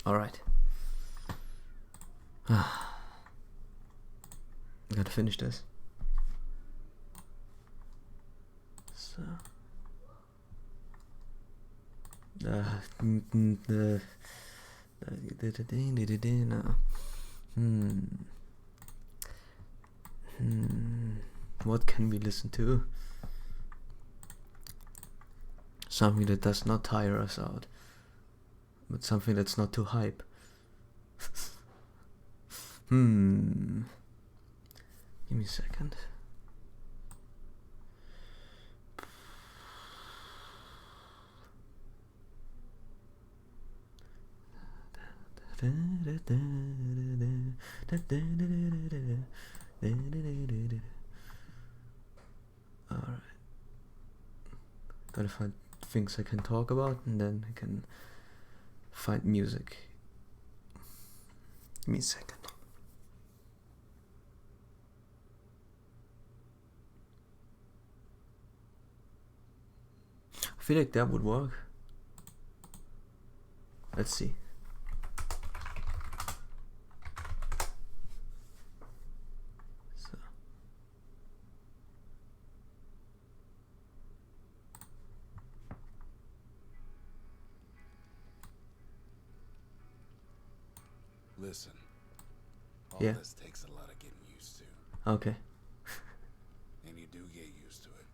Alright. Gotta finish this. So. What can we listen to? Something that does not tire us out, but something that's not too hype. Give me a second. Alright. Gotta find things I can talk about, and then I can find music. Give me a second. I feel like that would work. Let's see. So. Listen. All this takes a lot of getting used to. Okay. And you do get used to it.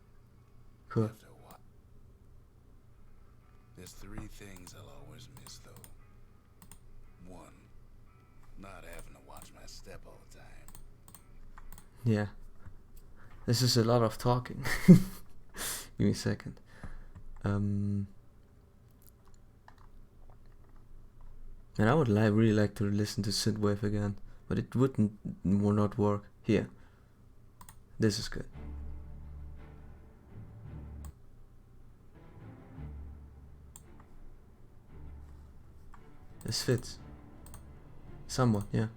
Cool. After a while. There's 3 things I'll always miss though. 1, not having to watch my step all the time. Yeah. This is a lot of talking. Give me a second. And I would really like to listen to synthwave again, but it would not work here. This is good. This fits. Somewhat, yeah.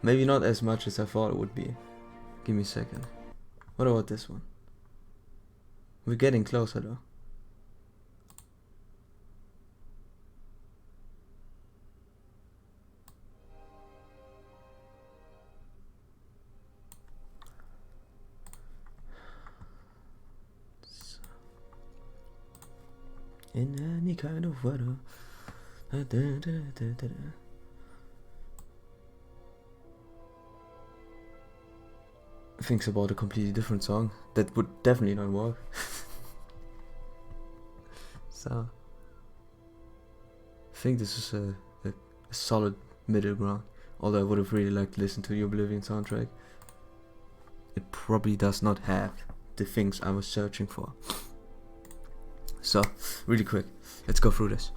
Maybe not as much as I thought it would be. Give me a second. What about this one? We're getting closer though. In any kind of weather. Thinks about a completely different song that would definitely not work. So I think this is a solid middle ground. Although I would have really liked to listen to the Oblivion soundtrack. It probably does not have the things I was searching for. So, really quick, let's go through this.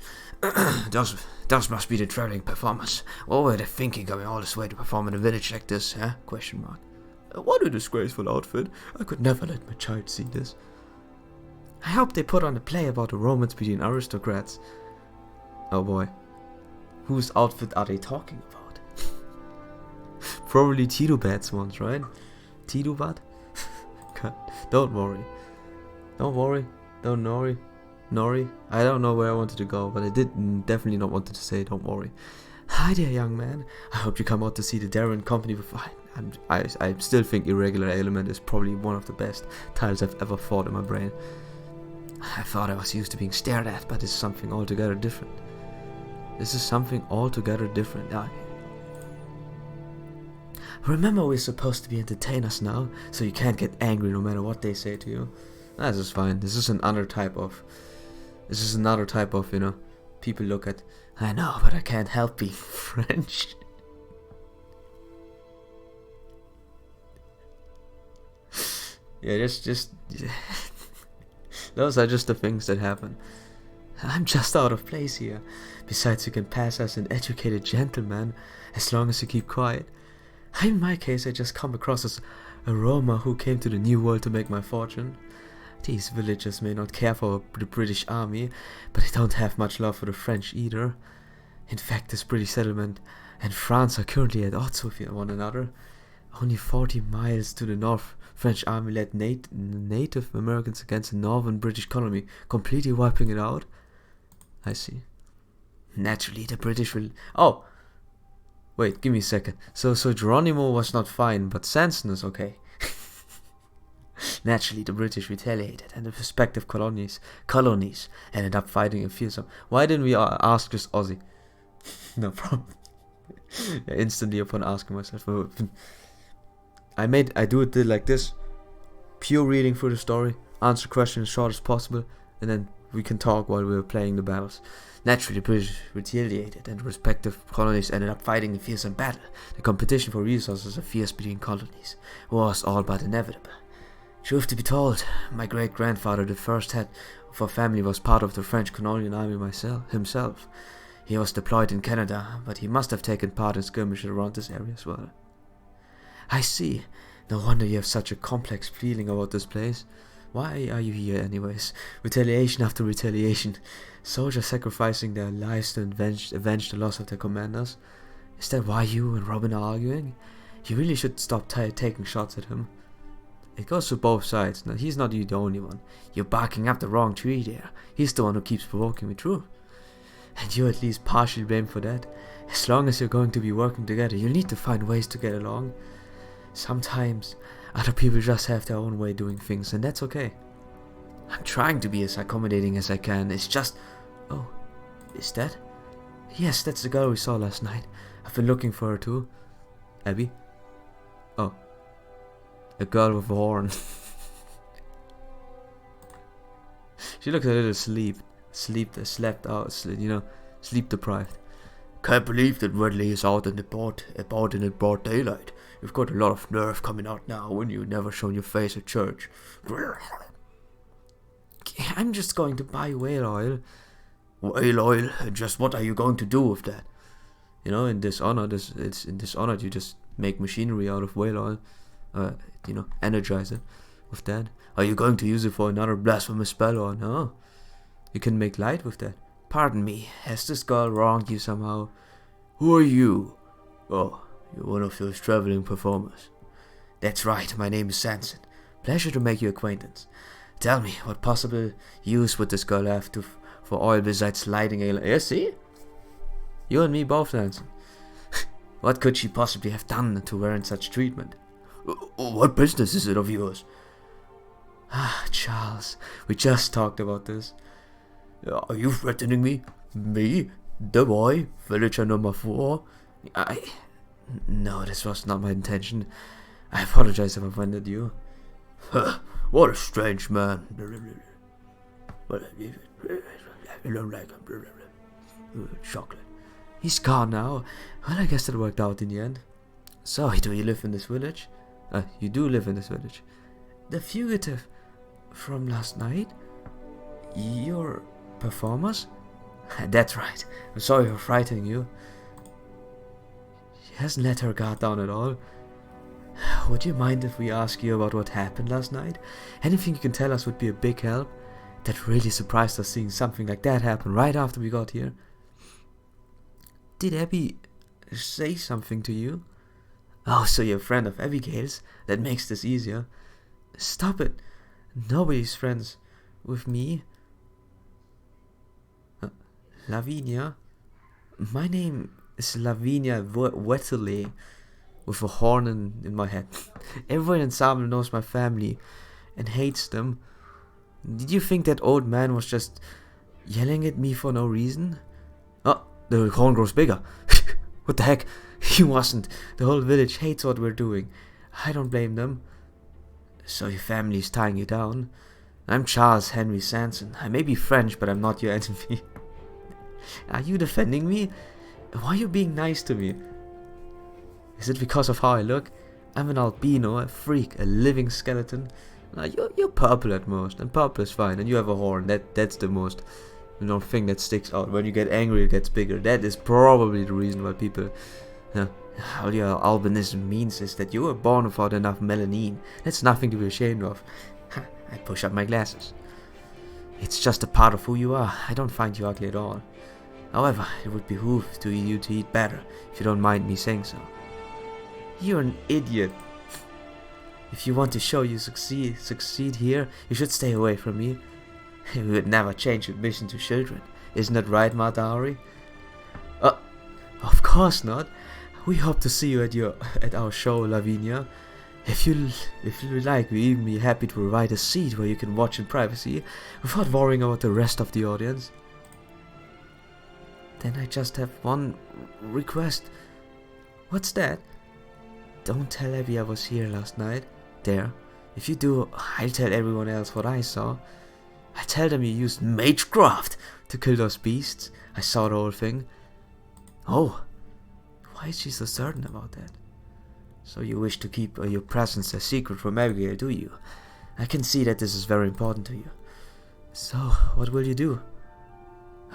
Those must be the traveling performers. What were they thinking going all this way to perform in a village like this, huh? Question mark. What a disgraceful outfit. I could never let my child see this. I hope they put on a play about the romance between aristocrats. Oh boy. Whose outfit are they talking about? Probably Tito Bat's ones, right? Tito Bat? God, don't worry. Don't worry. Don't worry. Nori? I don't know where I wanted to go, but I did definitely not want to say don't worry. Hi there, young man. I hope you come out to see the Darren Company before. I still think Irregular Element is probably one of the best titles I've ever thought in my brain. I thought I was used to being stared at, but it's something altogether different. This is something altogether different. Remember, we're supposed to be entertainers now, so you can't get angry no matter what they say to you. This is fine. This is another type of, you know, people look at, I know, but I can't help being French. Yeah, just those are just the things that happen. I'm just out of place here. Besides, you can pass as an educated gentleman as long as you keep quiet. In my case, I just come across as a Roma who came to the New World to make my fortune. These villagers may not care for the British army, but they don't have much love for the French either. In fact, this British settlement and France are currently at odds with one another. Only 40 miles to the north, French army led Native Americans against the northern British colony, completely wiping it out. I see. Naturally, the British will... Oh! Wait, give me a second. So Geronimo was not fine, but Sanson is okay. Naturally, the British retaliated, and the respective colonies ended up fighting and fearsome. Why didn't we ask just Aussie? No problem. Instantly upon asking myself, I do it like this: pure reading through the story, answer questions as short as possible, and then we can talk while we're playing the battles. Naturally, the British retaliated, and the respective colonies ended up fighting a fearsome battle. The competition for resources and fierce between colonies was all but inevitable. Truth to be told, my great-grandfather, the first head of our family, was part of the French colonial army himself. He was deployed in Canada, but he must have taken part in skirmishes around this area as well. I see. No wonder you have such a complex feeling about this place. Why are you here anyways? Retaliation after retaliation. Soldiers sacrificing their lives to avenge the loss of their commanders. Is that why you and Robin are arguing? You really should stop taking shots at him. It goes to both sides. Now, he's not the only one. You're barking up the wrong tree there. He's the one who keeps provoking me through. And you're at least partially blamed for that. As long as you're going to be working together, you'll need to find ways to get along. Sometimes other people just have their own way of doing things, and that's okay. I'm trying to be as accommodating as I can. It's just... Oh, is that? Yes, that's the girl we saw last night. I've been looking for her too. Abby? Oh. A girl with a horn. She looks a little sleep deprived. Can't believe that Redley is out in the broad daylight. You've got a lot of nerve coming out now when you've never shown your face at church. I'm just going to buy whale oil. Whale oil? Just what are you going to do with that? You know, in Dishonored, you just make machinery out of whale oil. Energize it with that. Are you going to use it for another blasphemous spell or no? You can make light with that. Pardon me, has this girl wronged you somehow? Who are you? Oh, you're one of those traveling performers. That's right, my name is Sanson. Pleasure to make your acquaintance. Tell me, what possible use would this girl have for oil besides lighting a... Yeah, see? You and me both, Sanson. What could she possibly have done to warrant such treatment? What business is it of yours? Ah, Charles, we just talked about this. Are you threatening me? Me? The boy? Villager number 4? No, this was not my intention. I apologize if I offended you. What a strange man. Chocolate. He's gone now. Well, I guess that worked out in the end. So, do you live in this village? You do live in this village. The fugitive from last night? You're performers? That's right. I'm sorry for frightening you. She hasn't let her guard down at all. Would you mind if we ask you about what happened last night? Anything you can tell us would be a big help. That really surprised us seeing something like that happen right after we got here. Did Abby say something to you? Oh, so you're a friend of Abigail's? That makes this easier. Stop it. Nobody's friends with me. Lavinia? My name is Lavinia Wetterley, with a horn in my head. Everyone in Salmon knows my family and hates them. Did you think that old man was just yelling at me for no reason? Oh, the horn grows bigger. What the heck? He wasn't. The whole village hates what we're doing. I don't blame them. So your family's tying you down. I'm Charles Henry Sanson. I may be French, but I'm not your enemy. Are you defending me? Why are you being nice to me? Is it because of how I look? I'm an albino, a freak, a living skeleton. You're purple at most, and purple is fine, and you have a horn. That's the most, thing that sticks out. When you get angry, it gets bigger. That is probably the reason why people... all your albinism means is that you were born without enough melanin. That's nothing to be ashamed of. I push up my glasses. It's just a part of who you are. I don't find you ugly at all. However, it would behoove you to eat better, if you don't mind me saying so. You're an idiot. If you want to show you succeed here, you should stay away from me. We would never change admission to children. Isn't that right, Matahari? Of course not. We hope to see you at our show, Lavinia. If you like, we'd even be happy to provide a seat where you can watch in privacy without worrying about the rest of the audience. Then I just have one request. What's that? Don't tell Abby I was here last night. There. If you do, I'll tell everyone else what I saw. I tell them you used magecraft to kill those beasts. I saw the whole thing. Oh. Why is she so certain about that? So you wish to keep your presence a secret from Abigail, do you? I can see that this is very important to you. So, what will you do?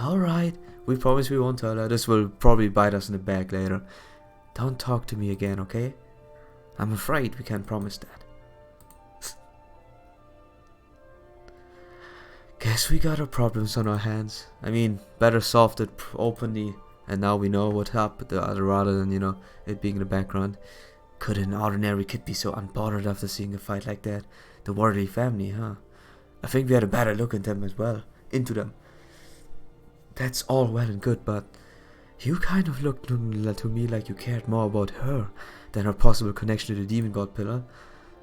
Alright, we promise we won't tell her. This will probably bite us in the back later. Don't talk to me again, okay? I'm afraid we can't promise that. Guess we got our problems on our hands. I mean, better solved it openly, and now we know what happened rather than, it being in the background. Could an ordinary kid be so unbothered after seeing a fight like that? The Worley family, huh? I think we had a better look at them as well. Into them. That's all well and good, but you kind of looked to me like you cared more about her than her possible connection to the demon god pillar.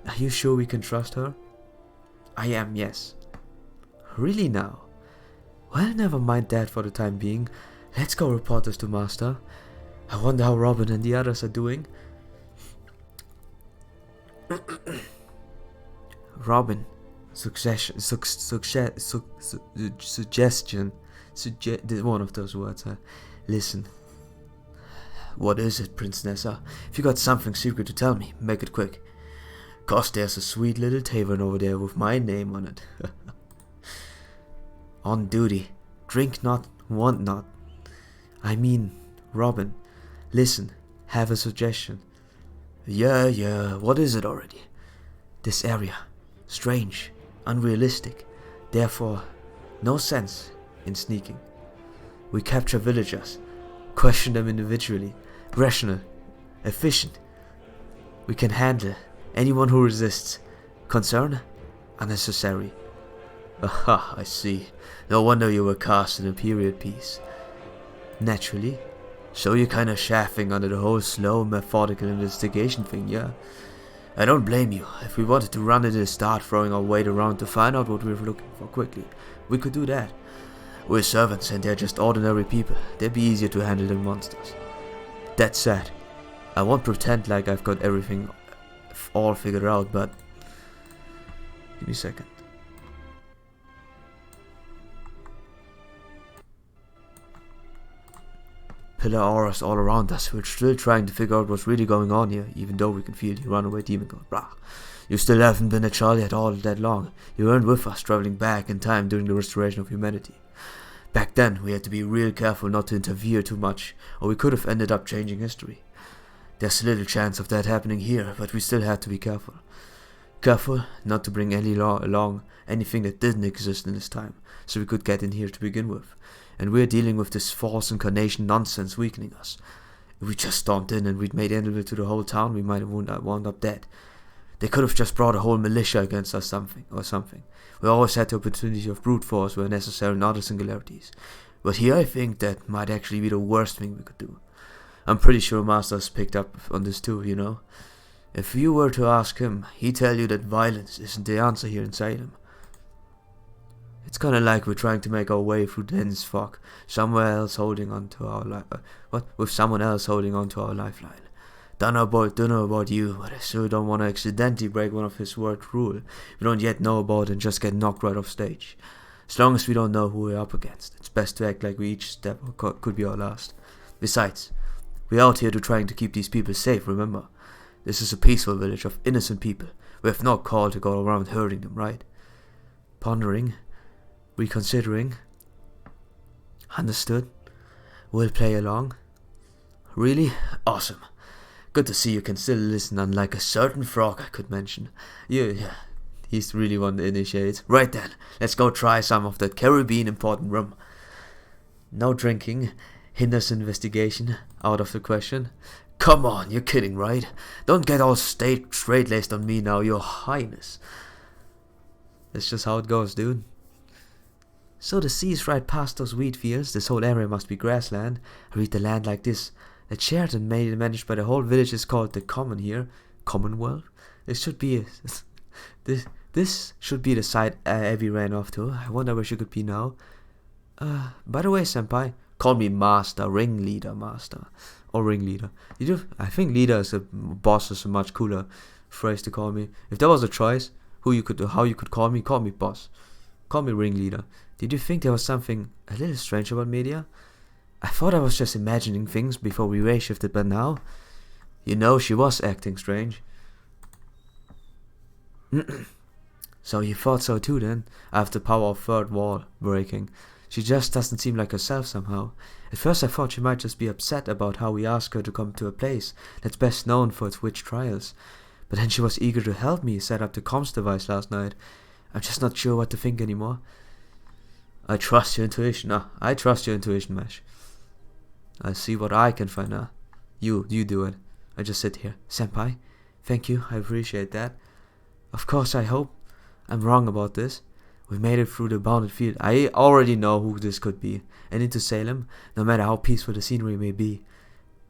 Are you sure we can trust her? I am, yes. Really now? Well, never mind that for the time being. Let's go report this to Master. I wonder how Robin and the others are doing. Robin, one of those words. Listen. What is it, Prince Nessa? If you got something secret to tell me, make it quick. 'Cause there's a sweet little tavern over there with my name on it. On duty. Drink not, want not. I mean, Robin, listen, have a suggestion. Yeah, what is it already? This area. Strange, unrealistic, therefore no sense in sneaking. We capture villagers, question them individually, rational, efficient. We can handle anyone who resists. Concern? Unnecessary. Aha, I see. No wonder you were cast in a period piece. Naturally. So you're kinda chaffing under the whole slow, methodical investigation thing, yeah? I don't blame you. If we wanted to run it and start throwing our weight around to find out what we were looking for quickly, we could do that. We're servants and they're just ordinary people. They'd be easier to handle than monsters. That said, I won't pretend like I've got everything all figured out, but... Give me a second. Pillar auras all around us. We're still trying to figure out what's really going on here, even though we can feel the runaway demon god. Blah. You still haven't been at Charlie at all that long. You weren't with us, traveling back in time during the restoration of humanity. Back then, we had to be real careful not to interfere too much, or we could have ended up changing history. There's little chance of that happening here, but we still had to be careful. Careful not to bring along anything that didn't exist in this time, so we could get in here to begin with. And we're dealing with this false incarnation nonsense weakening us. If we just stomped in and we'd made enemy to the whole town, we might have wound up dead. They could have just brought a whole militia against us or something. We always had the opportunity of brute force where necessary in other singularities. But here I think that might actually be the worst thing we could do. I'm pretty sure Master's picked up on this too, you know. If you were to ask him, he'd tell you that violence isn't the answer here in Salem. It's kinda like we're trying to make our way through dense fog, somewhere else holding on to our with someone else holding on to our lifeline. Don't know about you, but I sure don't want to accidentally break one of his word rule we don't yet know about and just get knocked right off stage. As long as we don't know who we're up against, it's best to act like we each step could be our last. Besides, we're out here trying to keep these people safe, remember? This is a peaceful village of innocent people. We have no call to go around hurting them, right? Pondering, reconsidering. Understood. We'll play along. Really? Awesome. Good to see you can still listen, unlike a certain frog I could mention. Yeah, he's really one to initiate. Right then, let's go try some of that Caribbean important rum. No drinking hinders investigation, out of the question. Come on, you're kidding, right? Don't get all straight-laced on me now, your highness. That's just how it goes, dude. So the sea is right past those wheat fields. This whole area must be grassland. I read the land like this. The Sheraton managed by the whole village is called the Common here. Commonwealth? This should be this should be the site Abby ran off to. I wonder where she could be now. By the way, senpai, call me master, ringleader, master. Or ringleader. I think leader is boss is a much cooler phrase to call me. If there was a choice, how you could call me boss. Call me ringleader. Did you think there was something a little strange about media? I thought I was just imagining things before we race shifted, but now, you know, she was acting strange. So you thought so too then, after the power of third wall breaking. She just doesn't seem like herself somehow. At first I thought she might just be upset about how we asked her to come to a place that's best known for its witch trials. But then she was eager to help me set up the comms device last night. I'm just not sure what to think anymore. I trust your intuition. I trust your intuition, Mesh. I see what I can find out. You do it. I just sit here. Senpai, thank you. I appreciate that. Of course, I hope I'm wrong about this. We made it through the bounded field. I already know who this could be. And into Salem, no matter how peaceful the scenery may be.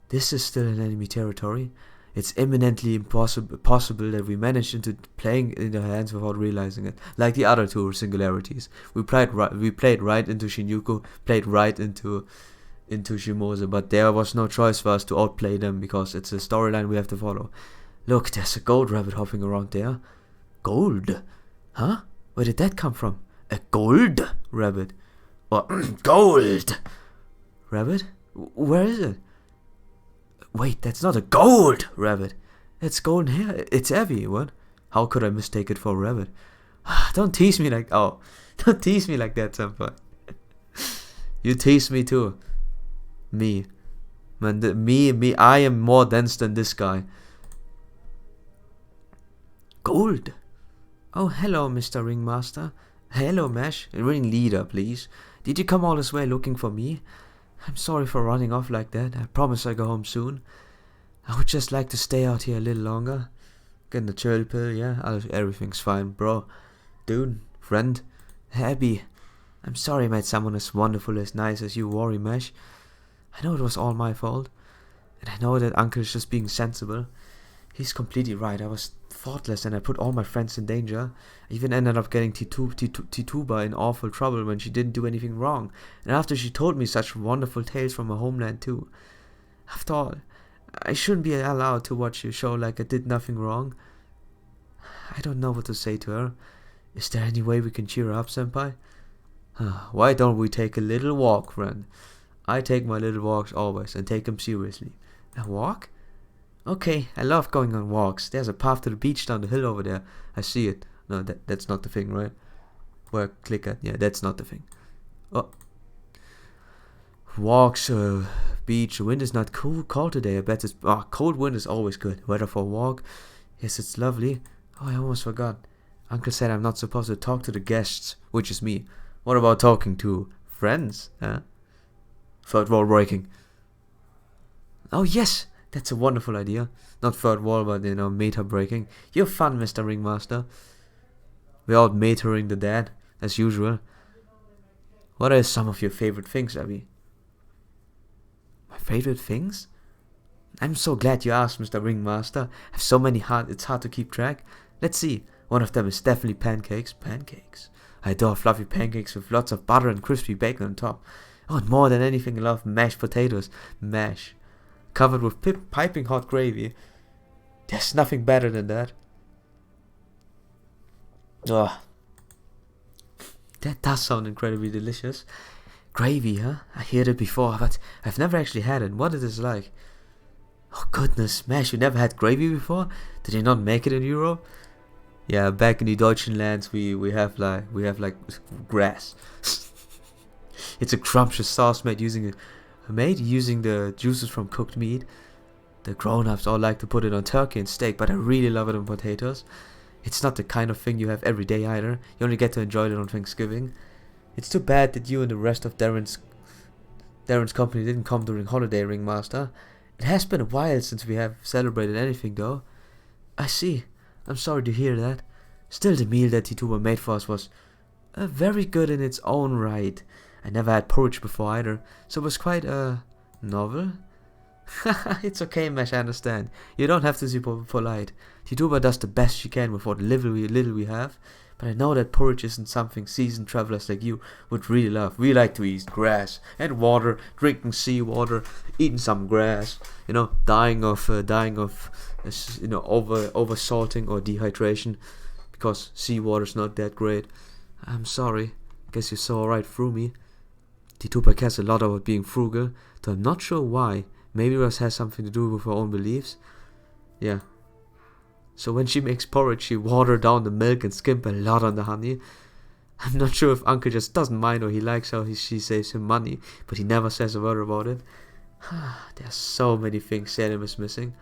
This is still in enemy territory. It's imminently possible that we managed into playing in their hands without realizing it. Like the other two singularities. We played right into Shinjuku, played right into Shimose, but there was no choice for us to outplay them because it's a storyline we have to follow. Look, there's a gold rabbit hopping around there. Gold? Huh? Where did that come from? A gold rabbit? Or gold rabbit? Where is it? Wait, that's not a gold rabbit. It's golden hair. It's Abby. What? How could I mistake it for a rabbit? Don't tease me like... Oh. Don't tease me like that, senpai. You tease me too. Me. Man, me. I am more dense than this guy. Gold. Oh, hello, Mr. Ringmaster. Hello, Mesh. Ringleader, please. Did you come all this way looking for me? I'm sorry for running off like that. I promise I'll go home soon. I would just like to stay out here a little longer. Getting the chill pill, yeah? Everything's fine, bro. Dude, friend. Abby. I'm sorry I made someone as wonderful, as nice as you worry, Mesh. I know it was all my fault. And I know that Uncle is just being sensible. He's completely right. I was thoughtless and I put all my friends in danger. I even ended up getting Tituba in awful trouble when she didn't do anything wrong. And after she told me such wonderful tales from her homeland too. After all, I shouldn't be allowed to watch your show like I did nothing wrong. I don't know what to say to her. Is there any way we can cheer her up, senpai? Why don't we take a little walk, friend? I take my little walks always and take them seriously. A walk? Okay, I love going on walks. There's a path to the beach down the hill over there. I see it. No, that's not the thing, right? Where I click at? Yeah, that's not the thing. Oh. Walks, beach. The wind is not cold today. I bet it's... cold wind is always good. Weather for a walk. Yes, it's lovely. Oh, I almost forgot. Uncle said I'm not supposed to talk to the guests, which is me. What about talking to friends? Huh? Third wall breaking. Oh, yes! That's a wonderful idea. Not third wall, but, meta breaking. You're fun, Mr. Ringmaster. We're out metering the dead, as usual. What are some of your favorite things, Abby? My favorite things? I'm so glad you asked, Mr. Ringmaster. I have so many it's hard to keep track. Let's see. One of them is definitely pancakes. Pancakes. I adore fluffy pancakes with lots of butter and crispy bacon on top. Oh, and more than anything, I love mashed potatoes. Mash. Covered with piping hot gravy. There's nothing better than that. Oh, that does sound incredibly delicious. Gravy, huh? I heard it before, but I've never actually had it. What is this like? Oh goodness, Mash, you never had gravy before? Did you not make it in Europe? Yeah, back in the Deutschen lands, we have like grass. It's a scrumptious sauce made using the juices from cooked meat. The grown-ups all like to put it on turkey and steak, but I really love it on potatoes. It's not the kind of thing you have every day either. You only get to enjoy it on Thanksgiving. It's too bad that you and the rest of Darren's company didn't come during holiday, Ringmaster. It has been a while since we have celebrated anything though. I see. I'm sorry to hear that. Still, the meal that Tituba made for us was very good in its own right. I never had porridge before either, so it was quite novel. It's okay, Mesh, I understand. You don't have to be polite. Tituba does the best she can with what little we have, but I know that porridge isn't something seasoned travelers like you would really love. We like to eat grass and water, drinking seawater, eating some grass, dying of over salting or dehydration, because seawater's not that great. I'm sorry. Guess you saw right through me. Tituba cares a lot about being frugal, though I'm not sure why. Maybe it has something to do with her own beliefs. Yeah. So when she makes porridge, she waters down the milk and skimp a lot on the honey. I'm not sure if Uncle just doesn't mind or he likes how she saves him money, but he never says a word about it. There's so many things Salem is missing,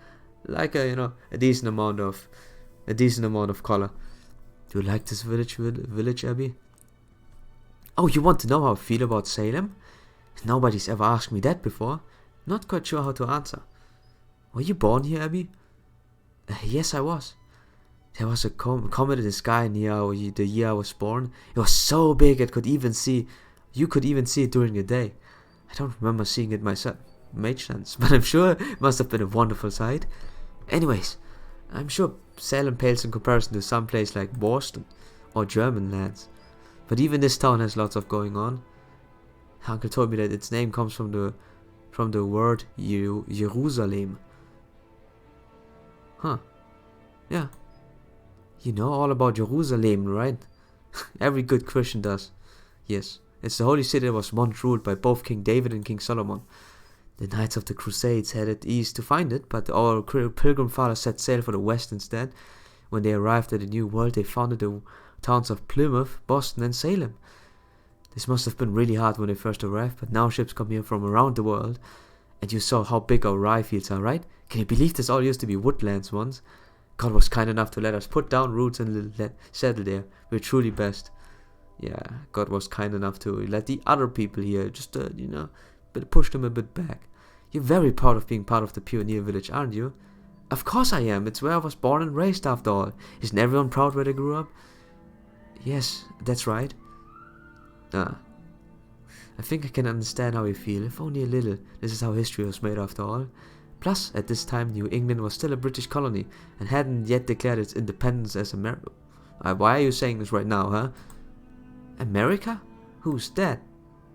like a decent amount of color. Do you like this village, Abby? Oh, you want to know how I feel about Salem? Nobody's ever asked me that before. Not quite sure how to answer. Were you born here, Abby? Yes, I was. There was a comet in the sky near the year I was born. It was so big you could even see it during the day. I don't remember seeing it myself. Made sense, but I'm sure it must have been a wonderful sight. Anyways, I'm sure Salem pales in comparison to some place like Boston or German lands. But even this town has lots of going on. Uncle told me that its name comes from the word Jerusalem. Huh. Yeah. You know all about Jerusalem, right? Every good Christian does. Yes. It's the holy city that was once ruled by both King David and King Solomon. The Knights of the Crusades headed east to find it, but our pilgrim fathers set sail for the west instead. When they arrived at the New World, they founded the towns of Plymouth, Boston, and Salem. This must have been really hard when they first arrived, but now ships come here from around the world. And you saw how big our rye fields are, right? Can you believe this all used to be woodlands once? God was kind enough to let us put down roots and settle there. We're truly blessed. Yeah, God was kind enough to let the other people here just, push them a bit back. You're very proud of being part of the pioneer village, aren't you? Of course I am. It's where I was born and raised after all. Isn't everyone proud where they grew up? Yes, that's right. I think I can understand how you feel, if only a little. This is how history was made after all. Plus, at this time, New England was still a British colony and hadn't yet declared its independence as America. Why are you saying this right now, huh? America? Who's that?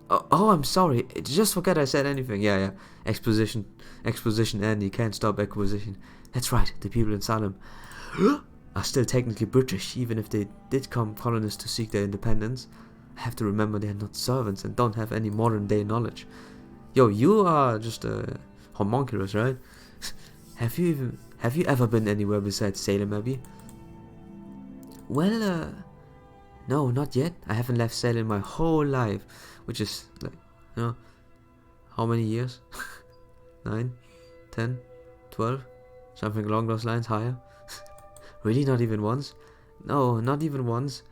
Oh, I'm sorry. Just forget I said anything. Yeah. Exposition, and you can't stop acquisition. That's right, the people in Salem are still technically British, even if they did come colonists to seek their independence. I have to remember they are not servants and don't have any modern day knowledge. Yo, you are just a homunculus, right? Have you ever been anywhere besides Salem, Abbey? Well, no, not yet. I haven't left Salem my whole life, which is like, how many years? 9, 10, 12, something along those lines, higher. Really, not even once? No, not even once.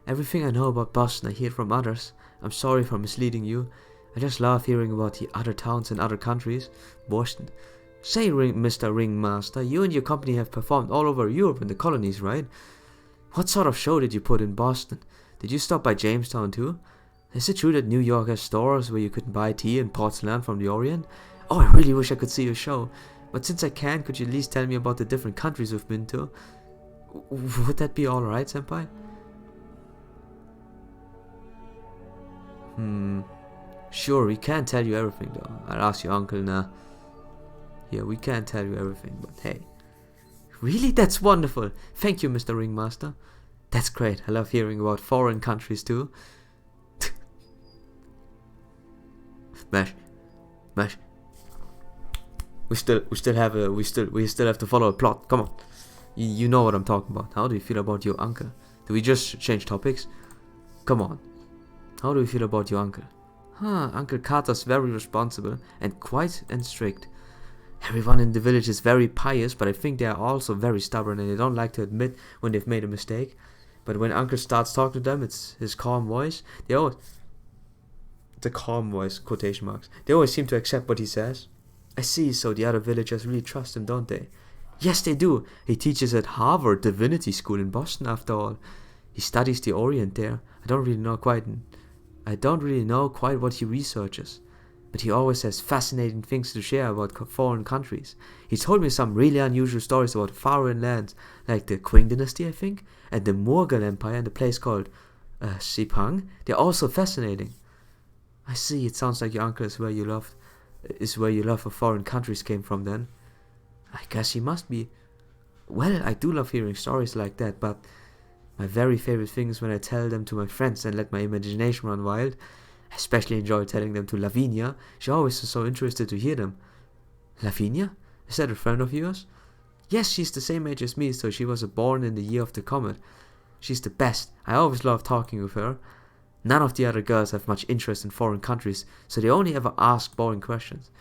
Everything I know about Boston I hear from others. I'm sorry for misleading you. I just love hearing about the other towns and other countries. Boston. Say, Mr. Ringmaster, you and your company have performed all over Europe and the colonies, right? What sort of show did you put in Boston? Did you stop by Jamestown too? Is it true that New York has stores where you could buy tea and porcelain from the Orient? Oh, I really wish I could see your show. But since I can't, could you at least tell me about the different countries we've been to? Would that be alright, Senpai? Sure, we can't tell you everything though. I'll ask your uncle now. Yeah, we can't tell you everything, but hey. Really? That's wonderful. Thank you, Mr. Ringmaster. That's great. I love hearing about foreign countries too. Mash. We still have to follow a plot. Come on. You know what I'm talking about. How do you feel about your uncle? Do we just change topics? Come on. How do you feel about your uncle? Uncle Carter's very responsible and quite strict. Everyone in the village is very pious, but I think they are also very stubborn and they don't like to admit when they've made a mistake. But when Uncle starts talking to them, it's his calm voice. The calm voice, quotation marks. They always seem to accept what he says. I see, so the other villagers really trust him, don't they? Yes, they do. He teaches at Harvard Divinity School in Boston, after all. He studies the Orient there. I don't really know quite what he researches, but he always has fascinating things to share about foreign countries. He told me some really unusual stories about foreign lands, like the Qing dynasty, I think, and the Mughal Empire, and a place called Sepang. They're also fascinating. I see. It sounds like your uncle is where your love for foreign countries came from, then. I guess he must be. Well, I do love hearing stories like that, but my very favorite thing is when I tell them to my friends and let my imagination run wild. I especially enjoy telling them to Lavinia. She always is so interested to hear them. Lavinia? Is that a friend of yours? Yes, she's the same age as me, so she was born in the year of the comet. She's the best. I always love talking with her. None of the other girls have much interest in foreign countries, so they only ever ask boring questions.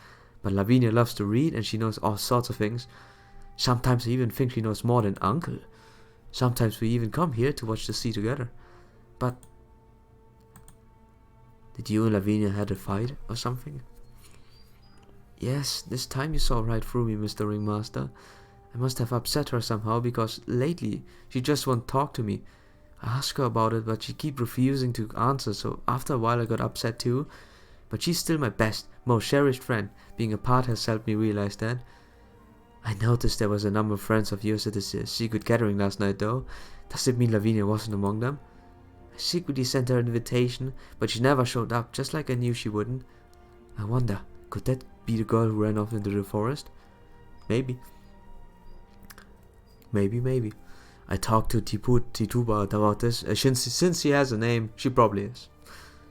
But Lavinia loves to read, and she knows all sorts of things. Sometimes I even think she knows more than Uncle. Sometimes we even come here to watch the sea together. But did you and Lavinia had a fight or something? Yes, this time you saw right through me, Mr. Ringmaster. I must have upset her somehow, because lately she just won't talk to me. I asked her about it, but she kept refusing to answer, so after a while I got upset too. But she's still my best, most cherished friend. Being apart has helped me realize that. I noticed there was a number of friends of yours at this secret gathering last night, though. Does it mean Lavinia wasn't among them? I secretly sent her an invitation, but she never showed up, just like I knew she wouldn't. I wonder, could that be the girl who ran off into the forest? Maybe. Maybe. I talked to Tituba about this. Since she has a name, she probably is.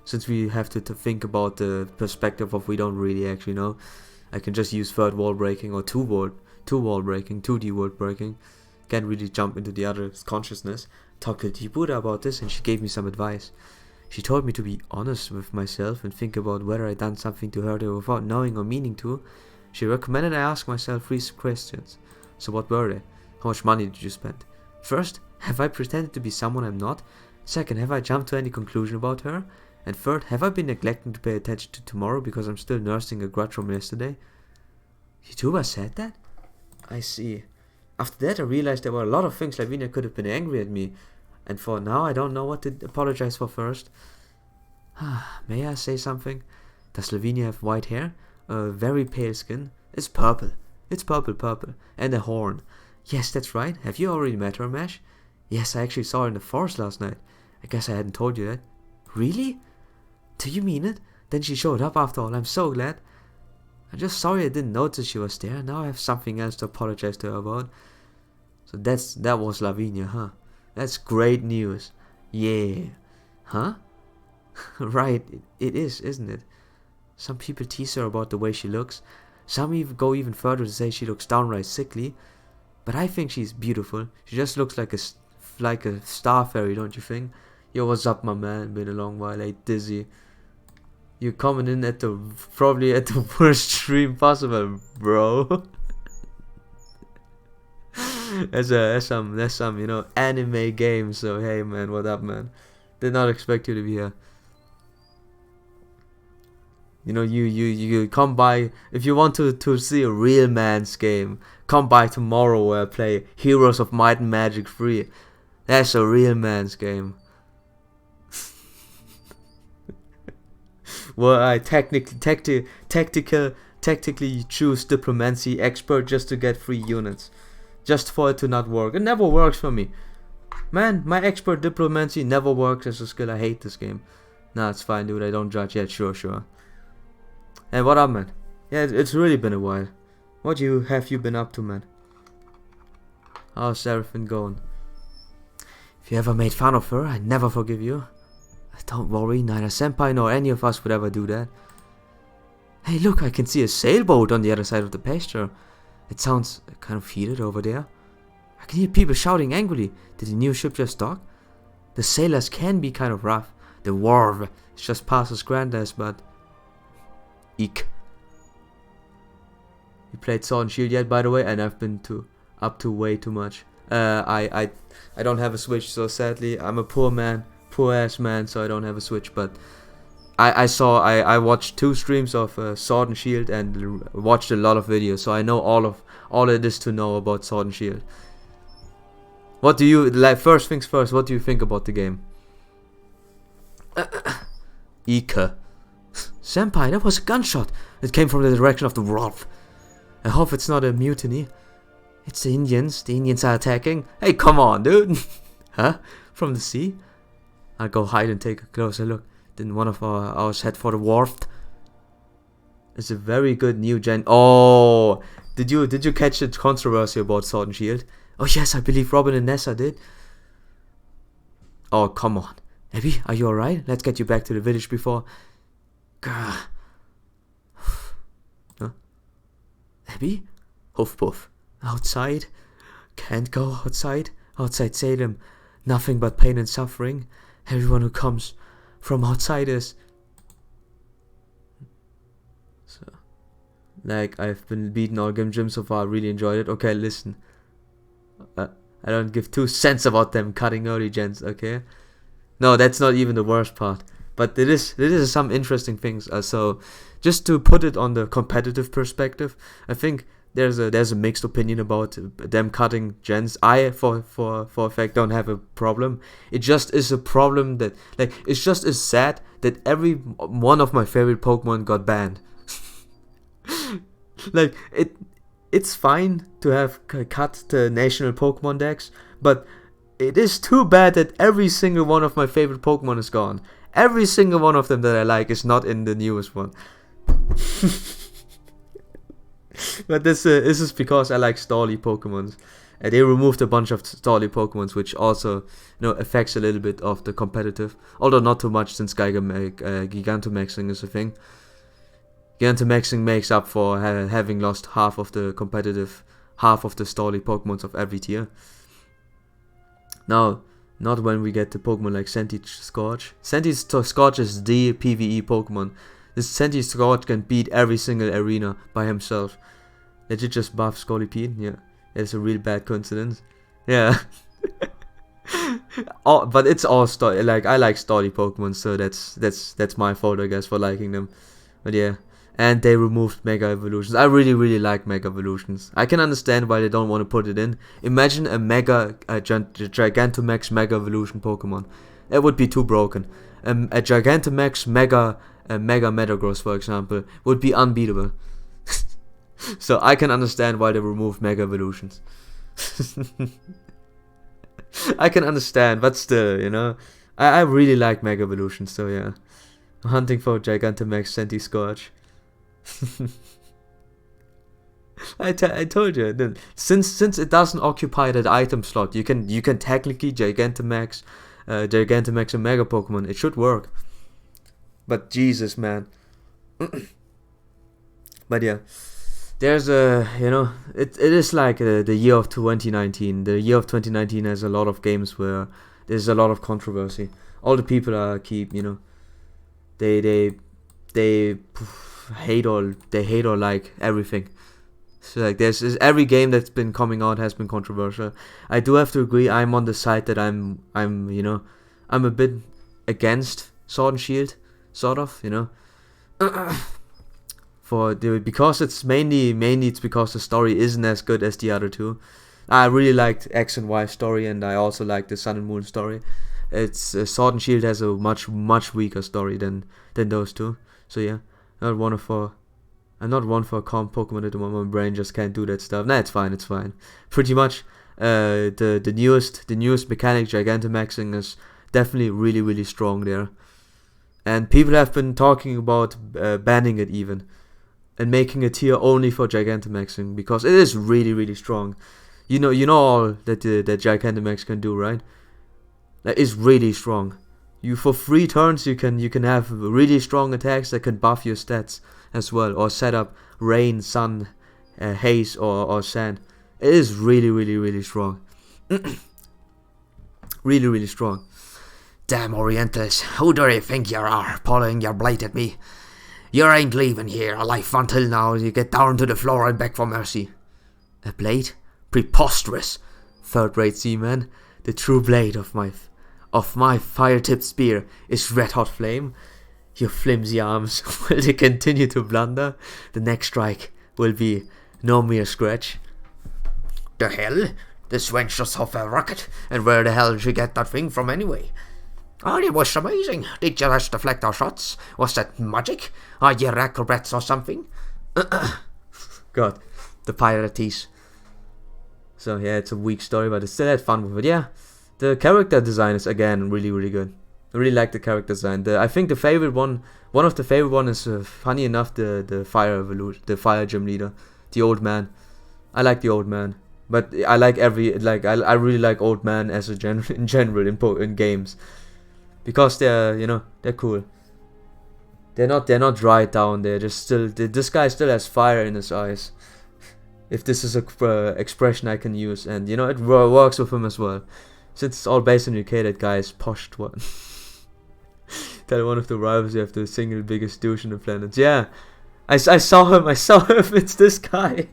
Since we have to think about the perspective of we don't really actually know, I can just use third wall breaking or two wall breaking, 2D world breaking. Can't really jump into the other's consciousness. Talked to Tipuda about this, and she gave me some advice. She told me to be honest with myself and think about whether I'd done something to hurt her without knowing or meaning to. She recommended I ask myself 3 questions. So what were they? How much money did you spend? First, have I pretended to be someone I'm not? Second, have I jumped to any conclusion about her? And third, have I been neglecting to pay attention to tomorrow because I'm still nursing a grudge from yesterday? Tituba said that? I see. After that, I realized there were a lot of things Lavinia could have been angry at me, and for now I don't know what to apologize for first. May I say something? Does Lavinia have white hair? Very pale skin? It's purple. It's purple. And a horn. Yes, that's right. Have you already met her, Mesh? Yes, I actually saw her in the forest last night. I guess I hadn't told you that. Really? Do you mean it? Then she showed up after all. I'm so glad. I'm just sorry I didn't notice she was there. Now I have something else to apologize to her about. So that was Lavinia, huh? That's great news. Yeah. Huh? Right, it is, isn't it? Some people tease her about the way she looks. Some even go even further to say she looks downright sickly. But I think she's beautiful. She just looks like a star fairy, don't you think? Yo, what's up, my man? Been a long while. Hey, Dizzy. You're coming in at probably at the worst stream possible, bro. That's some anime game. So hey, man, what up, man? Did not expect you to be here. You come by if you want to see a real man's game. Come by tomorrow where I play Heroes of Might and Magic 3. That's a real man's game. Well, I tactically choose Diplomacy Expert just to get 3 units. Just for it to not work. It never works for me. Man, my Expert Diplomacy never works as a skill. I hate this game. Nah, it's fine, dude. I don't judge yet. Sure. Hey, what up, man? Yeah, it's really been a while. What have you been up to, man? How's everything going? If you ever made fun of her, I'd never forgive you. Don't worry, neither Senpai nor any of us would ever do that. Hey, look, I can see a sailboat on the other side of the pasture. It sounds kind of heated over there. I can hear people shouting angrily. Did the new ship just dock? The sailors can be kind of rough. The wharf is just past as grand as, but... Eek. You played Sword and Shield yet, by the way? And I've been up to way too much. I don't have a Switch, so sadly, I'm a poor ass man, so I don't have a Switch, but I watched 2 streams of Sword and Shield and watched a lot of videos, so I know all it is to know about Sword and Shield. What do you like? First things first. What do you think about the game? Ika. Senpai, that was a gunshot. It came from the direction of the wrath. I hope it's not a mutiny. It's the Indians. The Indians are attacking. Hey, come on, dude. Huh? From the sea? I'll go hide and take a closer look. Then one of ours head for the wharf. It's a very good new gen. Oh, did you catch the controversy about Sword and Shield? Oh yes, I believe Robin and Nessa did. Oh, come on. Abby, are you alright? Let's get you back to the village before... Gah. Huh? Abby? Hoof puff. Outside? Can't go outside. Outside Salem. Nothing but pain and suffering. Everyone who comes from outside is... So, like, I've been beaten all game gym so far. I really enjoyed it. Okay, listen. I don't give 2 cents about them cutting early gens, okay? No, that's not even the worst part. But it is some interesting things. So, just to put it on the competitive perspective, I think there's a mixed opinion about them cutting gens. I, for a fact, don't have a problem. It just is a problem that, like, it's just as sad that every one of my favorite Pokemon got banned. Like, it's fine to have cut the national Pokemon decks, but it is too bad that every single one of my favorite Pokemon is gone. Every single one of them that I like is not in the newest one. But this is because I like Stally Pokemons. They removed a bunch of Stally Pokemons, which also, affects a little bit of the competitive. Although not too much, since Gigantamaxing is a thing. Gigantamaxing makes up for having lost half of the Stally Pokemons of every tier. Now, not when we get the Pokemon like Senti-Scorch. Senti-Scorch is the PvE Pokemon. This Senti-Scorch can beat every single arena by himself. Did you just buff Scolipede? Yeah. It's a real bad coincidence. Yeah. But it's all Stally. Like, I like Stally Pokemon, so that's my fault, I guess, for liking them. But yeah. And they removed Mega Evolutions. I really, really like Mega Evolutions. I can understand why they don't want to put it in. Imagine a Gigantamax Mega Evolution Pokemon. That would be too broken. A Gigantamax Mega Metagross, for example, would be unbeatable. So I can understand why they removed Mega Evolutions. I can understand, but still, I really like Mega Evolutions, so yeah. I'm hunting for Gigantamax Senti-Scorch. I told you, since it doesn't occupy that item slot, you can technically Gigantamax a Mega Pokemon. It should work. But Jesus, man. But yeah, there's it is like the year of 2019. The year of 2019 has a lot of games where there's a lot of controversy. All the people they hate or like everything. So like there's every game that's been coming out has been controversial. I do have to agree. I'm on the side that I'm a bit against Sword and Shield, sort of, because it's mainly it's because the story isn't as good as the other two. I really liked X and Y story, and I also like the Sun and Moon story. It's Sword and Shield has a much weaker story than those two. So yeah, I'm not one for calm Pokemon at the moment. My brain just can't do that stuff. Nah, it's fine. Pretty much, the newest mechanic, Gigantamaxing, is definitely really, really strong there. And people have been talking about banning it even, and making a tier only for Gigantamaxing, because it is really, really strong. You know all that Gigantamax can do, right? That is really strong. For 3 turns you can have really strong attacks that can buff your stats as well, or set up rain, sun, haze, or sand. It is really, really, really strong. Really, really strong. Damn Orientals, who do you think you are, pulling your blade at me? You ain't leaving here alive until now you get down to the floor and beg for mercy. A blade? Preposterous. Third-rate seaman. The true blade of my fire-tipped spear is red-hot flame. your flimsy arms will they continue to blunder, the next strike will be no mere scratch. The hell? This wench just off a rocket, and where the hell did she get that thing from anyway? Oh, it was amazing. Did you just deflect our shots? Was that magic? Are you acrobats or something? God, the pirates. So yeah, it's a weak story, but I still had fun with it. Yeah, the character design is again really, really good. I really like the character design. I think the favorite one of the favorite one is funny enough the fire gym leader, the old man. I like the old man, but I like I really like old man as a in general in games, because they're cool. They're not dried down. They're just still. This guy still has fire in his eyes. If this is a expression I can use, and it works with him as well, since it's all based in UK. That guy is poshed one. Tell one of the rivals you have the single biggest douche on the planet. Yeah, I saw him. It's this guy.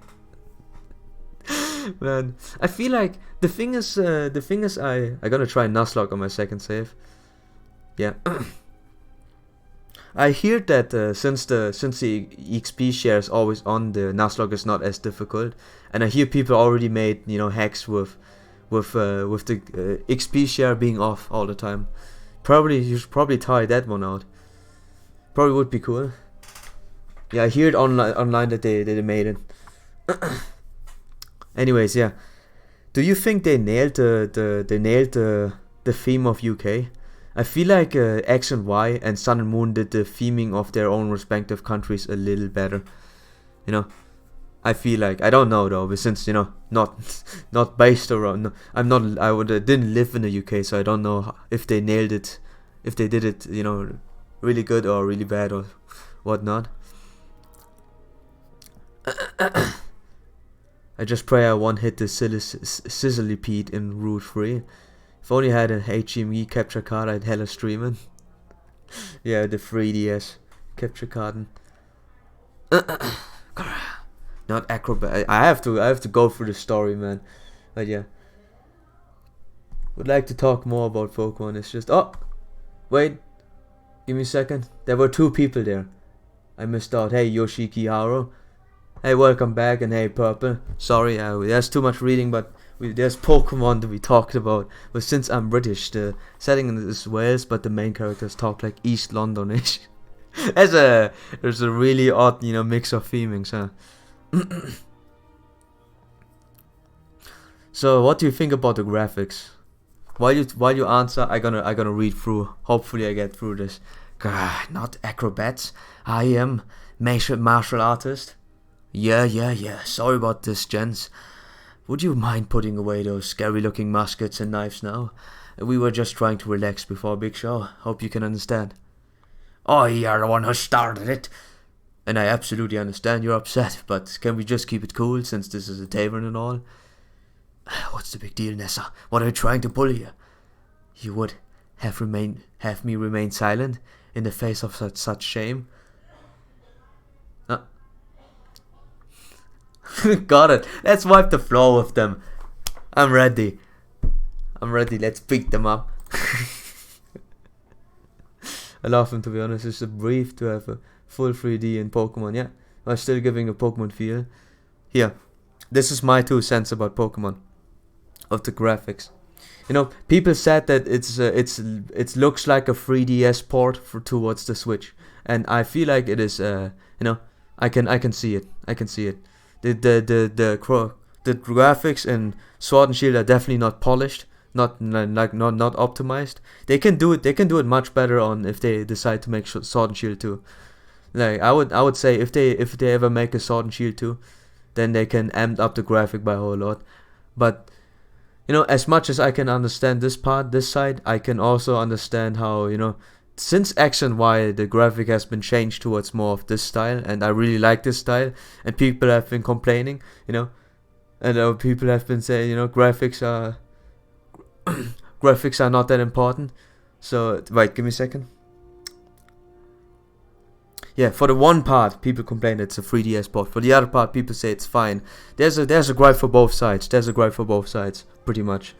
Man, I feel like the thing is I'm gonna try Nuzlocke on my second save. Yeah. I hear that since the XP share is always on, the Nuzlocke is not as difficult, and I hear people already made hacks with the XP share being off all the time. You should probably try that one out. Probably would be cool. Yeah, I hear it online that they made it. Anyways, yeah. Do you think they nailed the theme of UK? I feel like X and Y and Sun and Moon did the theming of their own respective countries a little better. I feel like, I don't know though, but since not based around. Didn't live in the UK, so I don't know if they nailed it, if they did it really good or really bad or whatnot. I just pray I won't hit the Sicily Pete in Route 3. If only I had a HME capture card, I'd hella streaming. Yeah, the 3DS capture card. Not acrobat. I have to go through the story, man. But yeah, would like to talk more about Pokemon. It's just wait, give me a second. There were 2 people there. I missed out. Hey Yoshiki Haru. Hey, welcome back, and hey Purple. Sorry, there's too much reading, but there's Pokemon to be talked about. But since I'm British, the setting is Wales, but the main characters talk like East Londonish. There's a really odd mix of themings, huh? So what do you think about the graphics? While you answer, I gonna read through. Hopefully I get through this. God, not acrobats. I am martial artist. Yeah. Sorry about this, gents. Would you mind putting away those scary-looking muskets and knives now? We were just trying to relax before a big show. Hope you can understand. Oh, you're the one who started it. And I absolutely understand you're upset, but can we just keep it cool since this is a tavern and all? What's the big deal, Nessa? What are you trying to bully you? You would have me remain silent in the face of such shame? Got it. Let's wipe the floor with them. I'm ready. Let's beat them up. I love them, to be honest. It's a brief to have a full 3D in Pokemon. Yeah, I'm still giving a Pokemon feel. Here, this is my 2 cents about Pokemon. Of the graphics. People said that it looks like a 3DS port towards the Switch, and I feel like it is. I can see it. The graphics in Sword and Shield are definitely not polished, not optimized. They can do it much better on if they decide to make Sword and Shield 2. Like I would say if they ever make a Sword and Shield 2, then they can amp up the graphic by a whole lot. But as much as I can understand this side, I can also understand how since X and Y, the graphic has been changed towards more of this style, and I really like this style. And people have been complaining, and people have been saying, graphics are not that important. So wait, give me a second. Yeah, for the one part, people complain it's a 3DS port. For the other part, people say it's fine. There's a gripe for both sides. Pretty much.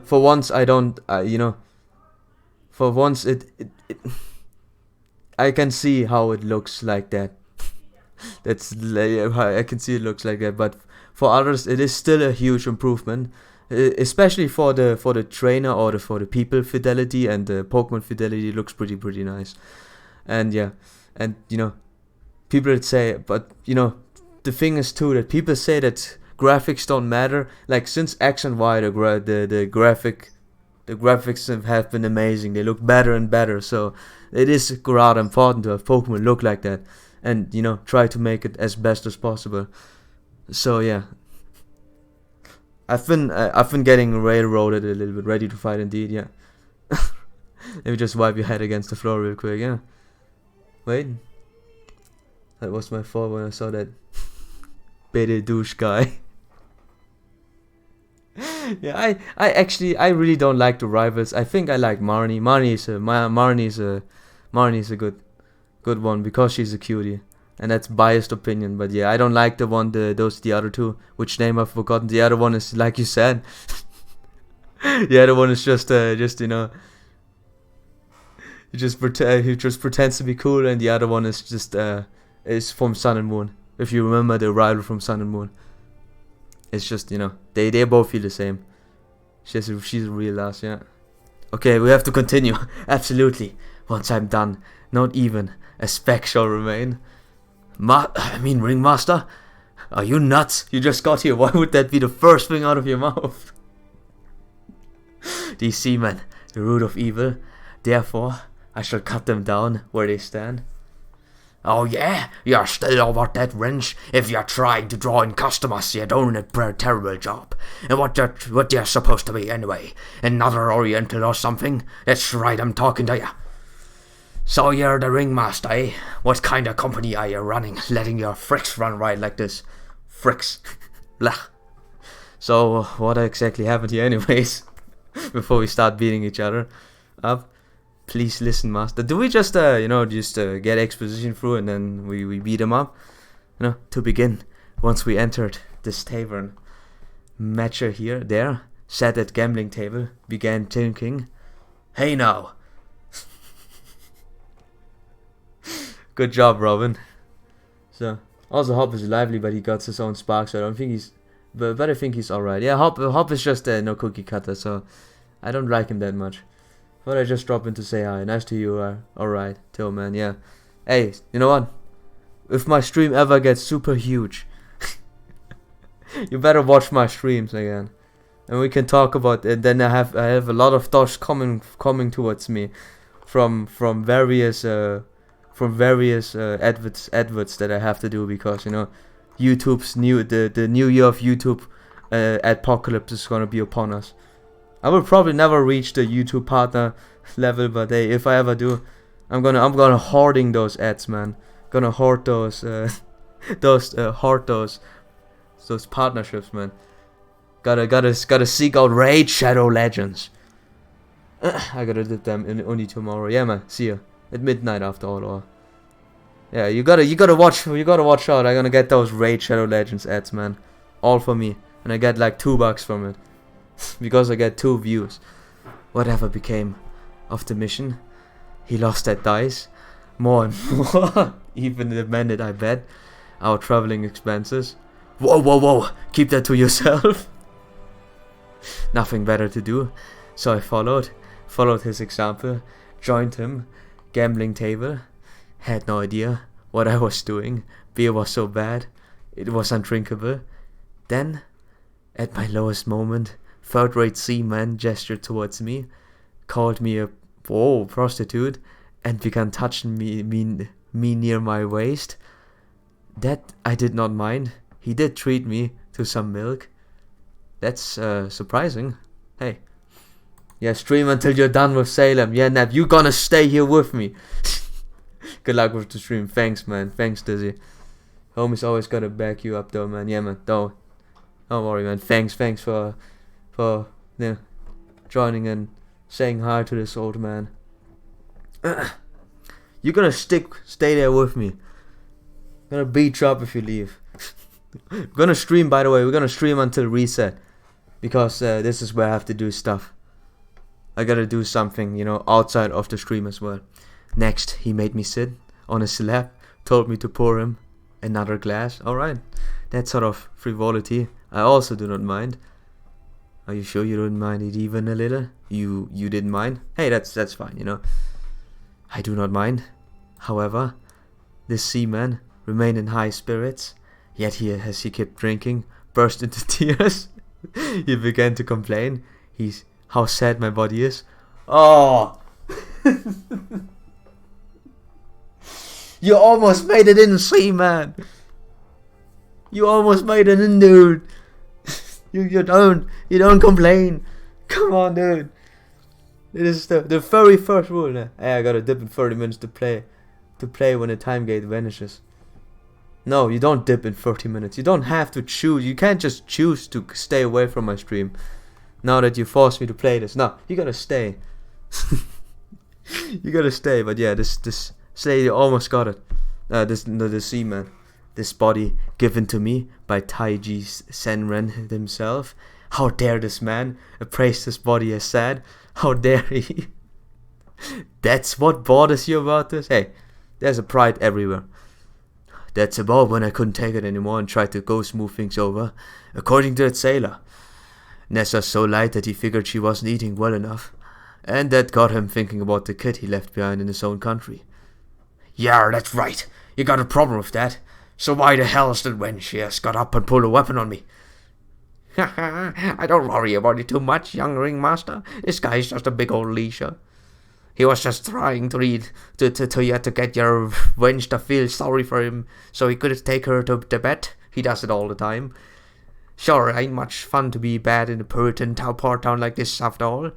For once, I don't. For once, I can see how it looks like that. I can see it looks like that, but for others it is still a huge improvement, especially for the trainer or for the people fidelity, and the Pokemon fidelity looks pretty nice. And yeah, and people would say, but the thing is too that people say that graphics don't matter. Like since X and Y, the graphics have been amazing. They look better and better. So it is rather important to have Pokemon look like that, and try to make it as best as possible. So yeah, I've been getting railroaded a little bit. Ready to fight indeed. Yeah. Let me just wipe your head against the floor real quick. Yeah. Wait. That was my fault when I saw that beta douche guy. Yeah, I really don't like the rivals. I think I like Marnie. Marnie's a good one because she's a cutie, and that's biased opinion. But yeah, I don't like the other two, which name I've forgotten. The other one is, like you said, the other one is just he just pretends to be cool, and the other one is just is from Sun and Moon. If you remember the rival from Sun and Moon, it's just they both feel the same. She's a real ass, yeah. Okay, we have to continue. Absolutely. Once I'm done, not even a speck shall remain. Ringmaster, are you nuts? You just got here. Why would that be the first thing out of your mouth? These seamen, the root of evil. Therefore, I shall cut them down where they stand. Oh yeah? You're still over that wrench? If you're trying to draw in customers, you're doing a terrible job. And what you're supposed to be anyway? Another Oriental or something? That's right, I'm talking to you. So you're the ringmaster, eh? What kind of company are you running, letting your fricks run riot like this? Fricks. Blah. So, what exactly happened here anyways? Before we start beating each other up. Please listen, master. Do we just get exposition through and then we beat him up? To begin, once we entered this tavern, Matcher there, sat at gambling table, began thinking, "Hey now." Good job, Robin. So, also Hop is lively, but he got his own spark, so I don't think he's... But I think he's alright. Yeah, Hop is just no cookie cutter, so I don't like him that much. Thought I just drop in to say hi. Nice to you. Alright, Till man, yeah. Hey, you know what? If my stream ever gets super huge, you better watch my streams again, and we can talk about it. Then I have a lot of thoughts coming towards me from various adverts that I have to do, because YouTube's the new year of YouTube apocalypse is gonna be upon us. I will probably never reach the YouTube partner level, but hey, if I ever do, I'm gonna hoarding those ads, man. Gonna hoard those those partnerships, man. Gotta seek out Raid Shadow Legends. I gotta do them only tomorrow. Yeah, man. See ya at midnight after all. Or yeah, you gotta watch out. I'm gonna get those Raid Shadow Legends ads, man. All for me, and I get like $2 from it. Because I get 2 views. Whatever became of the mission, he lost that dice more and more. Even demanded, I bet, our traveling expenses. Whoa, keep that to yourself. Nothing better to do, so I followed his example, joined him, gambling table. Had no idea what I was doing. Beer was so bad, it was undrinkable. Then, at my lowest moment, third-rate seaman gestured towards me, called me a prostitute, and began touching me near my waist. That I did not mind. He did treat me to some milk. That's surprising. Hey. Yeah, stream until you're done with Salem. Yeah, Nap, you gonna stay here with me. Good luck with the stream. Thanks, man. Thanks, Dizzy. Homie's always gotta back you up, though, man. Yeah, man. Don't worry, man. Thanks for joining and saying hi to this old man. You're gonna stay there with me. Gonna beat you up if you leave. We're gonna stream, by the way. We're gonna stream until reset, because this is where I have to do stuff. I gotta do something, outside of the stream as well. Next, he made me sit on his lap, told me to pour him another glass. Alright, that sort of frivolity I also do not mind. Are you sure you don't mind it even a little? You didn't mind? Hey, that's fine, you know. I do not mind. However, this seaman remained in high spirits, yet as he kept drinking, burst into tears. He began to complain. How sad my body is. Oh! You almost made it in, seaman! You almost made it in, dude! You don't complain! Come on, dude! This is the very first rule now. Hey, I gotta dip in 30 minutes to play when the time gate vanishes. No, you don't dip in 30 minutes. You don't have to choose. You can't just choose to stay away from my stream. Now that you forced me to play this. No, you gotta stay. You gotta stay. But yeah, this lady almost got it. The seaman. This body given to me by Taiji Senran himself. How dare this man appraise this body as sad? How dare he? That's what bothers you about this? Hey, there's a pride everywhere. That's about when I couldn't take it anymore and tried to go smooth things over. According to that sailor, Nessa's so light that he figured she wasn't eating well enough. And that got him thinking about the kid he left behind in his own country. Yeah, that's right. You got a problem with that. So why the hell is that when she has got up and pulled a weapon on me? I don't worry about it too much, young ringmaster. This guy's just a big old leisure. He was just trying to get your wench to feel sorry for him so he could take her to bed. He does it all the time. Sure, it ain't much fun to be bad in a Puritan port town like this after all.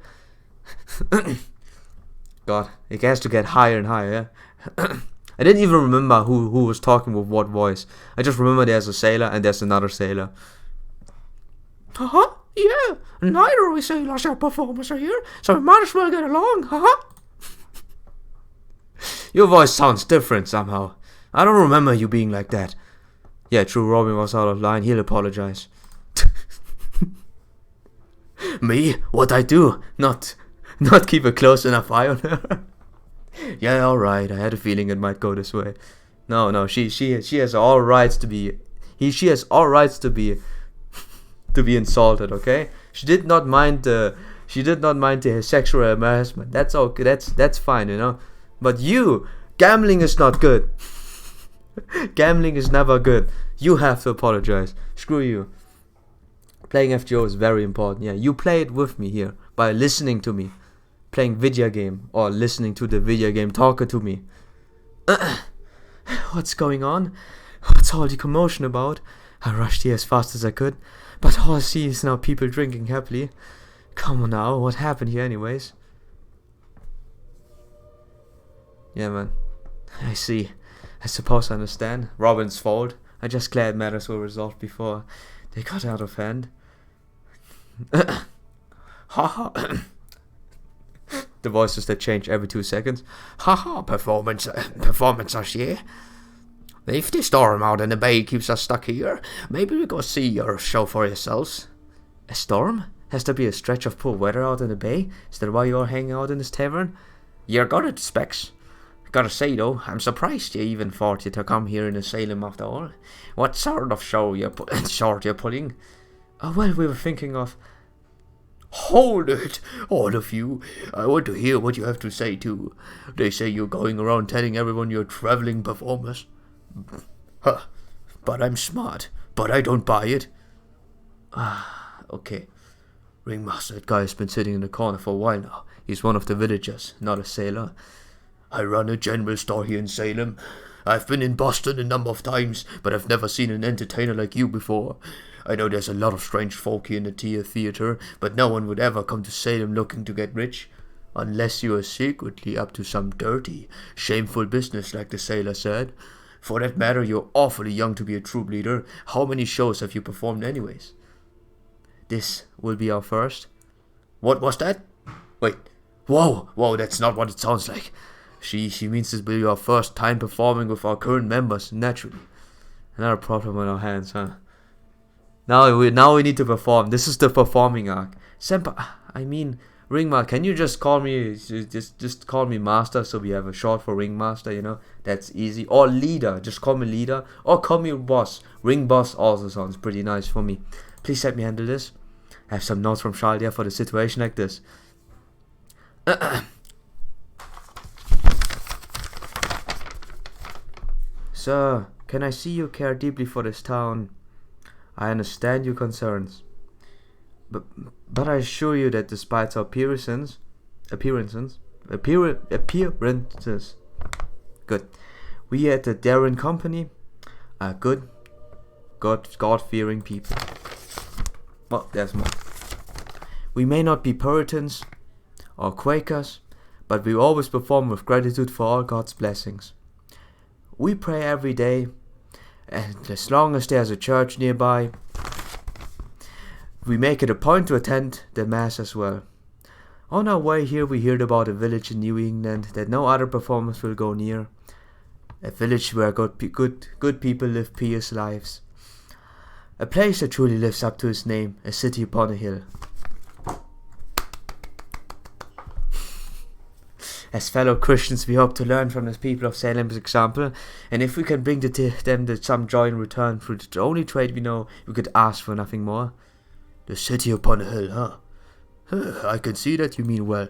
God, it has to get higher and higher. I didn't even remember who was talking with what voice. I just remember there's a sailor and there's another sailor. Yeah, neither of we sailors are performers here, so we might as well get along, Your voice sounds different somehow. I don't remember you being like that. Yeah, true, Robin was out of line, he'll apologize. Me? What I do? Not keep a close enough eye on her? Yeah, alright, I had a feeling it might go this way. No, she has all rights to be... She has all rights to be insulted, okay? She did not mind the sexual harassment. That's okay. That's fine, you know. But gambling is not good. Gambling is never good. You have to apologize. Screw you. Playing FGO is very important. Yeah, you play it with me here by listening to me, playing video game or listening to the video game talker to me. What's going on? What's all the commotion about? I rushed here as fast as I could, but all I see is now people drinking happily. Come on now, what happened here anyways? Yeah, man. I see. I suppose I understand. Robin's fault. I'm just glad matters were resolved before they got out of hand. Haha. The voices that change every 2 seconds. Haha, performance, yeah. If the storm out in the bay keeps us stuck here, maybe we go see your show for yourselves. A storm? Has there been a stretch of poor weather out in the bay? Is that why you're hanging out in this tavern? You're good at specs. Gotta say though, I'm surprised you even thought you to come here in Salem after all. What sort of show you're pulling? Oh well, we were thinking of... Hold it, all of you. I want to hear what you have to say too. They say you're going around telling everyone you're traveling performers. Huh. But I'm smart. But I don't buy it. Okay. Ringmaster, that guy's been sitting in the corner for a while now. He's one of the villagers, not a sailor. I run a general store here in Salem. I've been in Boston a number of times, but I've never seen an entertainer like you before. I know there's a lot of strange folk here in the theater, but no one would ever come to Salem looking to get rich. Unless you are secretly up to some dirty, shameful business like the sailor said. For that matter, you're awfully young to be a troop leader. How many shows have you performed anyways? This will be our first. What was that? Wait. Whoa, that's not what it sounds like. She means this will be our first time performing with our current members, naturally. Another problem on our hands, huh? Now we need to perform. This is the performing arc. Senpai, I mean, Ringmaster. Can you just call me, just call me Master, so we have a short for Ringmaster, you know? That's easy. Or Leader, just call me Leader. Or call me Boss. Ring Boss also sounds pretty nice for me. Please let me handle this. I have some notes from Charlia for the situation like this. Sir, can I see you care deeply for this town? I understand your concerns. But I assure you that despite our appearances, good, we at the Darren Company are good, God-fearing people. Well, there's more. We may not be Puritans or Quakers, but we always perform with gratitude for all God's blessings. We pray every day, and as long as there's a church nearby, we make it a point to attend the Mass as well. On our way here we heard about a village in New England that no other performance will go near. A village where good people live pious lives. A place that truly lives up to its name, a city upon a hill. As fellow Christians, we hope to learn from the people of Salem's example, and if we can bring them some joy in return through the only trade we know, we could ask for nothing more. The city upon a hill, huh? I can see that you mean well.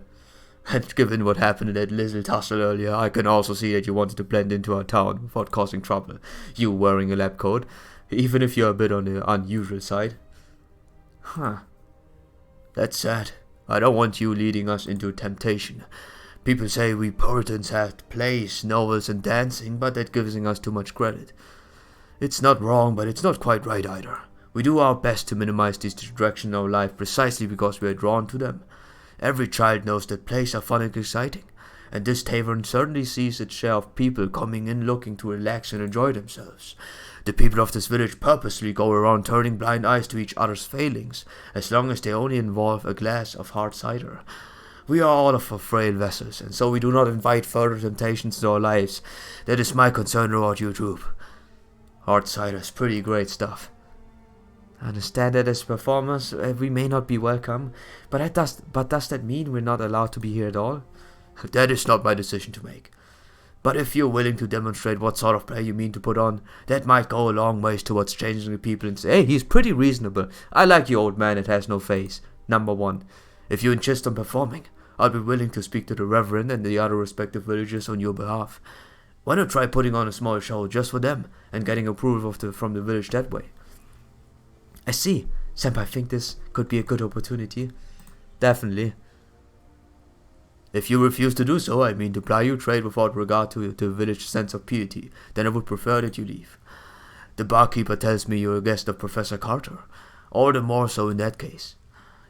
And given what happened in that little tussle earlier, I can also see that you wanted to blend into our town without causing trouble. You wearing a lab coat, even if you're a bit on the unusual side. Huh. That's sad. I don't want you leading us into temptation. People say we Puritans have plays, novels and dancing, but that gives us too much credit. It's not wrong, but it's not quite right either. We do our best to minimize these distractions in our life precisely because we are drawn to them. Every child knows that plays are fun and exciting, and this tavern certainly sees its share of people coming in looking to relax and enjoy themselves. The people of this village purposely go around turning blind eyes to each other's failings, as long as they only involve a glass of hard cider. We are all of frail vessels, and so we do not invite further temptations into our lives. That is my concern about you, troop. Hard cider is pretty great stuff. I understand that as performers, we may not be welcome, but does that mean we're not allowed to be here at all? That is not my decision to make. But if you're willing to demonstrate what sort of play you mean to put on, that might go a long ways towards changing the people and say, hey, he's pretty reasonable. I like you, old man that has no face. Number 1. If you insist on performing, I'll be willing to speak to the Reverend and the other respective villagers on your behalf. Why not try putting on a small show just for them and getting approval from the village that way? I see. Senpai think this could be a good opportunity. Definitely. If you refuse to do so, I mean to ply your trade without regard to the village sense of piety, then I would prefer that you leave. The barkeeper tells me you're a guest of Professor Carter. All the more so in that case.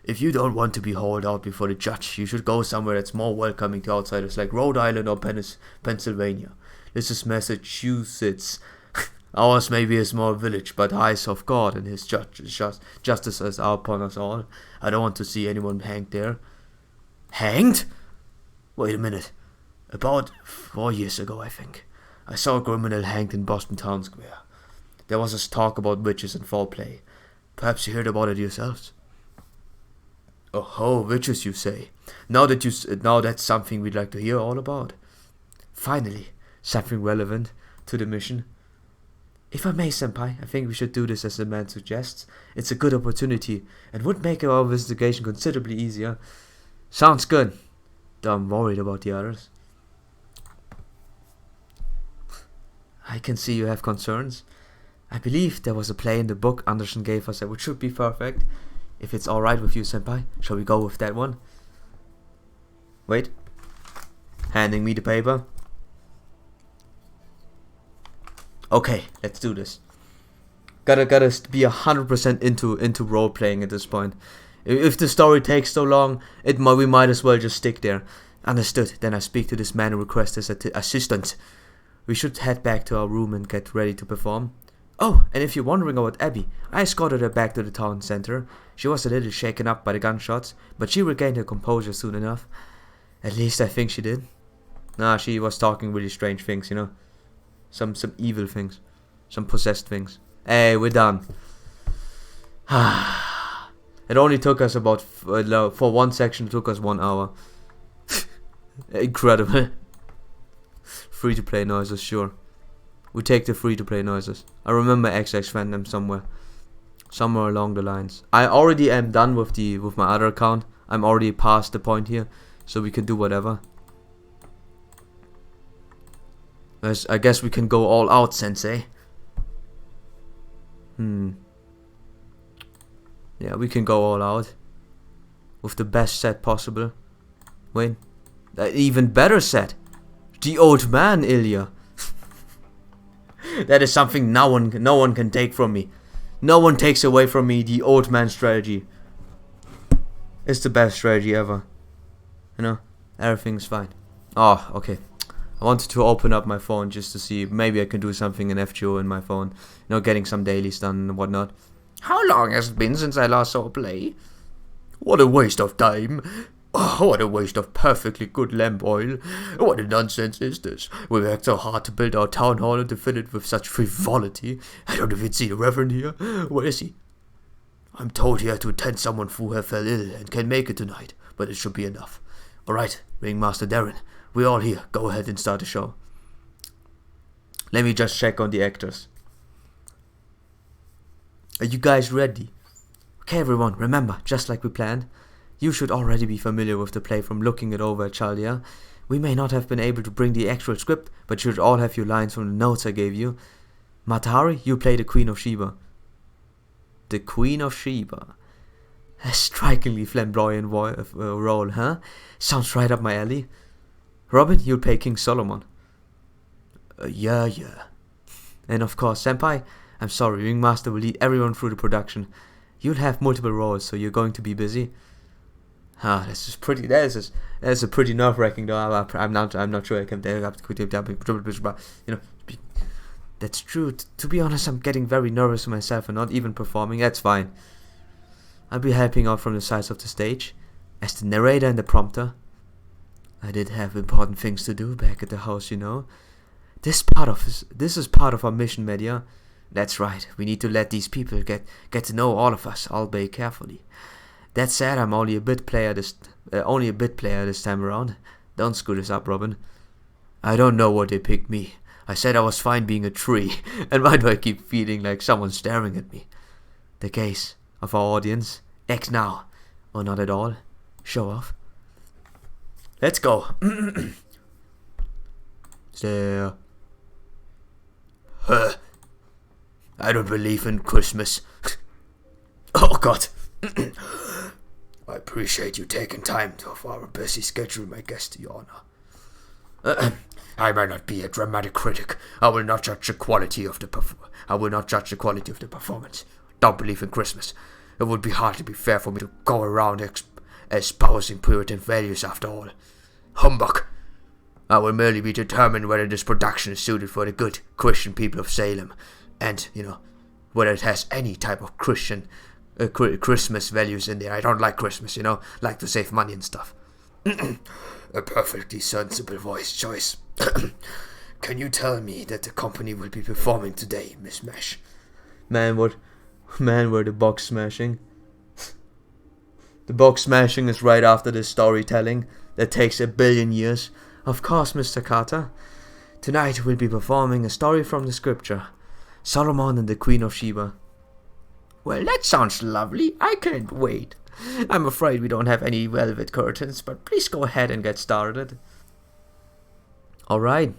If you don't want to be hauled out before the judge, you should go somewhere that's more welcoming to outsiders like Rhode Island or Pennsylvania. This is Massachusetts. Ours may be a small village, but the eyes of God and his justices are upon us all. I don't want to see anyone hanged there. Hanged? Wait a minute. About 4 years ago, I think, I saw a criminal hanged in Boston Town Square. There was a talk about witches and foul play. Perhaps you heard about it yourselves? Oh, witches, you say? Now that's something we'd like to hear all about. Finally, something relevant to the mission. If I may, Senpai, I think we should do this as the man suggests. It's a good opportunity and would make our investigation considerably easier. Sounds good, though I'm worried about the others. I can see you have concerns. I believe there was a play in the book Anderson gave us that which should be perfect. If it's alright with you, Senpai, shall we go with that one? Wait. Handing me the paper. Okay, let's do this. Gotta be 100% into role playing at this point. If the story takes so long, we might as well just stick there. Understood. Then I speak to this man and request his assistance. We should head back to our room and get ready to perform. Oh, and if you're wondering about Abby, I escorted her back to the town center. She was a little shaken up by the gunshots, but she regained her composure soon enough. At least I think she did. Nah, she was talking really strange things, you know. Some evil things. Some possessed things. Hey, we're done. It only took us about, for one section it took us 1 hour. Incredible. Free to play noises, sure. We take the free to play noises. I remember XX fandom somewhere along the lines. I already am done with my other account. I'm already past the point here, so we can do whatever. I guess we can go all out, Sensei. Yeah, we can go all out with the best set possible. Wait, even better set. The old man, Ilya. That is something no one can take from me. No one takes away from me the old man strategy. It's the best strategy ever. You know, everything's fine. Oh, okay. I wanted to open up my phone just to see if maybe I can do something in FGO in my phone. You know, getting some dailies done and whatnot. How long has it been since I last saw play? What a waste of time. Oh, what a waste of perfectly good lamp oil. What a nonsense is this? We worked so hard to build our town hall and to fill it with such frivolity. I don't even see the Reverend here. Where is he? I'm told he had to attend someone who fell ill and can make it tonight, but it should be enough. Alright, Ringmaster Darren, we're all here. Go ahead and start the show. Let me just check on the actors. Are you guys ready? Okay everyone, remember, just like we planned, you should already be familiar with the play from looking it over at Chaldia. We may not have been able to bring the actual script, but you should all have your lines from the notes I gave you. Matahari, you play the Queen of Sheba. The Queen of Sheba. A strikingly flamboyant role, huh? Sounds right up my alley. Robin, you'll play King Solomon. Yeah. And of course, Senpai, I'm sorry, Ringmaster will lead everyone through the production. You'll have multiple roles, so you're going to be busy. That's a pretty nerve-wracking though. I'm not sure I can that's true. To be honest, I'm getting very nervous myself and not even performing. That's fine. I'll be helping out from the sides of the stage as the narrator and the prompter. I did have important things to do back at the house, you know. This is part of our mission, Media. That's right. We need to let these people get to know all of us, albeit carefully. That said, I'm only a bit player this time around. Don't screw this up, Robin. I don't know what they picked me. I said I was fine being a tree, and why do I keep feeling like someone's staring at me? The gaze of our audience. Act now, or not at all. Show off. Let's go. Stare. I don't believe in Christmas. Oh God. I appreciate you taking time off our busy schedule, my guest, Your Honor. I may not be a dramatic critic. I will not judge the quality of the performance. Don't believe in Christmas. It would be hardly be fair for me to go around espousing Puritan values after all. Humbug. I will merely be determined whether this production is suited for the good Christian people of Salem, and, whether it has any type of Christian Christmas values in there. I don't like Christmas, like to save money and stuff. A perfectly sensible voice choice. Can you tell me that the company will be performing today, Miss Mesh? Man, were the box smashing. The box smashing is right after the storytelling that takes 1 billion years. Of course, Mr. Carter. Tonight we'll be performing a story from the scripture. Solomon and the Queen of Sheba. Well, that sounds lovely. I can't wait. I'm afraid we don't have any velvet curtains, but please go ahead and get started. Alright.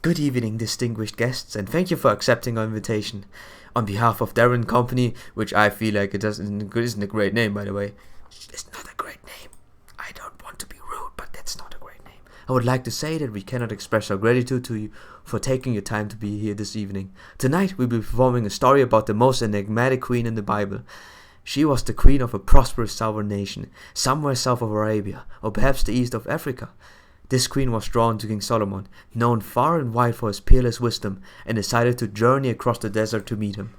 Good evening, distinguished guests, and thank you for accepting our invitation. On behalf of Darren Company, which I feel like isn't a great name, by the way. It's not a great name. I don't want to be rude, but that's not a great name. I would like to say that we cannot express our gratitude to you for taking your time to be here this evening. Tonight we'll be performing a story about the most enigmatic queen in the Bible. She was the queen of a prosperous southern nation, somewhere south of Arabia, or perhaps the east of Africa. This queen was drawn to King Solomon, known far and wide for his peerless wisdom, and decided to journey across the desert to meet him.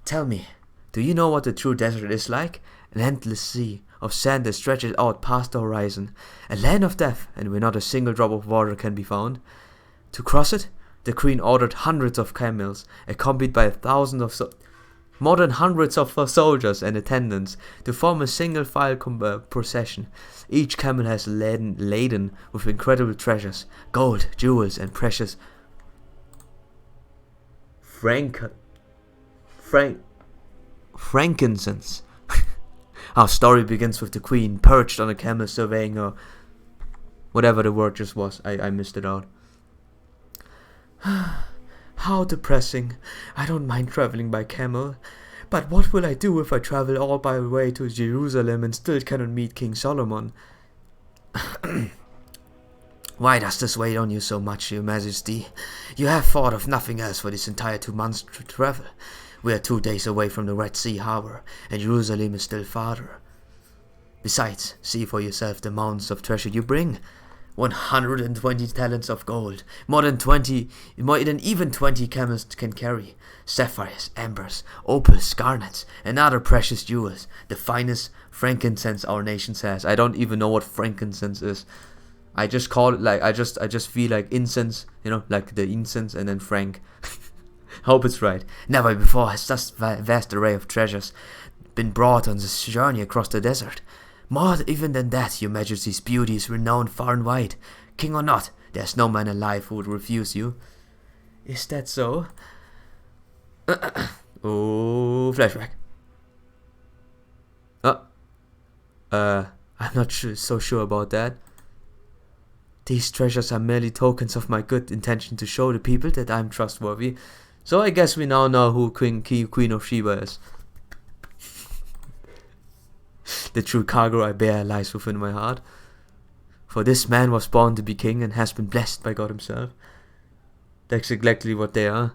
Tell me, do you know what the true desert is like? An endless sea of sand that stretches out past the horizon, a land of death, and where not a single drop of water can be found. To cross it, The queen ordered hundreds of camels, accompanied by thousands of more than hundreds of soldiers and attendants, to form a single-file procession. Each camel has laden with incredible treasures, gold, jewels, and precious frankincense. Our story begins with the queen perched on a camel surveying her. Whatever the word just was, I missed it out. How depressing. I don't mind traveling by camel. But what will I do if I travel all by way to Jerusalem and still cannot meet King Solomon? Why does this weigh on you so much, Your Majesty? You have thought of nothing else for this entire 2 months to travel. We are 2 days away from the Red Sea harbor, and Jerusalem is still farther. Besides, see for yourself the mountains of treasure you bring. 120 talents of gold, more than even 20 camels can carry. Sapphires, ambers, opals, garnets, and other precious jewels. The finest frankincense our nation has. I don't even know what frankincense is. I just call it like I just feel like incense, like the incense and then frank. Hope it's right. Never before has such vast array of treasures been brought on this journey across the desert. More even than that, Your Majesty's beauty is renowned far and wide. King or not, there's no man alive who would refuse you. Is that so? Oh, flashback. I'm not so sure about that. These treasures are merely tokens of my good intention to show the people that I'm trustworthy. So I guess we now know who Queen of Sheba is. The true cargo I bear lies within my heart. For this man was born to be king and has been blessed by God himself. That's exactly what they are.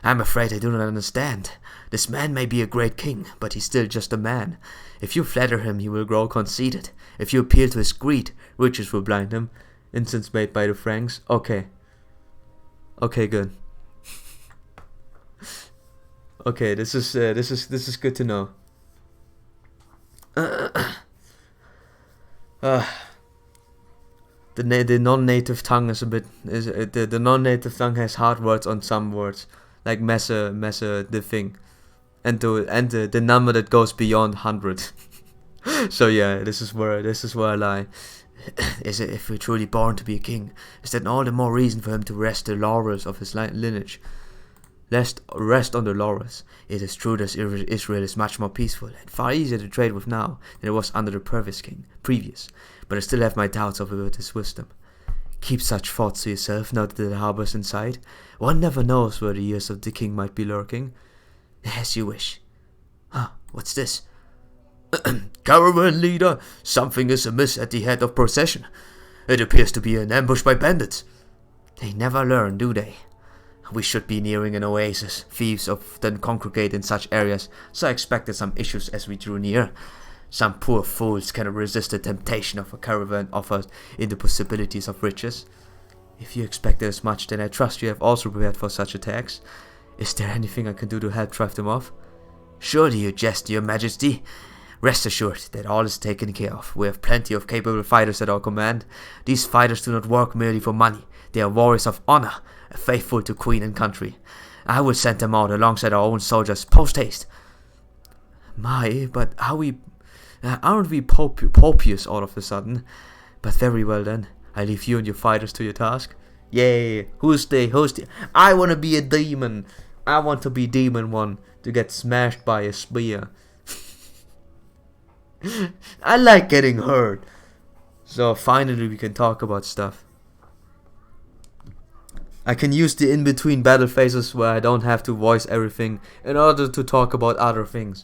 I'm afraid I do not understand. This man may be a great king, but he's still just a man. If you flatter him, he will grow conceited. If you appeal to his greed, riches will blind him. Incense made by the Franks. Okay, good. Okay, this is good to know. The non-native tongue is a bit the non-native tongue has hard words on some words, like messe the thing, and the number that goes beyond 100. So yeah, this is where I lie. Is it, if we're truly born to be a king, is that all the more reason for him to rest the laurels of his lineage? Rest on the laurels. It is true that Israel is much more peaceful and far easier to trade with now than it was under the previous, but I still have my doubts about his wisdom. Keep such thoughts to yourself now that the harbor is in sight. One never knows where the ears of the king might be lurking. As you wish. What's this? Caravan leader, something is amiss at the head of procession. It appears to be an ambush by bandits. They never learn, do they? We should be nearing an oasis. Thieves often congregate in such areas, so I expected some issues as we drew near. Some poor fools cannot resist the temptation of a caravan offered in the possibilities of riches. If you expected as much, then I trust you have also prepared for such attacks. Is there anything I can do to help drive them off? Surely you jest, Your Majesty. Rest assured that all is taken care of. We have plenty of capable fighters at our command. These fighters do not work merely for money. They are warriors of honor, faithful to queen and country. I will send them out alongside our own soldiers post-haste. My, but aren't we Popius all of a sudden? But very well then, I leave you and your fighters to your task. Yay, who's the? I wanna be a demon. I want to be demon one, to get smashed by a spear. I like getting hurt. So finally we can talk about stuff. I can use the in-between battle phases where I don't have to voice everything in order to talk about other things.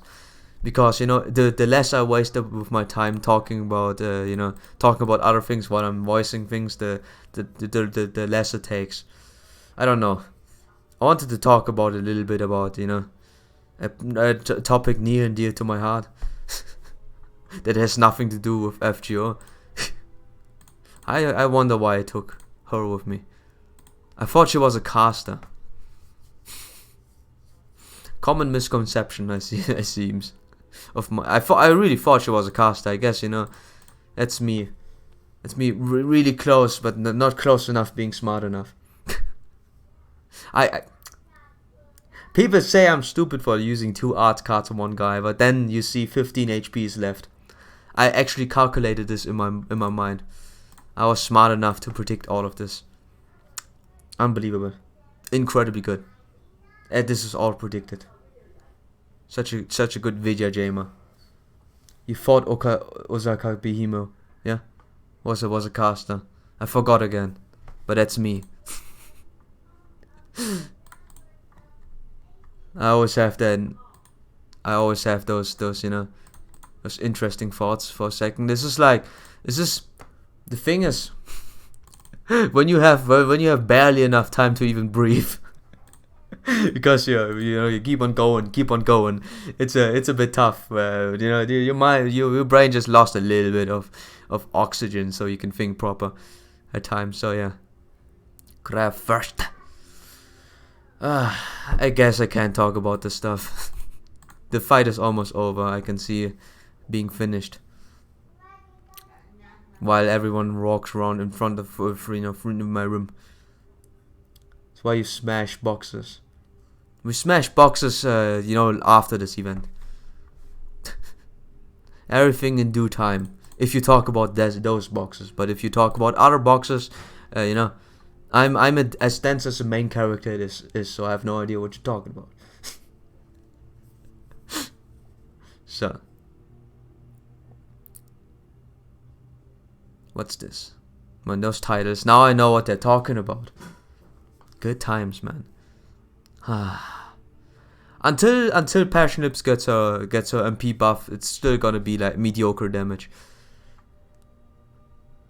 Because, the less I waste with my time talking about, talking about other things while I'm voicing things, the less it takes. I don't know. I wanted to talk about a little bit about, a topic near and dear to my heart. That has nothing to do with FGO. I wonder why I took her with me. I thought she was a caster. Common misconception, it seems. I really thought she was a caster. I guess, that's me. It's me really close, but not close enough being smart enough. I people say I'm stupid for using 2 art cards on one guy, but then you see 15 HPs left. I actually calculated this in my mind. I was smart enough to predict all of this. Unbelievable. Incredibly good. And this is all predicted. Such a good Vidya Jamer. You thought Osaka Behemo, yeah? Was a caster. I forgot again. But that's me. I always have that. I always have those those interesting thoughts for a second. This is the thing is when you have barely enough time to even breathe. Because you keep on going. It's a bit tough. Your brain just lost a little bit of oxygen, so you can think proper at times. So yeah, grab first. I guess I can't talk about this stuff. The fight is almost over. I can see it being finished. While everyone walks around in front of my room. That's why you smash boxes. We smash boxes, after this event. Everything in due time. If you talk about those boxes, but if you talk about other boxes, I'm as dense as the main character is, so I have no idea what you're talking about. So, what's this? Man, those titles. Now I know what they're talking about. Good times, man. Until Passion Lips gets her MP buff, it's still gonna be like mediocre damage.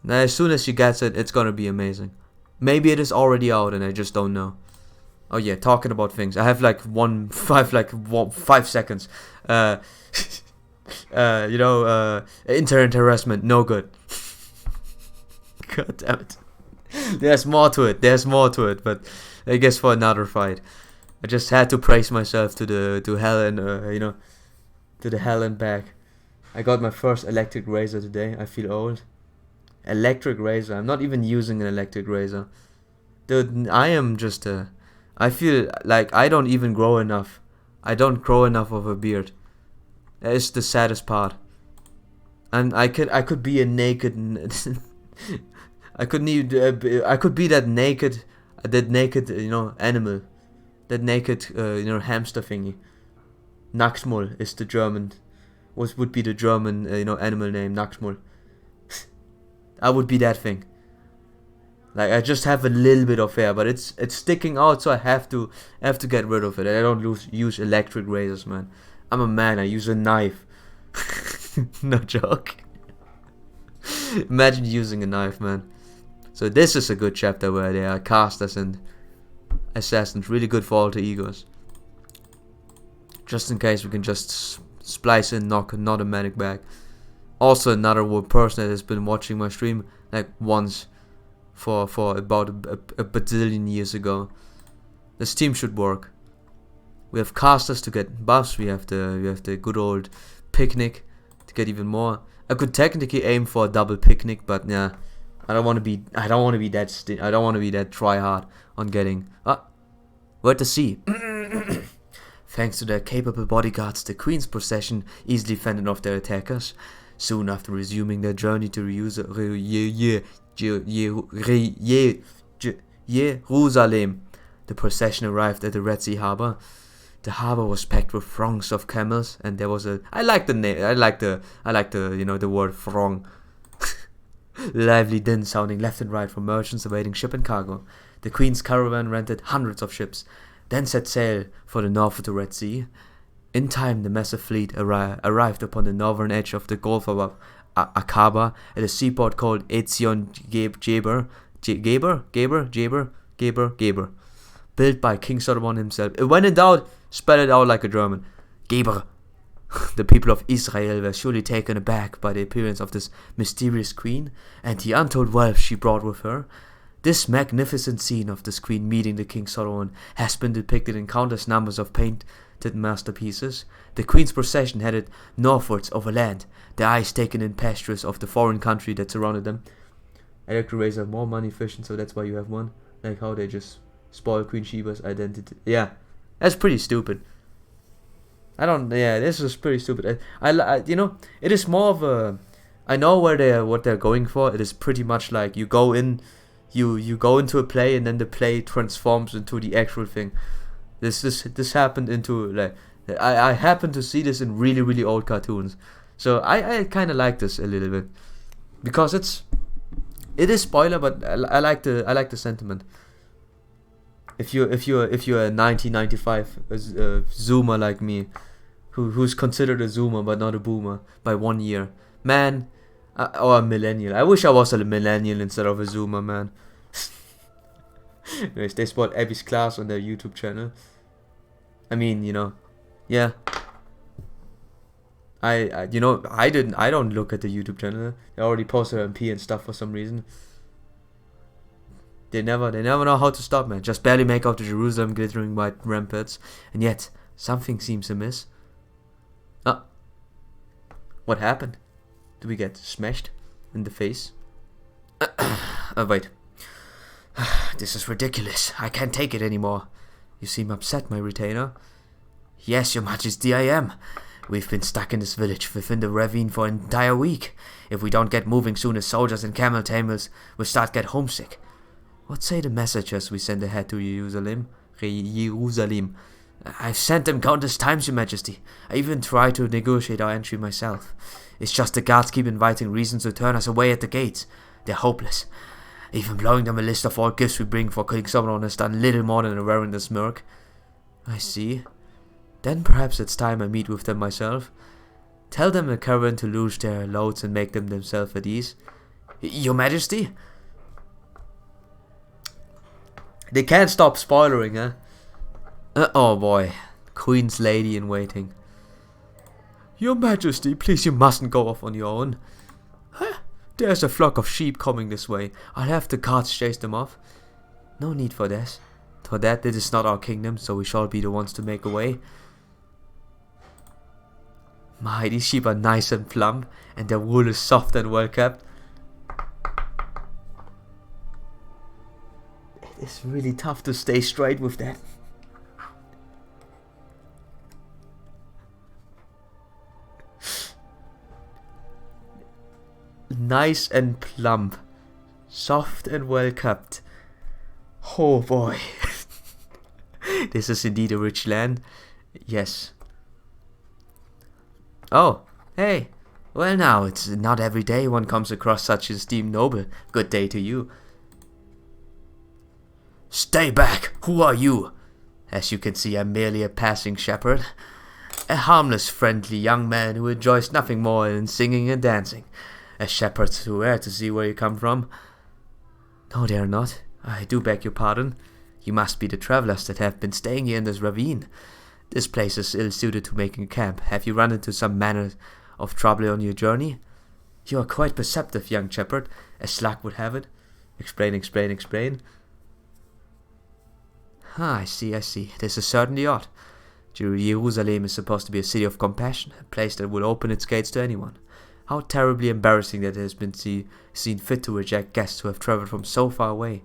Now, as soon as she gets it, it's gonna be amazing. Maybe it is already out and I just don't know. Oh yeah, talking about things. I have 5 seconds. Internet harassment, no good. God damn it. There's more to it, but I guess for another fight. I just had to praise myself to hell and to the hell and back. I got my first electric razor today. I feel old. Electric razor. I'm not even using an electric razor. Dude, I feel like I don't even grow enough. I don't grow enough of a beard. That is the saddest part. And I could be a naked I could be that naked animal. That naked hamster thingy. Nacktmull is the German would be the German animal name, Nacktmull. I would be that thing. Like, I just have a little bit of hair, but it's sticking out, so I have to get rid of it. I don't use electric razors, man. I'm a man. I use a knife. No joke. Imagine using a knife, man. So this is a good chapter where they are casters and assassins. Really good for alter egos. Just in case we can just splice in, knock an automatic back. Also another person that has been watching my stream like once for about a bazillion years ago. This team should work. We have casters to get buffs. We have the good old picnic to get even more. I could technically aim for a double picnic, but yeah, I don't want to be that try hard on getting. Word to see. Thanks to their capable bodyguards, the Queen's procession easily fended off their attackers. Soon after resuming their journey to Jerusalem, the procession arrived at the Red Sea harbor. The harbor was packed with throngs of camels, and there was I like the name. I like the the word throng. Lively din sounding left and right from merchants awaiting ship and cargo. The Queen's caravan rented hundreds of ships, then set sail for the north of the Red Sea. In time, the massive fleet arrived upon the northern edge of the Gulf of Aqaba at a seaport called Etzion Geber, built by King Solomon himself. When in doubt, spell it out like a German. Geber. The people of Israel were surely taken aback by the appearance of this mysterious queen and the untold wealth she brought with her. This magnificent scene of this queen meeting the King Solomon has been depicted in countless numbers of painted masterpieces. The queen's procession headed northwards over land, their eyes taken in pastures of the foreign country that surrounded them. Electric razor are more money efficient, so that's why you have one. Like how they just spoil Queen Sheba's identity. Yeah, that's pretty stupid. Yeah, this is pretty stupid. You know, it is more of a, I know what they're going for. It is pretty much like you go in, you go into a play and then the play transforms into the actual thing. This happened into like, I happen to see this in really really old cartoons, so I kind of like this a little bit because it is spoiler, but I like the sentiment. If you're a 1995 Zoomer like me, who's considered a Zoomer but not a Boomer by 1 year, man, or a millennial. I wish I was a millennial instead of a Zoomer, man. Anyways, they spoiled Abby's class on their YouTube channel. I mean, you know, yeah. I don't look at the YouTube channel. They already posted MP and stuff for some reason. They never know how to stop, man. Just barely make out the Jerusalem glittering white ramparts, and yet something seems amiss. Ah, what happened? Do we get smashed in the face? Wait. This is ridiculous. I can't take it anymore. You seem upset, my retainer. Yes, your majesty, I am. We've been stuck in this village within the ravine for an entire week. If we don't get moving soon, the soldiers and camel tamers will start get homesick. What say the messengers we send ahead to Jerusalem? I've sent them countless times, your majesty. I even tried to negotiate our entry myself. It's just the guards keep inviting reasons to turn us away at the gates. They're hopeless. Even blowing them a list of all gifts we bring for King Solomon has done little more than a reverend smirk. I see. Then perhaps it's time I meet with them myself. Tell them the caravan to loose their loads and make them themselves at ease. Your majesty? They can't stop spoiling, huh? Oh boy. Queen's lady in waiting. Your majesty, please, you mustn't go off on your own. Huh? There's a flock of sheep coming this way. I'll have the guards chase them off. No need for this. For that, it is not our kingdom, so we shall be the ones to make a way. My, these sheep are nice and plump, and their wool is soft and well kept. It's really tough to stay straight with that. Nice and plump. Soft and well kept. Oh boy. This is indeed a rich land. Yes. Oh, hey. Well now, it's not every day one comes across such esteemed noble. Good day to you. Stay back! Who are you? As you can see, I'm merely a passing shepherd. A harmless, friendly young man who enjoys nothing more than singing and dancing. As shepherds who are to see where you come from. No, they are not. I do beg your pardon. You must be the travelers that have been staying here in this ravine. This place is ill-suited to making a camp. Have you run into some manner of trouble on your journey? You are quite perceptive, young shepherd, as luck would have it. Explain. Ah, I see. This is certainly odd. Jerusalem is supposed to be a city of compassion, a place that will open its gates to anyone. How terribly embarrassing that it has been seen fit to reject guests who have travelled from so far away.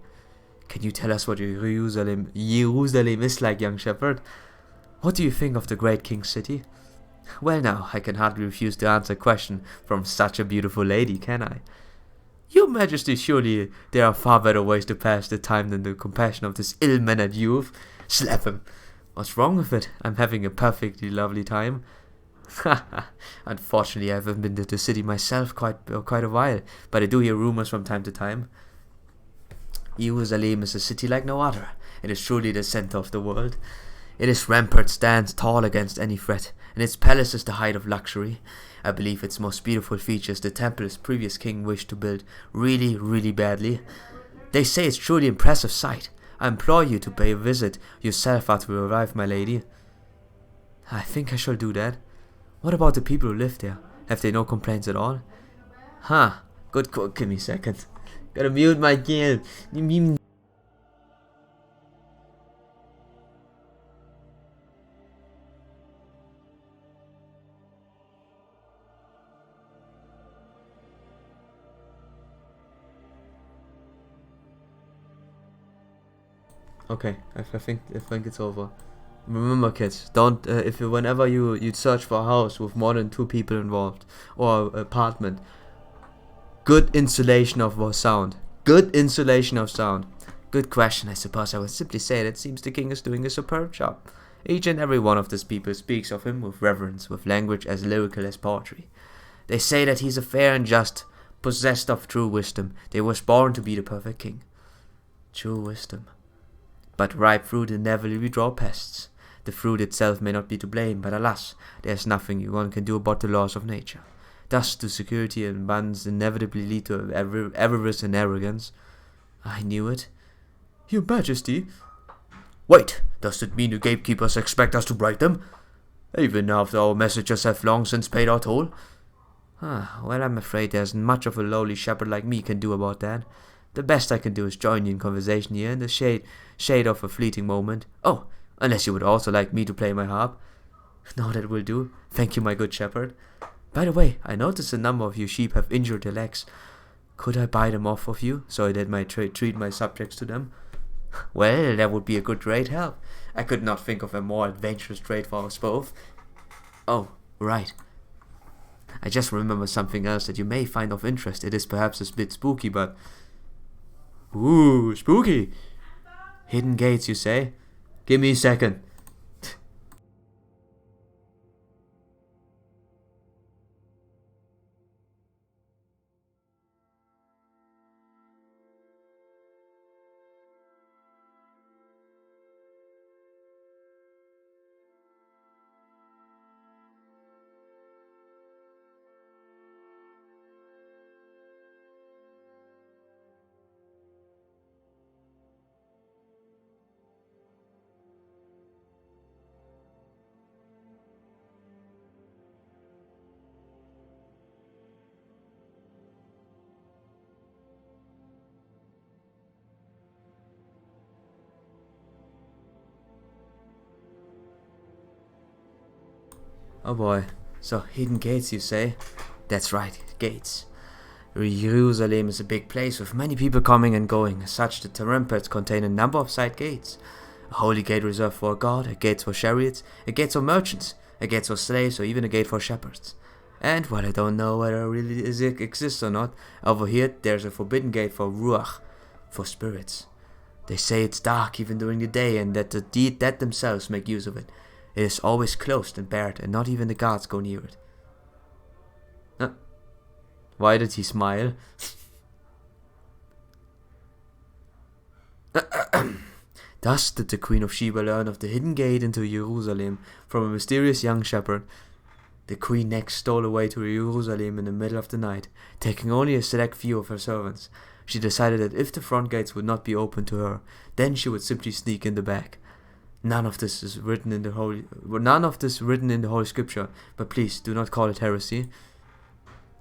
Can you tell us what Jerusalem is like, young shepherd? What do you think of the great king's city? Well now, I can hardly refuse to answer a question from such a beautiful lady, can I? Your majesty, surely there are far better ways to pass the time than the compassion of this ill-mannered youth. Slap him. What's wrong with it? I'm having a perfectly lovely time. Unfortunately, I haven't been to the city myself quite a while, but I do hear rumors from time to time. Jerusalem is a city like no other. It is truly the center of the world. Its rampart stands tall against any threat, and its palace is the height of luxury. I believe its most beautiful feature is the temple its previous king wished to build really, really badly. They say it's truly impressive sight. I implore you to pay a visit yourself after we arrive, my lady. I think I shall do that. What about the people who live there? Have they no complaints at all? Huh. Good call. Give me a second. Gotta mute my game. Okay, I think it's over. Remember, kids, don't whenever you search for a house with more than 2 people involved or apartment, good insulation of sound. Good insulation of sound. Good question. I suppose I would simply say that it seems the king is doing a superb job. Each and every one of these people speaks of him with reverence, with language as lyrical as poetry. They say that he's a fair and just, possessed of true wisdom. They was born to be the perfect king. True wisdom. But ripe fruit inevitably draw pests. The fruit itself may not be to blame, but alas, there's nothing one can do about the laws of nature. Thus do security and abundance inevitably lead to avarice and arrogance. I knew it. Your Majesty. Wait, does it mean the gatekeepers expect us to bribe them? Even after our messengers have long since paid our toll? Well, I'm afraid there's much of a lowly shepherd like me can do about that. The best I can do is join you in conversation here in the shade of a fleeting moment. Oh, unless you would also like me to play my harp. No, that will do. Thank you, my good shepherd. By the way, I noticed a number of you sheep have injured their legs. Could I buy them off of you, so that I might treat my subjects to them? Well, that would be a great help. I could not think of a more adventurous trade for us both. Oh, right. I just remember something else that you may find of interest. It is perhaps a bit spooky, but... Ooh, spooky! Hidden gates, you say? Give me a second. Oh boy. So, hidden gates, you say? That's right, gates. Jerusalem is a big place with many people coming and going. As such, the temples contain a number of side gates. A holy gate reserved for a god, a gate for chariots, a gate for merchants, a gate for slaves, or even a gate for shepherds. And while I don't know whether it really exists or not, over here there's a forbidden gate for ruach, for spirits. They say it's dark even during the day, and that the dead themselves make use of it. It is always closed and barred, and not even the guards go near it. Why did he smile? Thus did the Queen of Sheba learn of the hidden gate into Jerusalem from a mysterious young shepherd. The queen next stole away to Jerusalem in the middle of the night, taking only a select few of her servants. She decided that if the front gates would not be open to her, then she would simply sneak in the back. None of this is written in the Holy Scripture, but please do not call it heresy.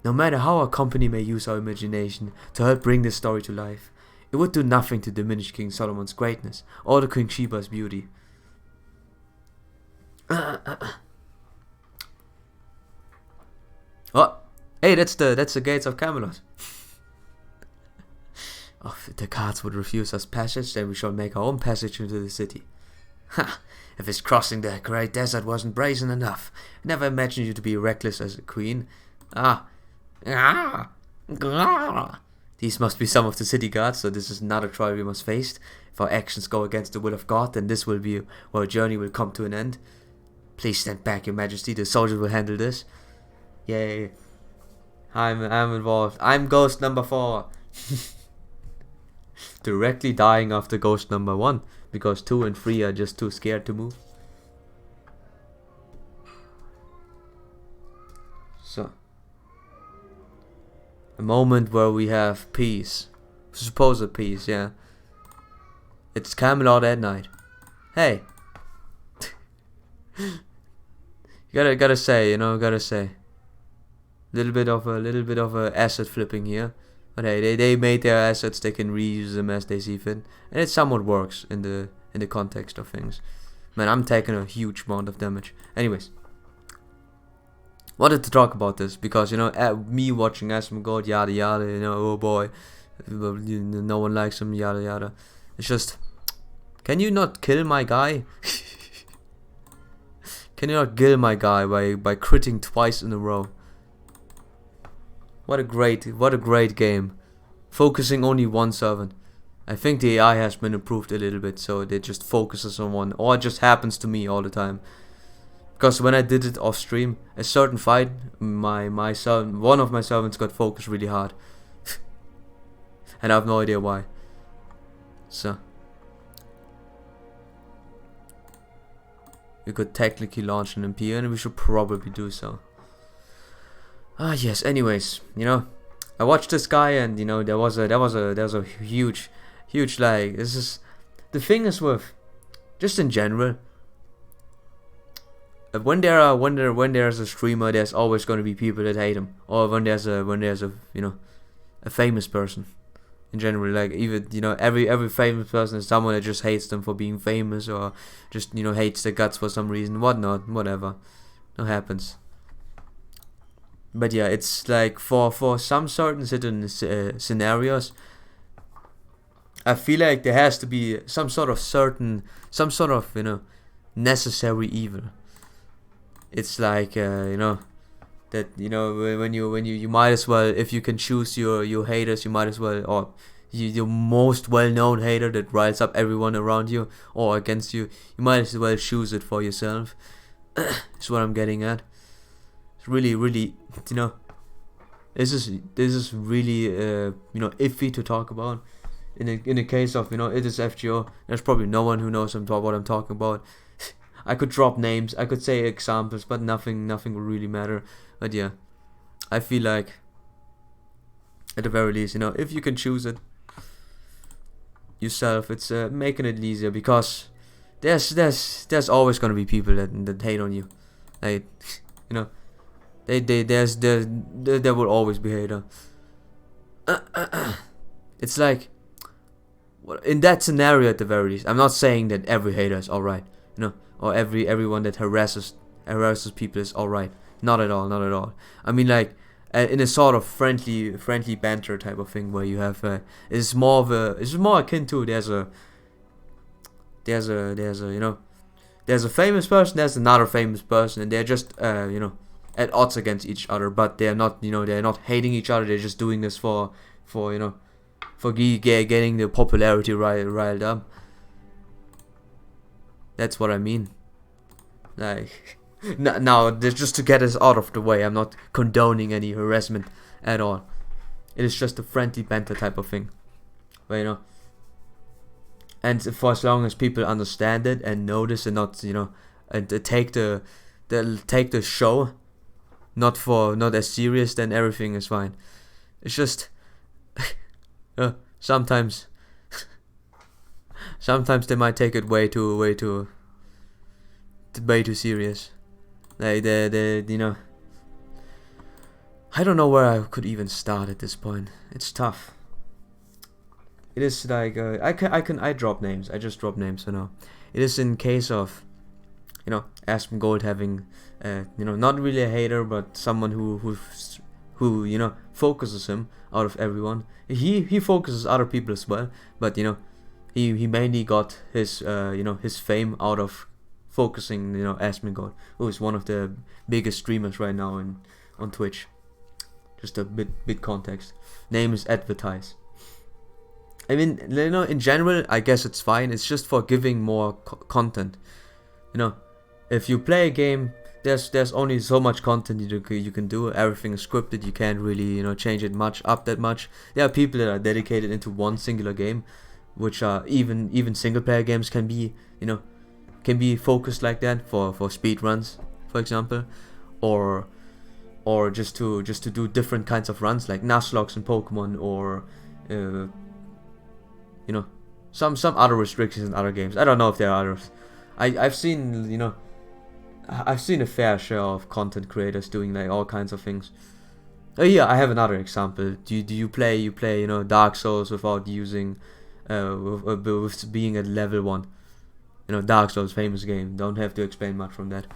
No matter how our company may use our imagination to help bring this story to life, it would do nothing to diminish King Solomon's greatness or the Queen Sheba's beauty. Oh, hey, that's the gates of Camelot. Oh, if the guards would refuse us passage, then we shall make our own passage into the city. Ha! If his crossing the great desert wasn't brazen enough, I never imagined you to be reckless as a queen. These must be some of the city guards, so this is not a trial we must face. If our actions go against the will of God, then this will be where our journey will come to an end. Please stand back, your majesty, the soldiers will handle this. Yay. I'm involved. I'm ghost number 4. Directly dying after ghost number 1, because 2 and 3 are just too scared to move. So, a moment where we have peace, supposed peace, yeah. It's Camelot at night. Hey, you gotta say, little bit of a asset flipping here. But hey, they made their assets, they can reuse them as they see fit, and it somewhat works in the context of things. Man, I'm taking a huge amount of damage. Anyways, wanted to talk about this because me watching Asmongold, yada yada, oh boy, no one likes him, yada yada. It's just Can you not kill my guy? Can you not kill my guy by critting twice in a row? What a great game. Focusing only one servant. I think the AI has been improved a little bit, so it just focuses on one, or it just happens to me all the time. Because when I did it off stream, a certain fight, one of my servants got focused really hard, and I have no idea why. So we could technically launch an MP, and we should probably do so. Ah yes. Anyways, you know, I watched this guy, and you know, there was a huge like, this is the thing is with just in general. When there's a streamer, there's always going to be people that hate him, or when there's a you know, a famous person. In general, like, even, you know, every famous person is someone that just hates them for being famous, or just, you know, hates their guts for some reason, whatever. It happens. But yeah, it's like for some certain scenarios, I feel like there has to be some sort of you know, necessary evil. It's like, you know, that, you know, when you might as well, if you can choose your haters, you might as well, or your most well-known hater that riles up everyone around you or against you, you might as well choose it for yourself. That's what I'm getting at. It's really, you know, this is really you know, iffy to talk about. In the case of, you know, it is FGO, there's probably no one who knows what I'm talking about. I could drop names, I could say examples, but nothing will really matter. But yeah, I feel like, at the very least, you know, if you can choose it yourself, it's making it easier, because there's always gonna be people that hate on you. Like, you know, there will always be hater. It's like, in that scenario, at the very least, I'm not saying that every hater is alright, you know, or everyone that harasses people is alright. Not at all. I mean, like, in a sort of friendly banter type of thing, where you have it's more akin to, there's a you know, there's a famous person, there's another famous person, and they're just you know, at odds against each other, but they're not, you know, they're not hating each other. They're just doing this for you know, for getting the popularity riled up. That's what I mean. Like, now, just to get us out of the way, I'm not condoning any harassment at all. It is just a friendly banter type of thing, but, you know, and for as long as people understand it and notice, and not, you know, and take the show not as serious, then everything is fine. It's just sometimes they might take it way too serious. Like, you know, I don't know where I could even start at this point. It's tough. It is like, I drop names. I just drop names for now. It is in case of, you know, Aspen Gold having, you know, not really a hater, but someone who you know, focuses him out of everyone. He focuses other people as well, but, you know, he mainly got his you know, his fame out of focusing, you know, Aspen Gold, who is one of the biggest streamers right now on Twitch. Just a bit context. Name is Advertise. I mean, you know, in general, I guess it's fine. It's just for giving more content. You know, if you play a game, there's only so much content you can do. Everything is scripted. You can't really, you know, change it that much. There are people that are dedicated into one singular game, which are even single player games can be, you know, can be focused like that for speed runs, for example, or just to do different kinds of runs, like Nuzlocke in Pokemon, or you know, some other restrictions in other games. I don't know if there are others. I've seen, you know, I've seen a fair share of content creators doing like all kinds of things. Oh yeah, I have another example. Do you play, you know, Dark Souls without using with being at level 1? You know, Dark Souls, famous game. Don't have to explain much from that.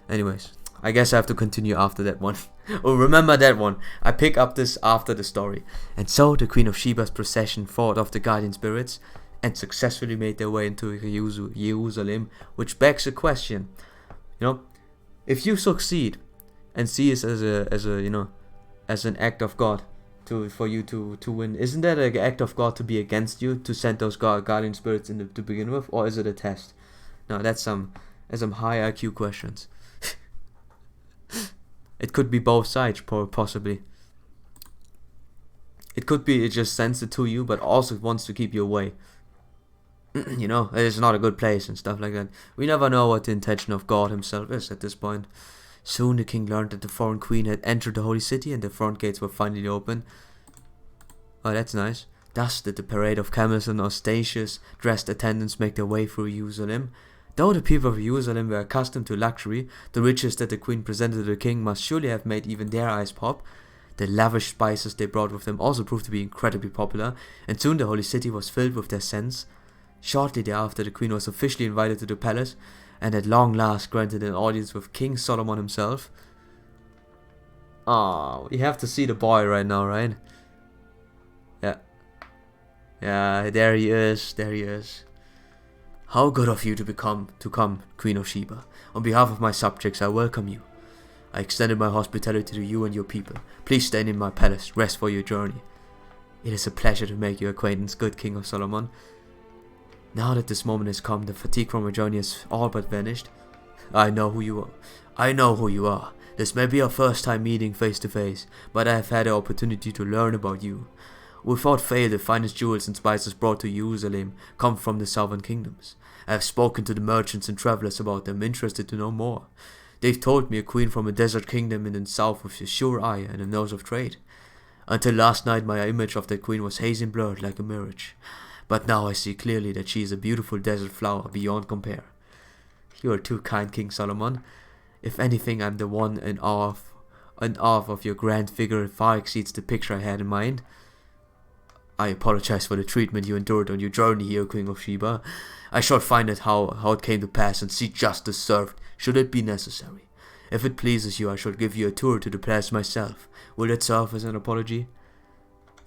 Anyways, I guess I have to continue after that one. Oh, remember that one. I pick up this after the story. And so the Queen of Sheba's procession fought off the guardian spirits, and successfully made their way into Jerusalem, which begs a question. If you succeed and see it as a as an act of God for you to win, isn't that an act of God to be against you, to send those guardian spirits to begin with, or is it a test? No, that's some high IQ questions. It could be both sides, possibly. It could be it just sends it to you, but also wants to keep you away. It's not a good place and stuff like that. We never know what the intention of God himself is at this point. Soon the king learned that the foreign queen had entered the holy city and the front gates were finally open. Oh, that's nice. Thus did the parade of camels and auspicious dressed attendants make their way through Jerusalem. Though the people of Jerusalem were accustomed to luxury, the riches that the queen presented to the king must surely have made even their eyes pop. The lavish spices they brought with them also proved to be incredibly popular, and soon the holy city was filled with their scents. Shortly thereafter, the queen was officially invited to the palace, and at long last granted an audience with King Solomon himself. Oh, you have to see the boy right now, right? Yeah, there he is. How good of you to come, Queen of Sheba. On behalf of my subjects, I welcome you. I extended my hospitality to you and your people. Please stay in my palace, rest for your journey. It is a pleasure to make your acquaintance, good King of Solomon. Now that this moment has come, the fatigue from my journey has all but vanished. I know who you are. This may be our first time meeting face to face, but I have had the opportunity to learn about you. Without fail, the finest jewels and spices brought to Jerusalem come from the southern kingdoms. I have spoken to the merchants and travelers about them, interested to know more. They've told me a queen from a desert kingdom in the south with a sure eye and a nose of trade. Until last night, my image of that queen was hazy and blurred like a mirage. But now I see clearly that she is a beautiful desert flower beyond compare. You are too kind, King Solomon. If anything, I'm the one in awe of your grand figure. It far exceeds the picture I had in mind. I apologize for the treatment you endured on your journey here, Queen of Sheba. I shall find out how it came to pass and see justice served, should it be necessary. If it pleases you, I shall give you a tour to the palace myself. Will it serve as an apology?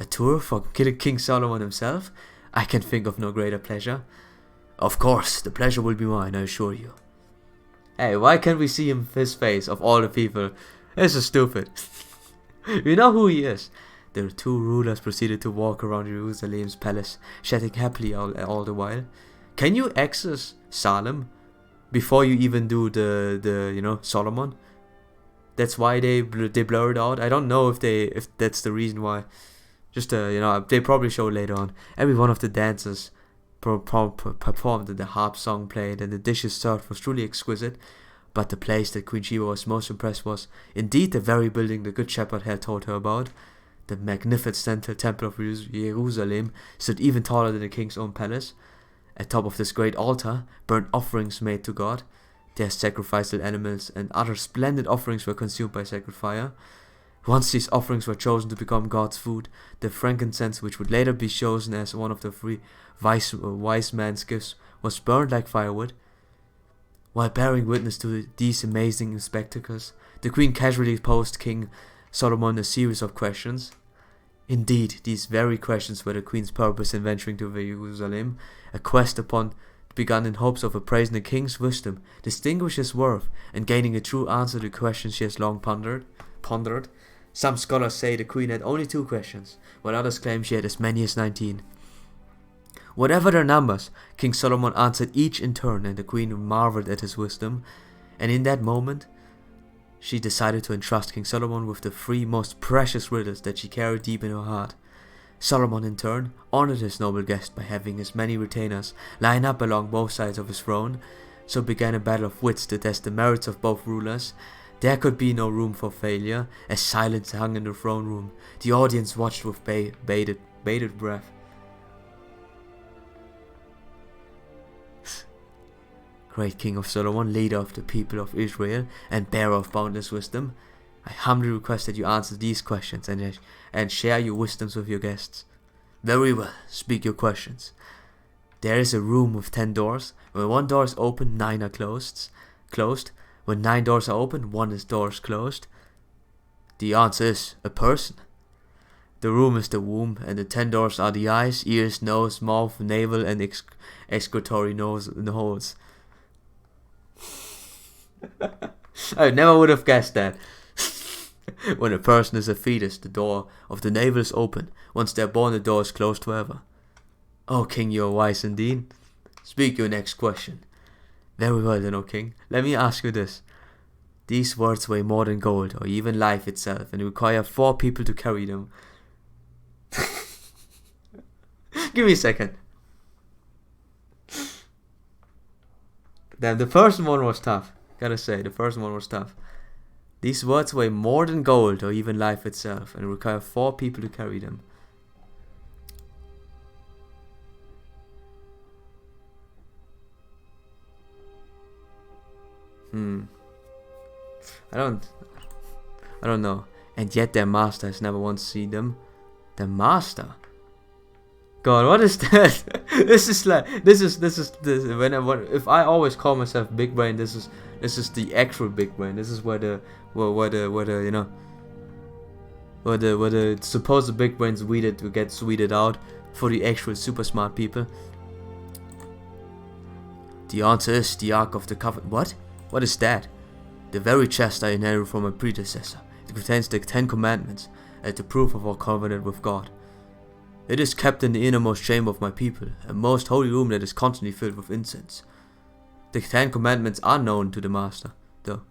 A tour for King Solomon himself? I can think of no greater pleasure. Of course, the pleasure will be mine, I assure you. Hey, why can't we see his face of all the people? This is stupid. You know who he is. The two rulers proceeded to walk around Jerusalem's palace, chatting happily all the while. Can you access Salem before you even do the Solomon? That's why they blur it out. I don't know if that's the reason why. Just they probably show later on. Every one of the dancers performed and the harp song played and the dishes served was truly exquisite. But the place that Queen Sheba was most impressed was indeed the very building the Good Shepherd had told her about. The magnificent temple of Jerusalem stood even taller than the king's own palace. Atop of this great altar, burnt offerings made to God. Their sacrificial animals and other splendid offerings were consumed by sacred fire. Once these offerings were chosen to become God's food, the frankincense, which would later be chosen as one of the three wise man's gifts, was burned like firewood. While bearing witness to these amazing spectacles, the queen casually posed King Solomon a series of questions. Indeed, these very questions were the queen's purpose in venturing to Jerusalem, a quest begun in hopes of appraising the king's wisdom, distinguishing his worth, and gaining a true answer to questions she has long pondered. Some scholars say the queen had only 2 questions, while others claim she had as many as 19. Whatever their numbers, King Solomon answered each in turn, and the queen marveled at his wisdom, and in that moment, she decided to entrust King Solomon with the 3 most precious riddles that she carried deep in her heart. Solomon, in turn, honored his noble guest by having his many retainers line up along both sides of his throne. So began a battle of wits to test the merits of both rulers. There could be no room for failure, as silence hung in the throne room. The audience watched with bated breath. Great King of Solomon, leader of the people of Israel, and bearer of boundless wisdom, I humbly request that you answer these questions and share your wisdoms with your guests. Very well, speak your questions. There is a room with 10 doors. When 1 door is open, 9 are closed. When 9 doors are open, 1 door is closed. The answer is a person. The room is the womb, and the 10 doors are the eyes, ears, nose, mouth, navel, and excretory holes. I never would have guessed that. When a person is a fetus, the door of the navel is open. Once they're born, the door is closed forever. O king, you are wise indeed. Speak your next question. Very well then, O king. Let me ask you this. These words weigh more than gold, or even life itself, and require 4 people to carry them. Give me a second. Damn, the first one was tough. Gotta say, the first one was tough. These words weigh more than gold, or even life itself, and require 4 people to carry them. I don't know. And yet their master has never once seen them. Their master? God, what is that? This is if I always call myself big brain, this is the actual big brain. This is where the supposed big brains gets weeded out for the actual super smart people. The answer is the Ark of the Covenant. What? What is that? The very chest I inherited from my predecessor. It contains the 10 Commandments as the proof of our covenant with God. It is kept in the innermost chamber of my people, a most holy room that is constantly filled with incense. The 10 Commandments are known to the Master, though.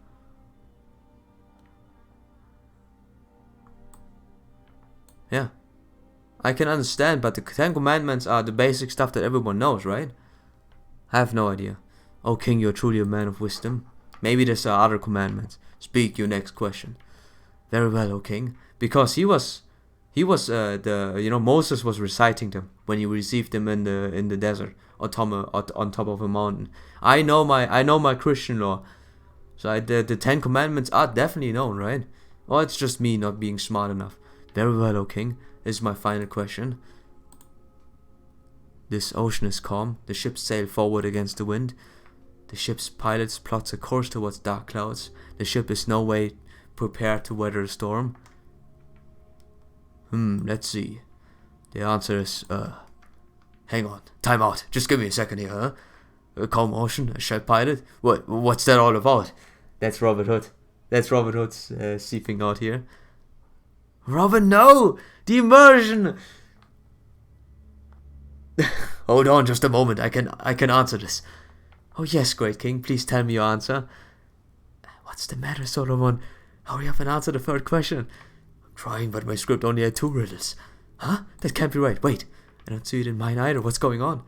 Yeah. I can understand, but the 10 Commandments are the basic stuff that everyone knows, right? I have no idea. O king, you are truly a man of wisdom. Maybe there are other commandments. Speak your next question. Very well, O king. Because Moses was reciting them when he received them in the desert on top of a mountain. I know my Christian law. So the 10 Commandments are definitely known, right? Or it's just me not being smart enough. Very well, O king. This is my final question. This ocean is calm. The ships sail forward against the wind. The ship's pilots plots a course towards dark clouds. The ship is no way prepared to weather a storm. Let's see. The answer is, hang on. Time out. Just give me a second here, huh? A calm ocean, a ship pilot? What's that all about? That's Robert Hood. That's Robert Hood's seeping out here. Robin, no! The immersion! Hold on just a moment. I can answer this. Oh yes, great king, please tell me your answer. What's the matter, Solomon? Hurry up and answer the third question. I'm trying, but my script only had 2 riddles. Huh? That can't be right. Wait, I don't see it in mine either. What's going on?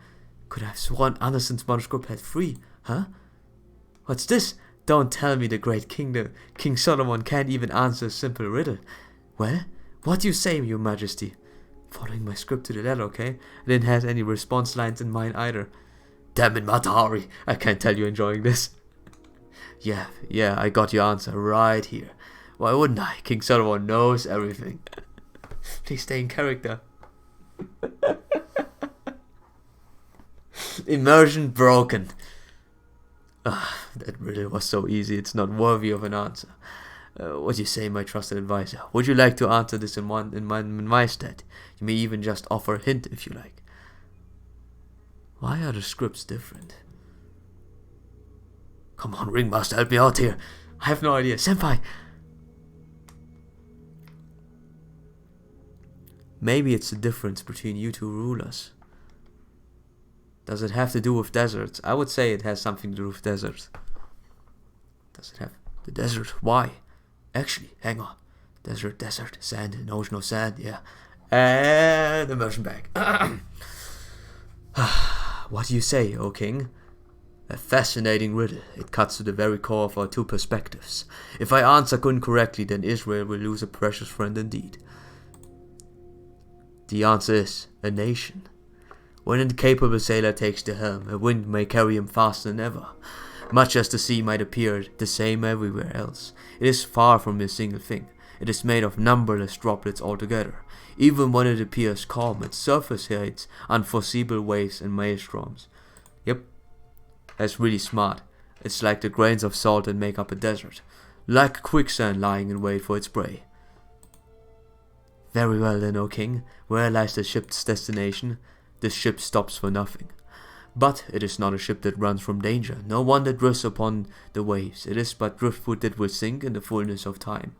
Could I have sworn Anderson's manuscript had 3? Huh? What's this? Don't tell me the great king, King Solomon, can't even answer a simple riddle. Well, what do you say, your majesty? Following my script to the letter, okay? I didn't have any response lines in mine either. Damn it, Matahari. I can't tell you're enjoying this. Yeah, I got your answer right here. Why wouldn't I? King Solomon knows everything. Please stay in character. Immersion broken. That riddle was so easy, it's not worthy of an answer. What do you say, my trusted advisor? Would you like to answer this in my stead? You may even just offer a hint if you like. Why are the scripts different? Come on, Ringmaster, help me out here. I have no idea. Senpai! Maybe it's the difference between you 2 rulers. Does it have to do with deserts? I would say it has something to do with deserts. Does it have the desert? Why? Actually, hang on. Desert, sand, an ocean of sand, yeah. And immersion bag. What do you say, O king? A fascinating riddle. It cuts to the very core of our 2 perspectives. If I answer incorrectly, then Israel will lose a precious friend indeed. The answer is a nation. When an incapable sailor takes the helm, a wind may carry him faster than ever. Much as the sea might appear the same everywhere else, it is far from a single thing. It is made of numberless droplets altogether. Even when it appears calm, its surface hides unforeseeable waves and maelstroms. Yep, that's really smart. It's like the grains of salt that make up a desert, like quicksand lying in wait for its prey. Very well then, O king. Where lies the ship's destination? This ship stops for nothing. But it is not a ship that runs from danger, no one that drifts upon the waves. It is but driftwood that will sink in the fullness of time.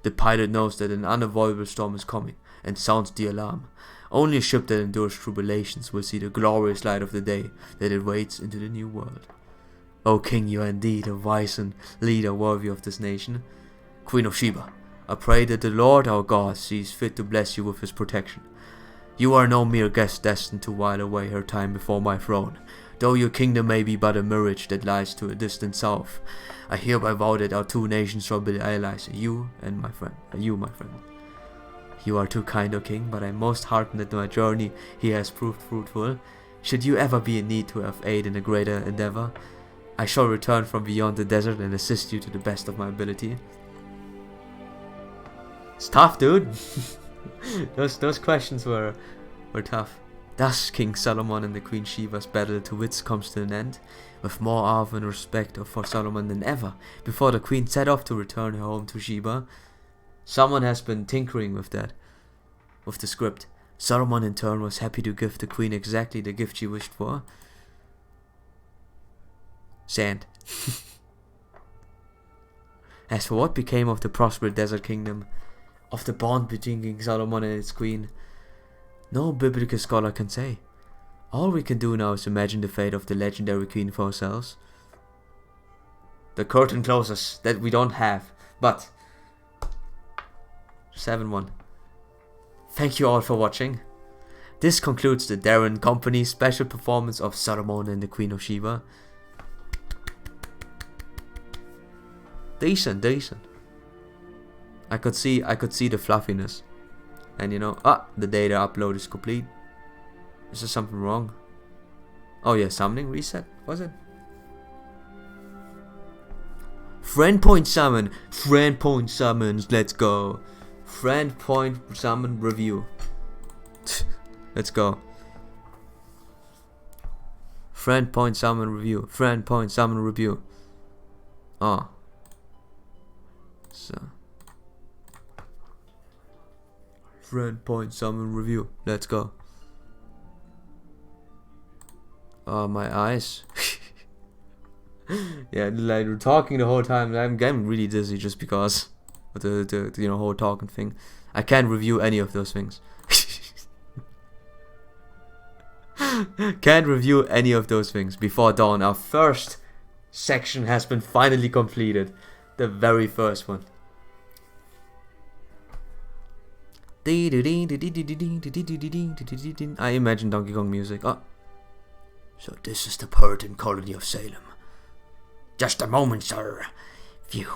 The pilot knows that an unavoidable storm is coming, and sounds the alarm. Only a ship that endures tribulations will see the glorious light of the day that it waits into the new world. O king, you are indeed a wise and leader worthy of this nation. Queen of Sheba, I pray that the Lord our God sees fit to bless you with his protection. You are no mere guest destined to while away her time before my throne. Though your kingdom may be but a mirage that lies to a distant south, I hereby vow that our two nations shall be allies, you and my friend. My friend. You are too kind, O king, but I am most heartened that my journey here has proved fruitful. Should you ever be in need to have aid in a greater endeavor, I shall return from beyond the desert and assist you to the best of my ability. It's tough, dude. those questions were tough. Thus King Solomon and the Queen Sheba's battle to wits comes to an end, with more awe and respect for Solomon than ever, before the Queen set off to return her home to Sheba. Someone has been tinkering with the script. Solomon in turn was happy to give the Queen exactly the gift she wished for. Sand. As for what became of the prosperous desert kingdom, of the bond between King Solomon and his queen, no biblical scholar can say. All we can do now is imagine the fate of the legendary queen for ourselves. The curtain closes, that we don't have, but 7-1. Thank you all for watching. This concludes the Darren Company special performance of Solomon and the Queen of Sheba. Decent. I could see the fluffiness. And you know, the data upload is complete. Is there something wrong? Oh yeah, summoning reset, was it? Friend point summon. Friend point summons, let's go. Friend point summon review. Let's go. Friend point summon review. Friend point summon review. Oh. So. Friend point summon review. Let's go. Oh, my eyes. Yeah, like we're talking the whole time. I'm getting really dizzy just because of the whole talking thing. I can't review any of those things. Can't review any of those things before dawn. Our first section has been finally completed. The very first one. I imagine Donkey Kong music. Oh. So this is the Puritan colony of Salem. Just a moment, sir. Phew.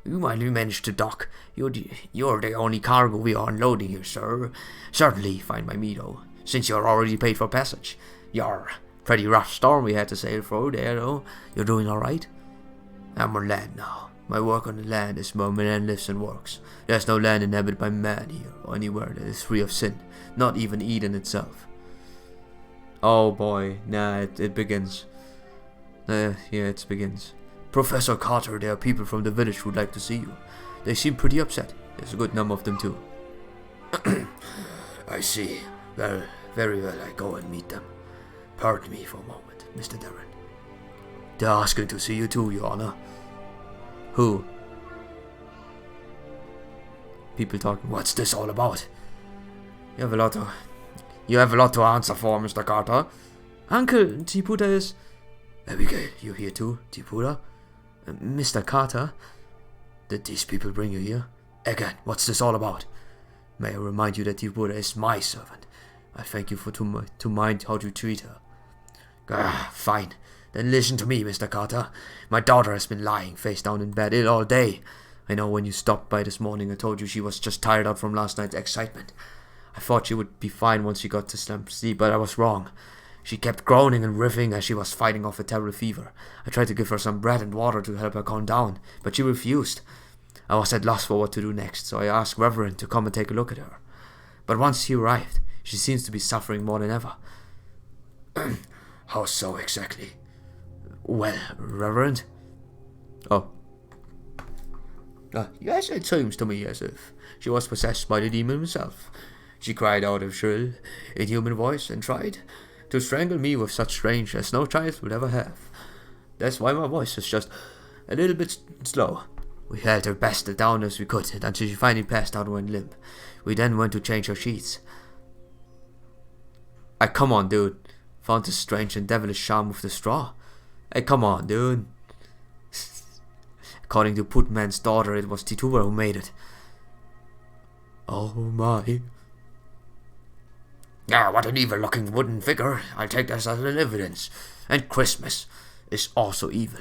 You might manage to dock. You're the only cargo we are unloading here, sir. Certainly fine by me, though, since you're already paid for passage. You're pretty rough storm we had to sail through there, though. You're doing alright? I'm on land now. My work on the land is more man lives and works. There's no land inhabited by man here, or anywhere that is free of sin. Not even Eden itself. Oh boy, nah, it begins. Yeah, it begins. Professor Carter, there are people from the village who'd like to see you. They seem pretty upset. There's a good number of them too. I see. Well, very well, I go and meet them. Pardon me for a moment, Mr. Darren. They're asking to see you too, Your Honor. Who? People talking. What's this all about? You have a lot to answer for, Mr. Carter. Uncle, Tiputa is... Abigail, you here too, Tiputa? Mr. Carter? Did these people bring you here? Again, what's this all about? May I remind you that Tiputa is my servant. I thank you for to mind how you treat her. Fine. Then listen to me, Mr. Carter. My daughter has been lying face down in bed ill all day. I know when you stopped by this morning I told you she was just tired out from last night's excitement. I thought she would be fine once she got to sleep, but I was wrong. She kept groaning and riffing as she was fighting off a terrible fever. I tried to give her some bread and water to help her calm down, but she refused. I was at loss for what to do next, so I asked Reverend to come and take a look at her. But once he arrived, she seems to be suffering more than ever. How so exactly? Well, Reverend? Oh. Yes, it seems to me as if she was possessed by the demon himself. She cried out a shrill, inhuman voice and tried to strangle me with such strength as no child would ever have. That's why my voice is just a little bit slow. We held her best down as we could until she finally passed out and went limp. We then went to change her sheets. Hey, come on, dude. Found this strange and devilish charm with the straw. Hey, come on, dude. According to Putman's daughter, it was Tituba who made it. Oh my. Ah, what an evil-looking wooden figure. I'll take this as an evidence. And Christmas is also evil.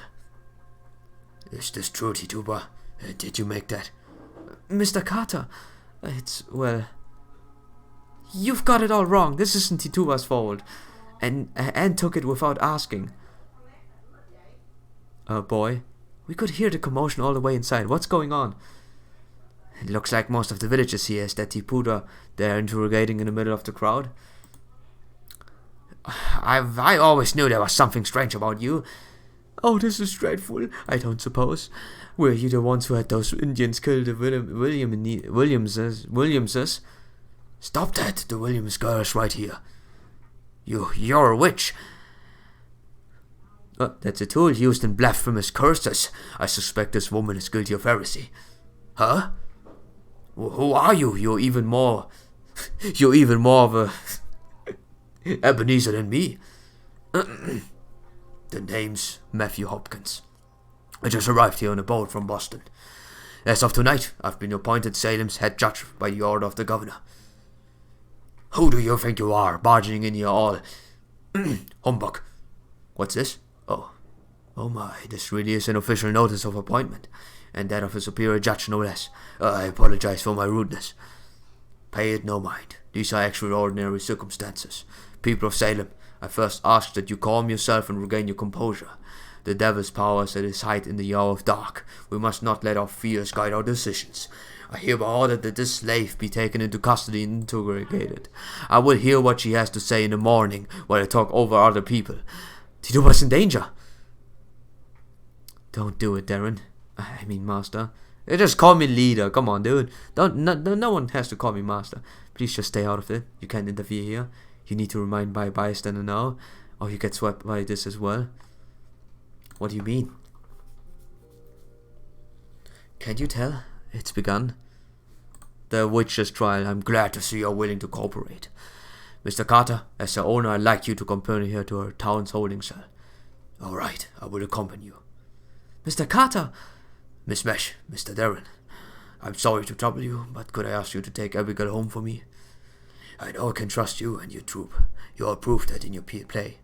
Is this true, Tituba? Did you make that? Mr. Carter, well... You've got it all wrong. This isn't Tituba's fault. And Anne took it without asking. Boy, we could hear the commotion all the way inside. What's going on? It looks like most of the villagers here is that Tipuda they're interrogating in the middle of the crowd. I always knew there was something strange about you. Oh, this is dreadful. I don't suppose. Were you the ones who had those Indians kill the Williamses? Stop that. The Williams girl's right here. You're a witch. That's a tool used in blasphemous curses. I suspect this woman is guilty of heresy. Huh? Who are you? You're even more of a Ebenezer than me. The name's Matthew Hopkins. I just arrived here on a boat from Boston. As of tonight, I've been appointed Salem's head judge by the order of the governor. Who do you think you are, barging in here all humbug? What's this? Oh my, this really is an official notice of appointment, and that of a superior judge no less. I apologize for my rudeness. Pay it no mind. These are extraordinary circumstances. People of Salem, I first ask that you calm yourself and regain your composure. The devil's power is at its height in the hour of dark. We must not let our fears guide our decisions. I hereby order that this slave be taken into custody and interrogated. I will hear what she has to say in the morning while I talk over other people. Tituba's in danger. Don't do it, Darren. I mean, Master. Just call me leader. Come on, dude. No one has to call me Master. Please just stay out of it. You can't interfere here. You need to remind my bystander now, or you get swept by this as well. What do you mean? Can't you tell? It's begun. The witch's trial. I'm glad to see you're willing to cooperate. Mr. Carter, as the owner, I'd like you to accompany her to her town's holding cell. All right, I will accompany you. Mr. Carter! Miss Mesh, Mr. Darren, I'm sorry to trouble you, but could I ask you to take Abigail home for me? I know I can trust you and your troop. You all proved that in your play.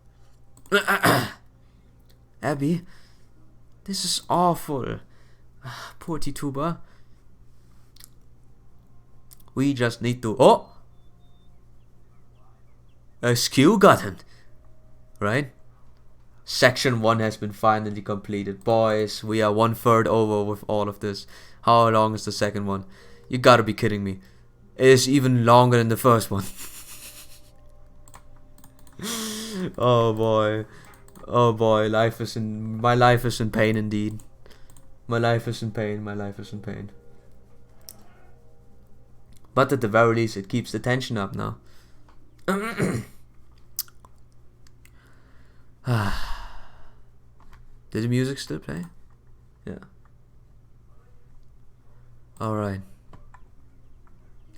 Abby, this is awful. Poor Tituba. We just need to... Oh! A skew gotten. Right? Section 1 has been finally completed. Boys, we are 1/3 over with all of this. How long is the second one? You gotta be kidding me. It is even longer than the first one. Oh boy. Oh boy, my life is in pain indeed. My life is in pain, my life is in pain. But at the very least, it keeps the tension up now. Did the music still play? Yeah. Alright.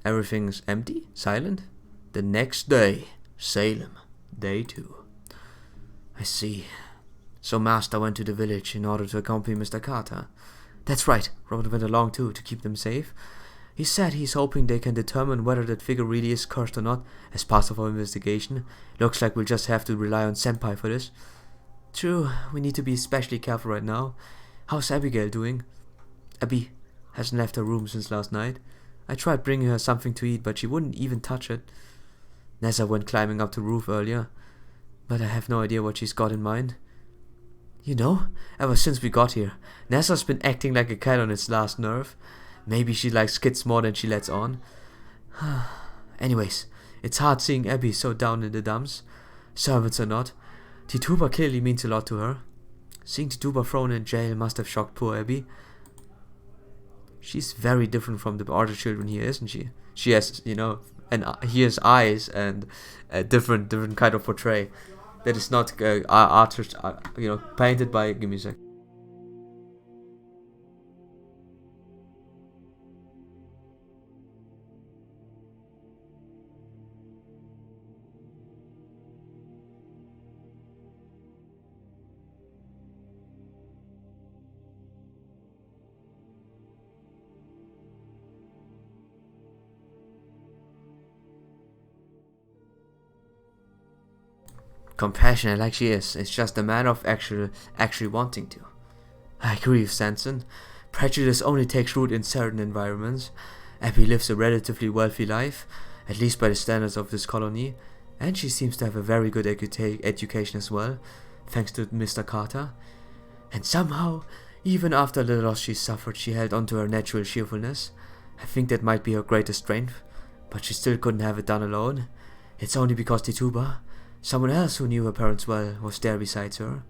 Everything's empty? Silent? The next day. Salem. Day 2. I see. So Master went to the village in order to accompany Mr. Carter. That's right. Robert went along too, to keep them safe. He said he's hoping they can determine whether that figure really is cursed or not as part of our investigation. Looks like we'll just have to rely on Senpai for this. True, we need to be especially careful right now. How's Abigail doing? Abby hasn't left her room since last night. I tried bringing her something to eat, but she wouldn't even touch it. Nessa went climbing up the roof earlier, but I have no idea what she's got in mind. You know, ever since we got here, Nessa's been acting like a cat on its last nerve. Maybe she likes kids more than she lets on. Anyways, it's hard seeing Abby so down in the dumps. Servants or not, Tituba clearly means a lot to her. Seeing Tituba thrown in jail must have shocked poor Abby. She's very different from the other children here, isn't she? She has, and he has eyes and a different kind of portray. That is not artist, painted by. Give me a sec. Compassionate like she is, it's just a matter of actually wanting to. I agree with Sanson. Prejudice only takes root in certain environments. Abby lives a relatively wealthy life, at least by the standards of this colony, and she seems to have a very good education as well, thanks to Mr. Carter. And somehow, even after the loss she suffered, she held on to her natural cheerfulness. I think that might be her greatest strength, but she still couldn't have it done alone. It's only because Tituba, someone else who knew her parents well, was there besides her.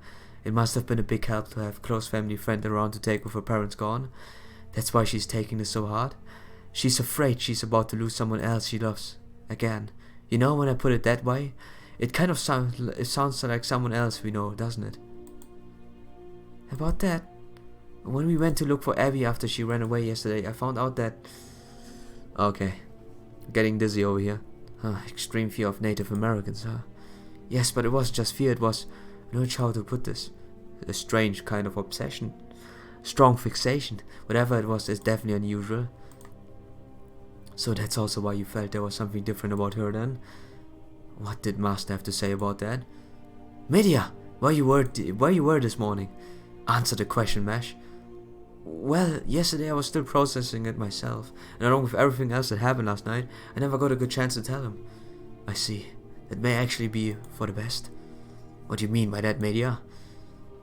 It must have been a big help to have a close family friend around to take with her parents gone. That's why she's taking this so hard. She's afraid she's about to lose someone else she loves. Again. You know, when I put it that way, it kind of sounds like someone else we know, doesn't it? About that, when we went to look for Abby after she ran away yesterday, I found out that... Okay. Getting dizzy over here. Extreme fear of Native Americans, huh? Yes, but it wasn't just fear, it was... I don't know how to put this. A strange kind of obsession. Strong fixation. Whatever it was, is definitely unusual. So that's also why you felt there was something different about her then? What did Master have to say about that? Media, where you were this morning? Answer the question, Mesh. Well, yesterday I was still processing it myself, and along with everything else that happened last night, I never got a good chance to tell him. I see. That may actually be for the best. What do you mean by that, Media?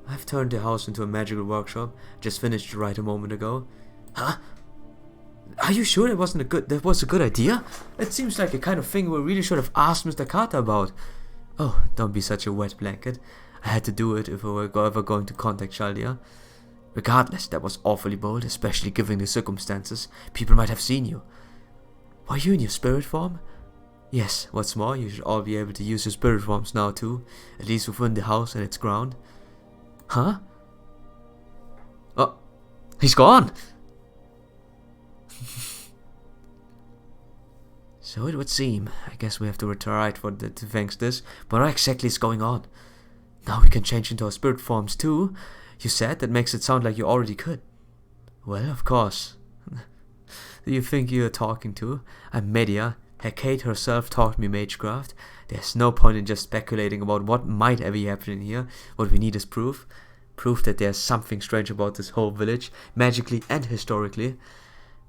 I've turned the house into a magical workshop. Just finished right a moment ago. Huh? Are you sure that was a good idea? It seems like a kind of thing we really should have asked Mr. Carter about. Oh, don't be such a wet blanket. I had to do it if we were ever going to contact Chaldia. Regardless, that was awfully bold, especially given the circumstances. People might have seen you. Were you in your spirit form? Yes, what's more, you should all be able to use your spirit forms now too, at least within the house and its ground. Huh? Oh, he's gone! So it would seem. I guess we have to retire for to thanks this, but what exactly is going on? Now we can change into our spirit forms too. You said that makes it sound like you already could. Well, of course. Do you think you're talking to? I'm Media. Hecate herself taught me magecraft. There's no point in just speculating about what might ever happen here. What we need is proof. Proof that there's something strange about this whole village, magically and historically.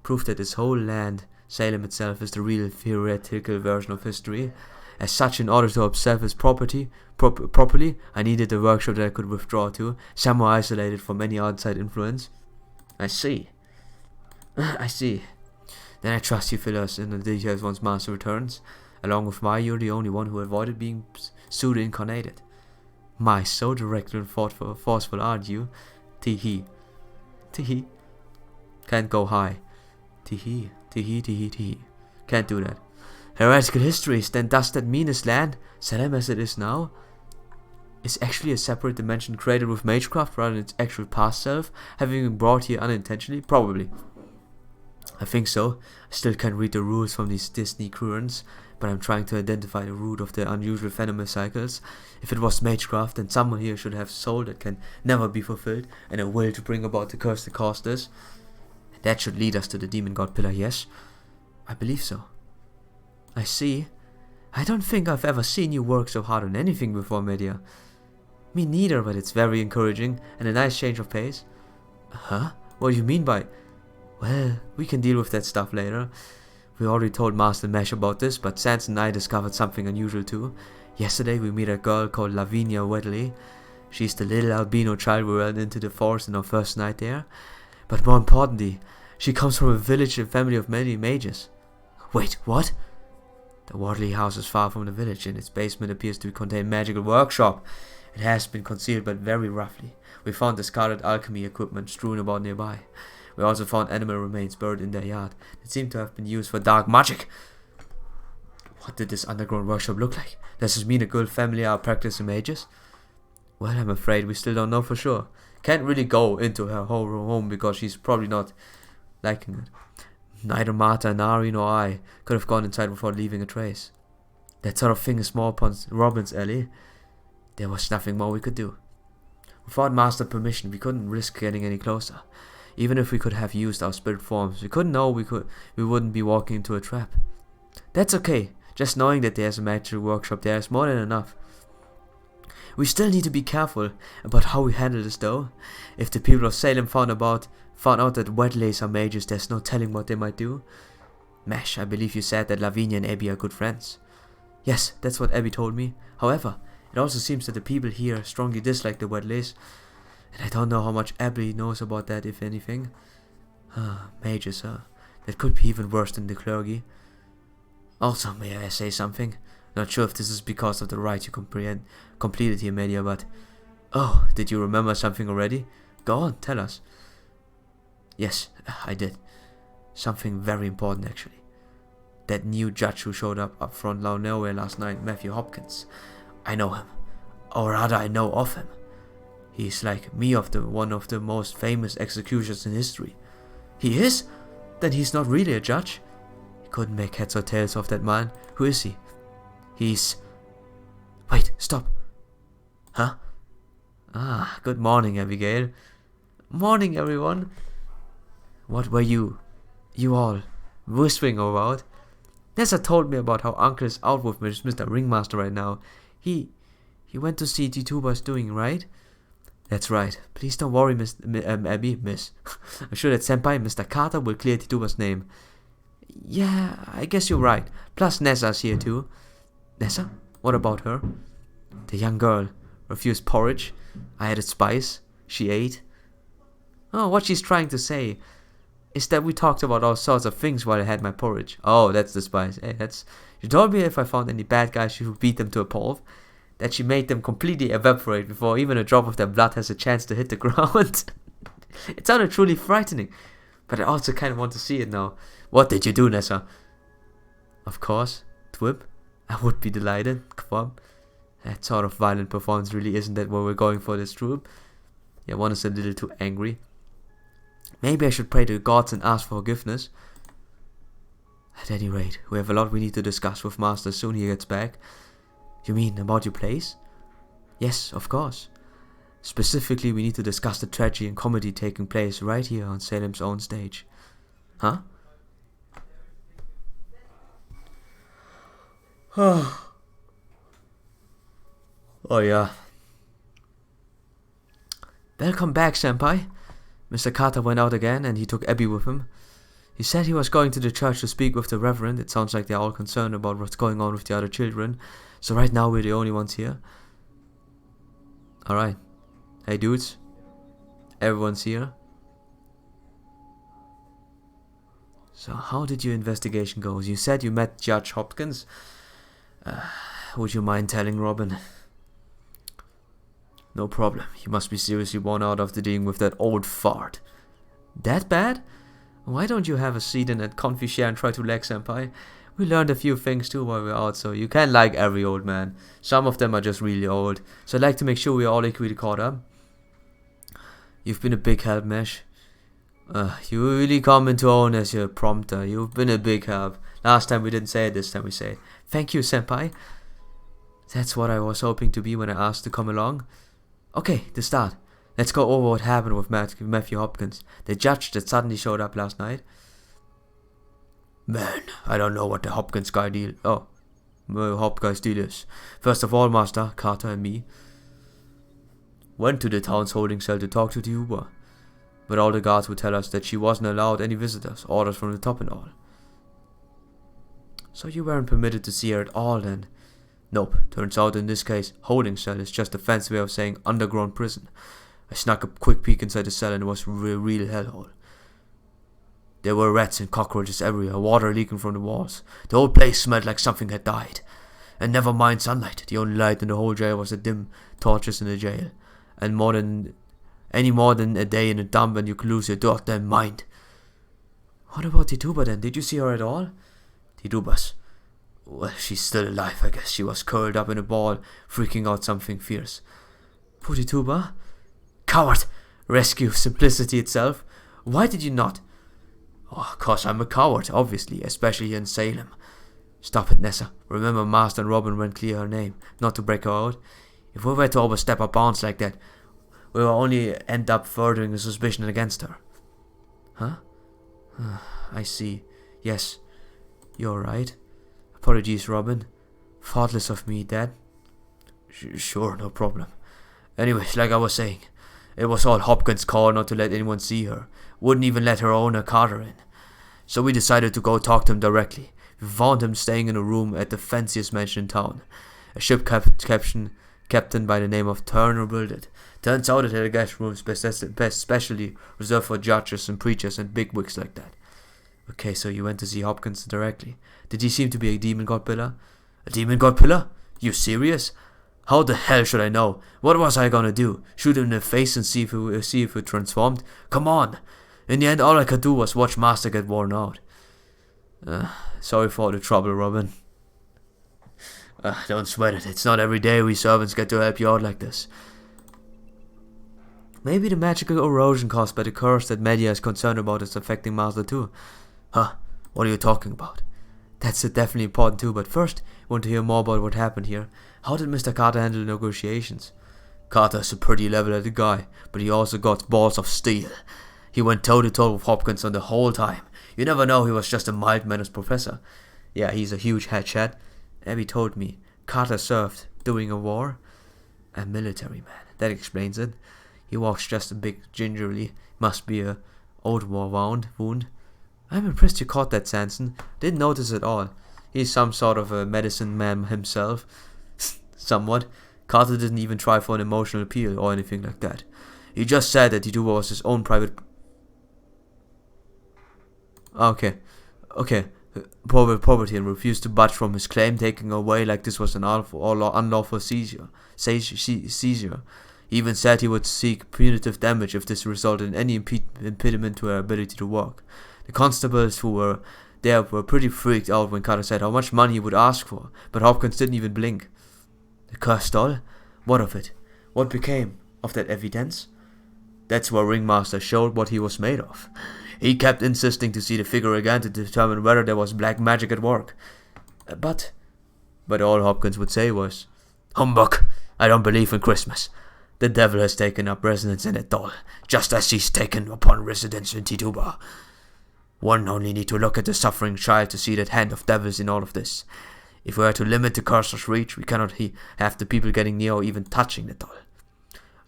Proof that this whole land, Salem itself, is the real theoretical version of history. As such, in order to observe its properly, I needed a workshop that I could withdraw to, somewhere isolated from any outside influence. I see. I see. Then I trust you fill us in the details once Master returns. Along with Mai, you're the only one who avoided being pseudo-incarnated. Mai, so direct and forceful, aren't you? Tee-hee. Tee-hee. Can't go high. Tee-hee. Tee-hee, tee-hee, tee-hee. Can't do that. Heretical histories, then does that mean this land, Salem as it is now, is actually a separate dimension created with magecraft rather than its actual past self, having been brought here unintentionally? Probably. I think so. I still can't read the rules from these Disney currents, but I'm trying to identify the root of the unusual venomous cycles. If it was magecraft, then someone here should have soul that can never be fulfilled, and a will to bring about the curse that caused this. And that should lead us to the demon god pillar, yes? I believe so. I see. I don't think I've ever seen you work so hard on anything before, Media. Me neither, but it's very encouraging, and a nice change of pace. Huh? What do you mean by... Well, we can deal with that stuff later. We already told Master Mesh about this, but Sans and I discovered something unusual too. Yesterday we meet a girl called Lavinia Wedley. She's the little albino child we ran into the forest on our first night there. But more importantly, she comes from a village and family of many mages. Wait, what? The Wadley house is far from the village, and its basement appears to contain a magical workshop. It has been concealed, but very roughly. We found discarded alchemy equipment strewn about nearby. We also found animal remains buried in their yard that seemed to have been used for dark magic. What did this underground workshop look like? Does this mean a good family are practicing mages? Well, I'm afraid we still don't know for sure. Can't really go into her whole home because she's probably not liking it. Neither Martha, Nari, nor I could have gone inside without leaving a trace. That sort of thing is more upon Robin's alley. There was nothing more we could do. Without master permission, we couldn't risk getting any closer. Even if we could have used our spirit forms, we couldn't know we wouldn't be walking into a trap. That's okay. Just knowing that there's a magic workshop there is more than enough. We still need to be careful about how we handle this though. If the people of Salem found out that Wetlays are mages, there's no telling what they might do. Mesh, I believe you said that Lavinia and Abby are good friends. Yes, that's what Abby told me. However, it also seems that the people here strongly dislike the Wetlays. And I don't know how much Abby knows about that, if anything. Mages, that could be even worse than the clergy. Also, may I say something? Not sure if this is because of the rite you completed here, Media, but... Oh, did you remember something already? Go on, tell us. Yes, I did. Something very important, actually. That new judge who showed up front out nowhere last night, Matthew Hopkins. I know him. Or rather, I know of him. He's like me, one of the most famous executioners in history. He is? Then he's not really a judge. He couldn't make heads or tails of that man. Who is he? He's... Wait, stop. Huh? Good morning, Abigail. Morning, everyone. What were you all whispering about? Nessa told me about how Uncle is out with Mr. Ringmaster right now. He went to see Tituba's doing, right? That's right. Please don't worry, Miss. I'm sure that Senpai, Mr. Carter, will clear Tituba's name. Yeah, I guess you're right. Plus Nessa's here too. Nessa? What about her? The young girl refused porridge. I added spice. She ate. Oh, what she's trying to say is that we talked about all sorts of things while I had my porridge. Oh, that's the spice. Hey, she told me if I found any bad guys, she would beat them to a pulp. That she made them completely evaporate before even a drop of their blood has a chance to hit the ground. It sounded truly frightening, but I also kind of want to see it now. What did you do, Nessa? Of course, Twib. I would be delighted. Come on. That sort of violent performance really isn't that what we're going for this troop. Yeah, one is a little too angry. Maybe I should pray to the gods and ask for forgiveness. At any rate, we have a lot we need to discuss with Master soon he gets back. You mean about your place? Yes, of course. Specifically, we need to discuss the tragedy and comedy taking place right here on Salem's own stage. Huh? Oh yeah. Welcome back, Senpai. Mr. Carter went out again and he took Abby with him. He said he was going to the church to speak with the Reverend. It sounds like they're all concerned about what's going on with the other children. So right now we're the only ones here. Alright. Hey dudes. Everyone's here. So how did your investigation go? You said you met Judge Hopkins. Would you mind telling Robin? No problem. You must be seriously worn out after dealing with that old fart. That bad? Why don't you have a seat in that comfy chair and try to leg, Senpai? We learned a few things too while we were out, so you can't like every old man. Some of them are just really old, so I'd like to make sure we are all equally caught up. You've been a big help, Mesh. You really come into own as your prompter. You've been a big help. Last time we didn't say it, this time we say it. Thank you, Senpai. That's what I was hoping to be when I asked to come along. Okay, to start. Let's go over what happened with Matthew Hopkins, the judge that suddenly showed up last night. Man, I don't know what the Hopkins deal is. First of all, Master, Carter and me went to the town's holding cell to talk to the Uber. But all the guards would tell us that she wasn't allowed any visitors, orders from the top and all. So you weren't permitted to see her at all then? Nope, turns out in this case, holding cell is just a fancy way of saying underground prison. I snuck a quick peek inside the cell and it was a real hellhole. There were rats and cockroaches everywhere, water leaking from the walls. The whole place smelled like something had died. And never mind sunlight, the only light in the whole jail was the dim torches in the jail. And more than Any more than a day in a dump and you could lose your goddamn mind. What about Tituba then? Did you see her at all? Tituba's. Well, she's still alive, I guess. She was curled up in a ball, freaking out something fierce. Poor Tituba? Coward! Rescue, simplicity itself. Why did you not? Oh, 'cause I'm a coward, obviously, especially here in Salem. Stop it, Nessa. Remember, Master and Robin went clear her name, not to break her out. If we were to overstep our bounds like that, we will only end up furthering a suspicion against her. Huh? I see. Yes, you're right. Apologies, Robin. Thoughtless of me, Dad. Sure, no problem. Anyways, like I was saying, it was all Hopkins' call not to let anyone see her. Wouldn't even let her owner Carter in. So we decided to go talk to him directly. We found him staying in a room at the fanciest mansion in town. A ship captain by the name of Turner built it. Turns out it had a guest room specially reserved for judges and preachers and bigwigs like that. Okay, so you went to see Hopkins directly. Did he seem to be a demon god pillar? A demon god pillar? You serious? How the hell should I know? What was I gonna do? Shoot him in the face and see if it transformed? Come on! In the end, all I could do was watch Master get worn out. Sorry for all the trouble, Robin. Don't sweat it. It's not every day we servants get to help you out like this. Maybe the magical erosion caused by the curse that Media is concerned about is affecting Master too. Huh? What are you talking about? That's definitely important too, but first, I want to hear more about what happened here. How did Mr. Carter handle the negotiations? Carter's a pretty level-headed guy, but he also got balls of steel. He went toe-to-toe with Hopkins on the whole time. You never know he was just a mild-mannered professor. Yeah, he's a huge headshot. Abby told me Carter served during a war. A military man. That explains it. He walks just a bit gingerly. Must be a old war wound. I'm impressed you caught that, Sanson. Didn't notice at all. He's some sort of a medicine man himself. Somewhat. Carter didn't even try for an emotional appeal or anything like that. He just said that Tituba was his own private... Okay. Poverty and refused to budge from his claim, taking away like this was an unlawful seizure. He even said he would seek punitive damage if this resulted in any impediment to her ability to work. The constables who were there were pretty freaked out when Carter said how much money he would ask for, but Hopkins didn't even blink. The cursed doll? What of it? What became of that evidence? That's where Ringmaster showed what he was made of. He kept insisting to see the figure again to determine whether there was black magic at work. But all Hopkins would say was, "Humbug! I don't believe in Christmas. The devil has taken up residence in that doll, just as he's taken upon residence in Tituba. One only need to look at the suffering child to see that hand of devils in all of this. If we are to limit the cursor's reach, we cannot have the people getting near or even touching the doll."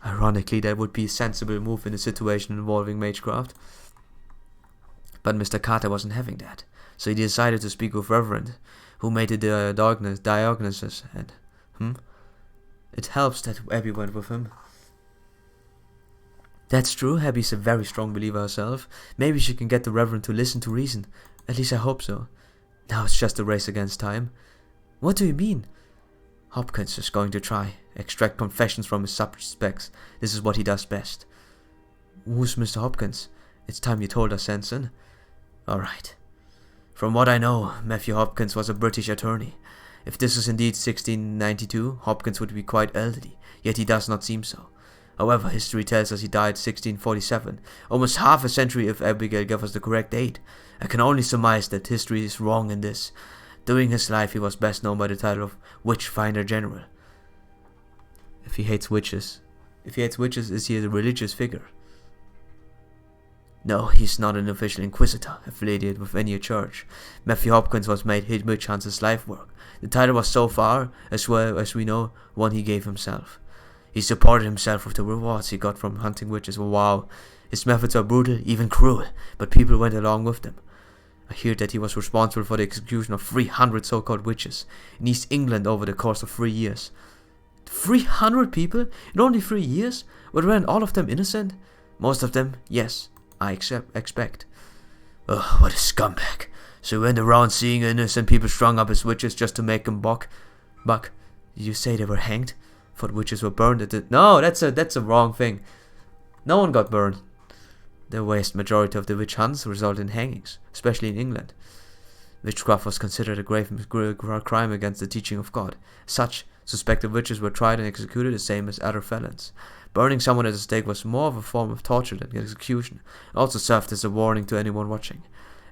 Ironically, that would be a sensible move in a situation involving magecraft. But Mr. Carter wasn't having that, so he decided to speak with Reverend, who made the diagnosis, and, It helps that Abby went with him. That's true, Abby's a very strong believer herself. Maybe she can get the Reverend to listen to reason. At least I hope so. Now it's just a race against time. What do you mean? Hopkins is going to try, extract confessions from his suspects. This is what he does best. Who's Mr. Hopkins? It's time you told us, Sanson. Alright. From what I know, Matthew Hopkins was a British attorney. If this is indeed 1692, Hopkins would be quite elderly, yet he does not seem so. However, history tells us he died 1647, almost half a century if Abigail gave us the correct date. I can only surmise that history is wrong in this. During his life, he was best known by the title of Witch-Finder General. If he hates witches, is he a religious figure? No, he's not an official inquisitor, affiliated with any church. Matthew Hopkins was made witch hunter's life work. The title was so far, as well as we know, one he gave himself. He supported himself with the rewards he got from hunting witches. Wow, his methods were brutal, even cruel, but people went along with them. I hear that he was responsible for the execution of 300 so-called witches in East England over the course of 3 years. 300 people in only 3 years? Weren't all of them innocent? Most of them, yes, I expect. Ugh, what a scumbag. So he went around seeing innocent people strung up as witches just to make them buck. Did you say they were hanged? Thought witches were burned at the... No, that's a wrong thing. No one got burned. The vast majority of the witch hunts resulted in hangings, especially in England. Witchcraft was considered a grave crime against the teaching of God. Such suspected witches were tried and executed the same as other felons. Burning someone at the stake was more of a form of torture than execution. It also served as a warning to anyone watching.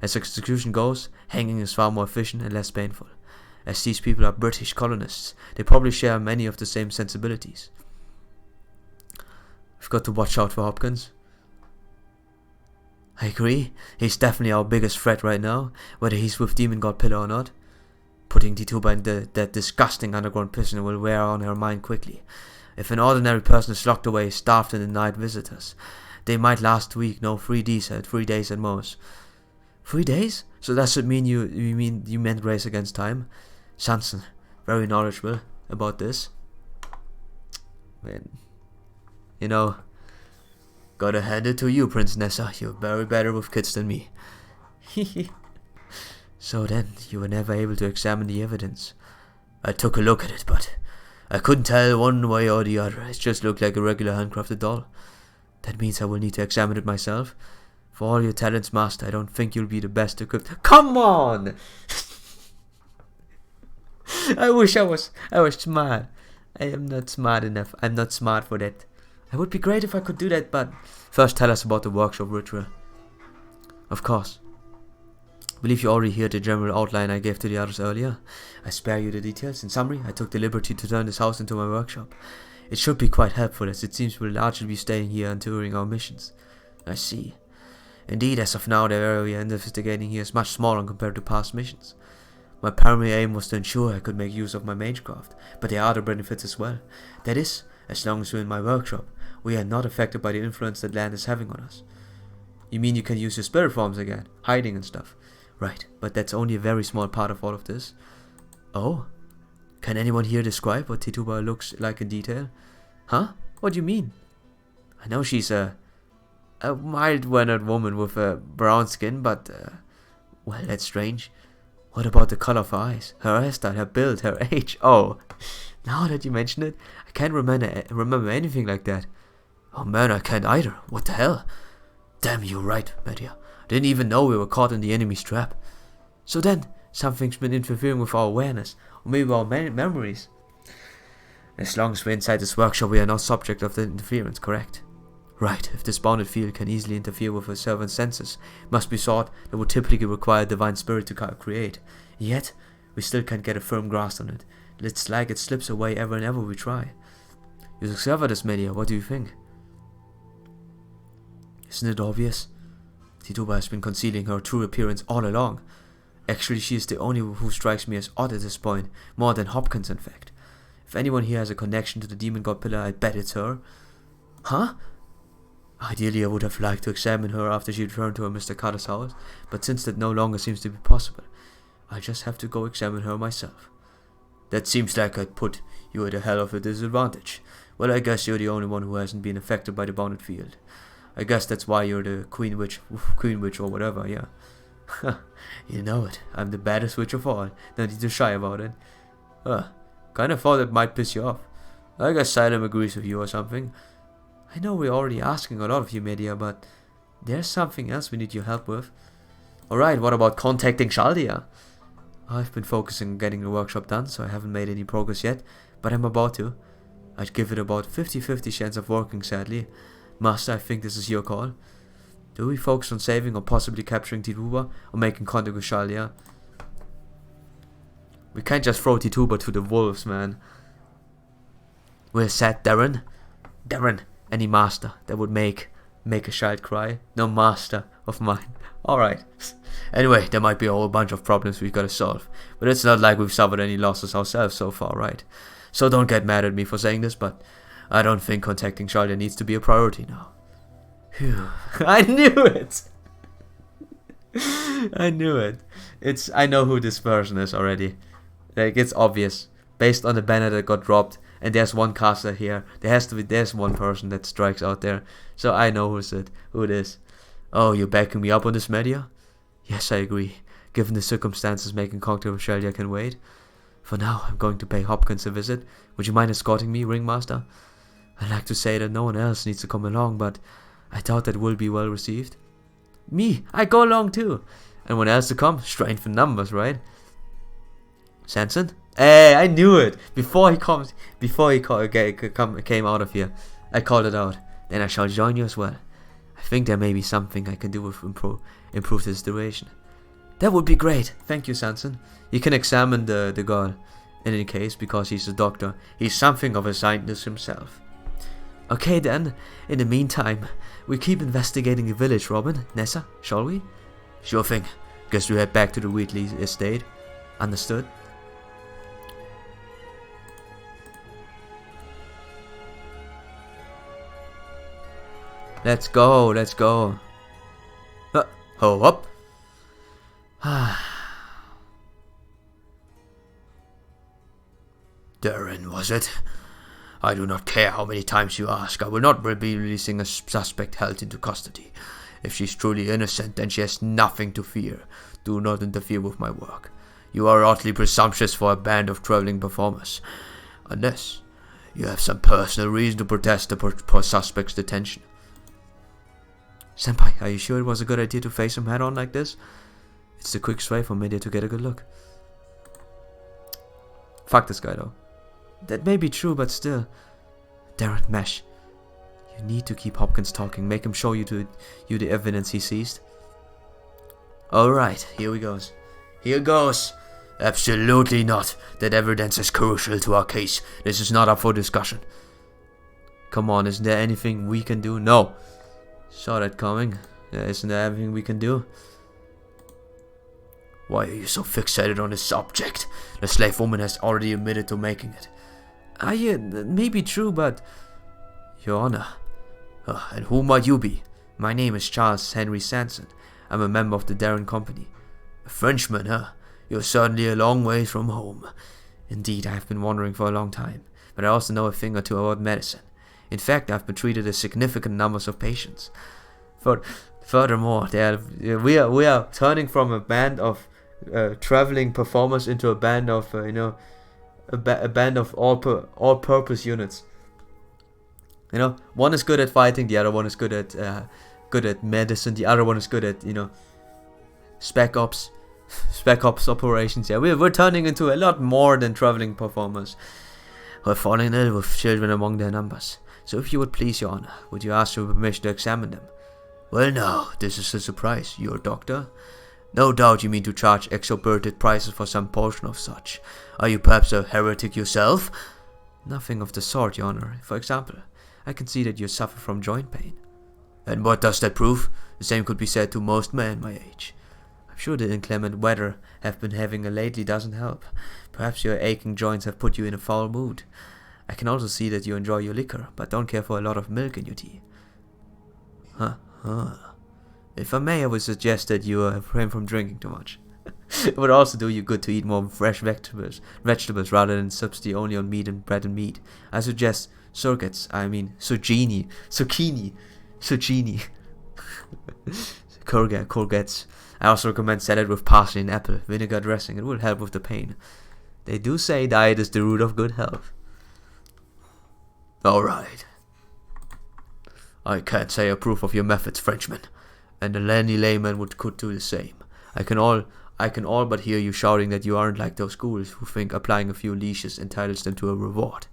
As execution goes, hanging is far more efficient and less painful. As these people are British colonists, they probably share many of the same sensibilities. We've got to watch out for Hopkins. I agree, he's definitely our biggest threat right now, whether he's with Demon God Pillar or not. Putting Tituba in that disgusting underground prison will wear on her mind quickly. If an ordinary person is locked away, starved and denied visitors, they might last a week, no, 3 days at most. 3 days? So that should mean you meant Race Against Time? Sanson, very knowledgeable about this. Man, you know, gotta hand it to you, Prince Nessa. You're very better with kids than me. So then, you were never able to examine the evidence. I took a look at it, but I couldn't tell one way or the other. It just looked like a regular handcrafted doll. That means I will need to examine it myself. For all your talents, Master, I don't think you'll be the best equipped. Come on! I wish I was smart. I am not smart enough. I'm not smart for that. It would be great if I could do that, but first tell us about the workshop ritual. Of course. I believe you already heard the general outline I gave to the others earlier. I spare you the details. In summary, I took the liberty to turn this house into my workshop. It should be quite helpful, as it seems we'll largely be staying here and during our missions. I see. Indeed, as of now, the area we are investigating here is much smaller compared to past missions. My primary aim was to ensure I could make use of my magecraft, but there are other benefits as well. That is, as long as we're in my workshop, we are not affected by the influence that land is having on us. You mean you can use your spirit forms again, hiding and stuff? Right, but that's only a very small part of all of this. Oh? Can anyone here describe what Tituba looks like in detail? Huh? What do you mean? I know she's a mild-mannered woman with a brown skin, but, well, that's strange. What about the color of her eyes, her hairstyle, her build, her age? Oh, now that you mention it, I can't remember anything like that. Oh man, I can't either. What the hell? Damn, you're right, Media. Didn't even know we were caught in the enemy's trap. So then, something's been interfering with our awareness, or maybe our memories. As long as we're inside this workshop, we are not subject of the interference, correct? Right, if this bounded field can easily interfere with a servant's senses, must be thought that would typically require a divine spirit to create. Yet, we still can't get a firm grasp on it. It's like it slips away ever and ever we try. You discovered this, Media, what do you think? Isn't it obvious? Tituba has been concealing her true appearance all along. Actually, she is the only who strikes me as odd at this point, more than Hopkins in fact. If anyone here has a connection to the Demon God Pillar, I bet it's her. Huh? Ideally, I would have liked to examine her after she returned to her Mr. Carter's house, but since that no longer seems to be possible, I just have to go examine her myself. That seems like I'd put you at a hell of a disadvantage. Well, I guess you're the only one who hasn't been affected by the bounded field. I guess that's why you're the Queen Witch or whatever, yeah. You know it, I'm the baddest witch of all, don't need to shy about it. Kinda thought it might piss you off. I guess Salem agrees with you or something. I know we're already asking a lot of you, Media, but there's something else we need your help with. Alright, what about contacting Shaldia? I've been focusing on getting the workshop done, so I haven't made any progress yet, but I'm about to. I'd give it about 50-50 chance of working, sadly. Master, I think this is your call. Do we focus on saving or possibly capturing Tituba, or making contact with Shaldia? We can't just throw Tituba to the wolves, man. We're set, Darren. Darren, any master that would make a child cry? No master of mine. Alright. Anyway, there might be a whole bunch of problems we've got to solve, but it's not like we've suffered any losses ourselves so far, right? So don't get mad at me for saying this, but I don't think contacting Shaldia needs to be a priority now. Phew. I knew it! I knew it. I know who this person is already. Like, it's obvious. Based on the banner that got dropped, and there's one caster here. There's one person that strikes out there. So I know who it is. Oh, you're backing me up on this, Media? Yes, I agree. Given the circumstances, making contact with Shaldia can wait. For now, I'm going to pay Hopkins a visit. Would you mind escorting me, Ringmaster? I'd like to say that no one else needs to come along, but I doubt that will be well received. Me, I go along too. And when else to come? Strength in numbers, right? Sanson? Hey, I knew it! Before he came out of here, I called it out. Then I shall join you as well. I think there may be something I can do with improve the situation. That would be great. Thank you, Sanson. You can examine the girl. In any case, because he's a doctor, he's something of a scientist himself. Okay then, in the meantime, we keep investigating the village, Robin. Nessa, shall we? Sure thing. Guess we head back to the Wheatley estate. Understood? Let's go, let's go. Ho up. Darren, was it? I do not care how many times you ask. I will not be releasing a suspect held into custody. If she's truly innocent, then she has nothing to fear. Do not interfere with my work. You are oddly presumptuous for a band of traveling performers. Unless you have some personal reason to protest the suspect's detention. Senpai, are you sure it was a good idea to face him head on like this? It's the quickest way for media to get a good look. Fuck this guy though. That may be true, but still. Darren, Mesh. You need to keep Hopkins talking. Make him show you the evidence he seized. Alright, here we goes. Here goes. Absolutely not. That evidence is crucial to our case. This is not up for discussion. Come on, isn't there anything we can do? No. Saw that coming. Isn't there anything we can do? Why are you so fixated on this subject? The slave woman has already admitted to making it. Yeah, that may be true, but... Your Honor. And who might you be? My name is Charles Henry Sanson. I'm a member of the Darren Company. A Frenchman, huh? You're certainly a long way from home. Indeed, I have been wandering for a long time, but I also know a thing or two about medicine. In fact, I've been treated a significant numbers of patients. Furthermore, we are turning from a band of traveling performers into a band of a band of all-purpose units. You know, one is good at fighting, the other one is good at medicine, the other one is good at spec ops operations. Yeah, we're turning into a lot more than traveling performers. We're falling ill with children among their numbers. So if you would please, Your Honor, would you ask for permission to examine them? Well now, this is a surprise. You're a doctor? No doubt you mean to charge exorbitant prices for some portion of such. Are you perhaps a heretic yourself? Nothing of the sort, Your Honor. For example, I can see that you suffer from joint pain. And what does that prove? The same could be said to most men my age. I'm sure the inclement weather I've been having lately doesn't help. Perhaps your aching joints have put you in a foul mood. I can also see that you enjoy your liquor, but don't care for a lot of milk in your tea. If I may, I would suggest that you refrain from drinking too much. It would also do you good to eat more fresh vegetables rather than substitute only on meat and bread and meat. I suggest zucchini, courgettes. I also recommend salad with parsley and apple, vinegar dressing. It will help with the pain. They do say diet is the root of good health. Alright. I can't say I approve of your methods, Frenchman, and any layman could do the same. I can all but hear you shouting that you aren't like those ghouls who think applying a few leashes entitles them to a reward.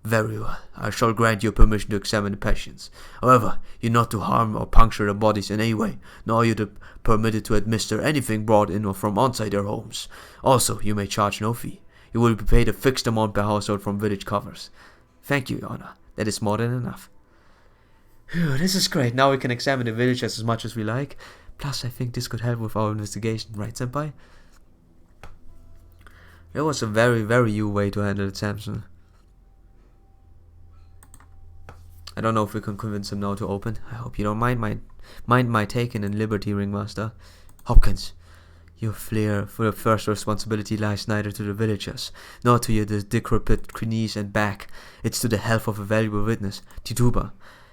Very well, I shall grant you permission to examine the patients. However, you're not to harm or puncture their bodies in any way, nor are you permitted to administer anything brought in or from outside their homes. Also, you may charge no fee. You will be paid a fixed amount per household from village covers. Thank you, Your Honor. That is more than enough. Phew, this is great. Now we can examine the village as much as we like. Plus, I think this could help with our investigation, right, Senpai? That was a very, very you way to handle it, Samson. I don't know if we can convince him now to open. I hope you don't mind my taking in liberty, Ringmaster. Hopkins, your flair for the first responsibility lies neither to the villagers, nor to your decrepit knees and back. It's to the health of a valuable witness, Tituba.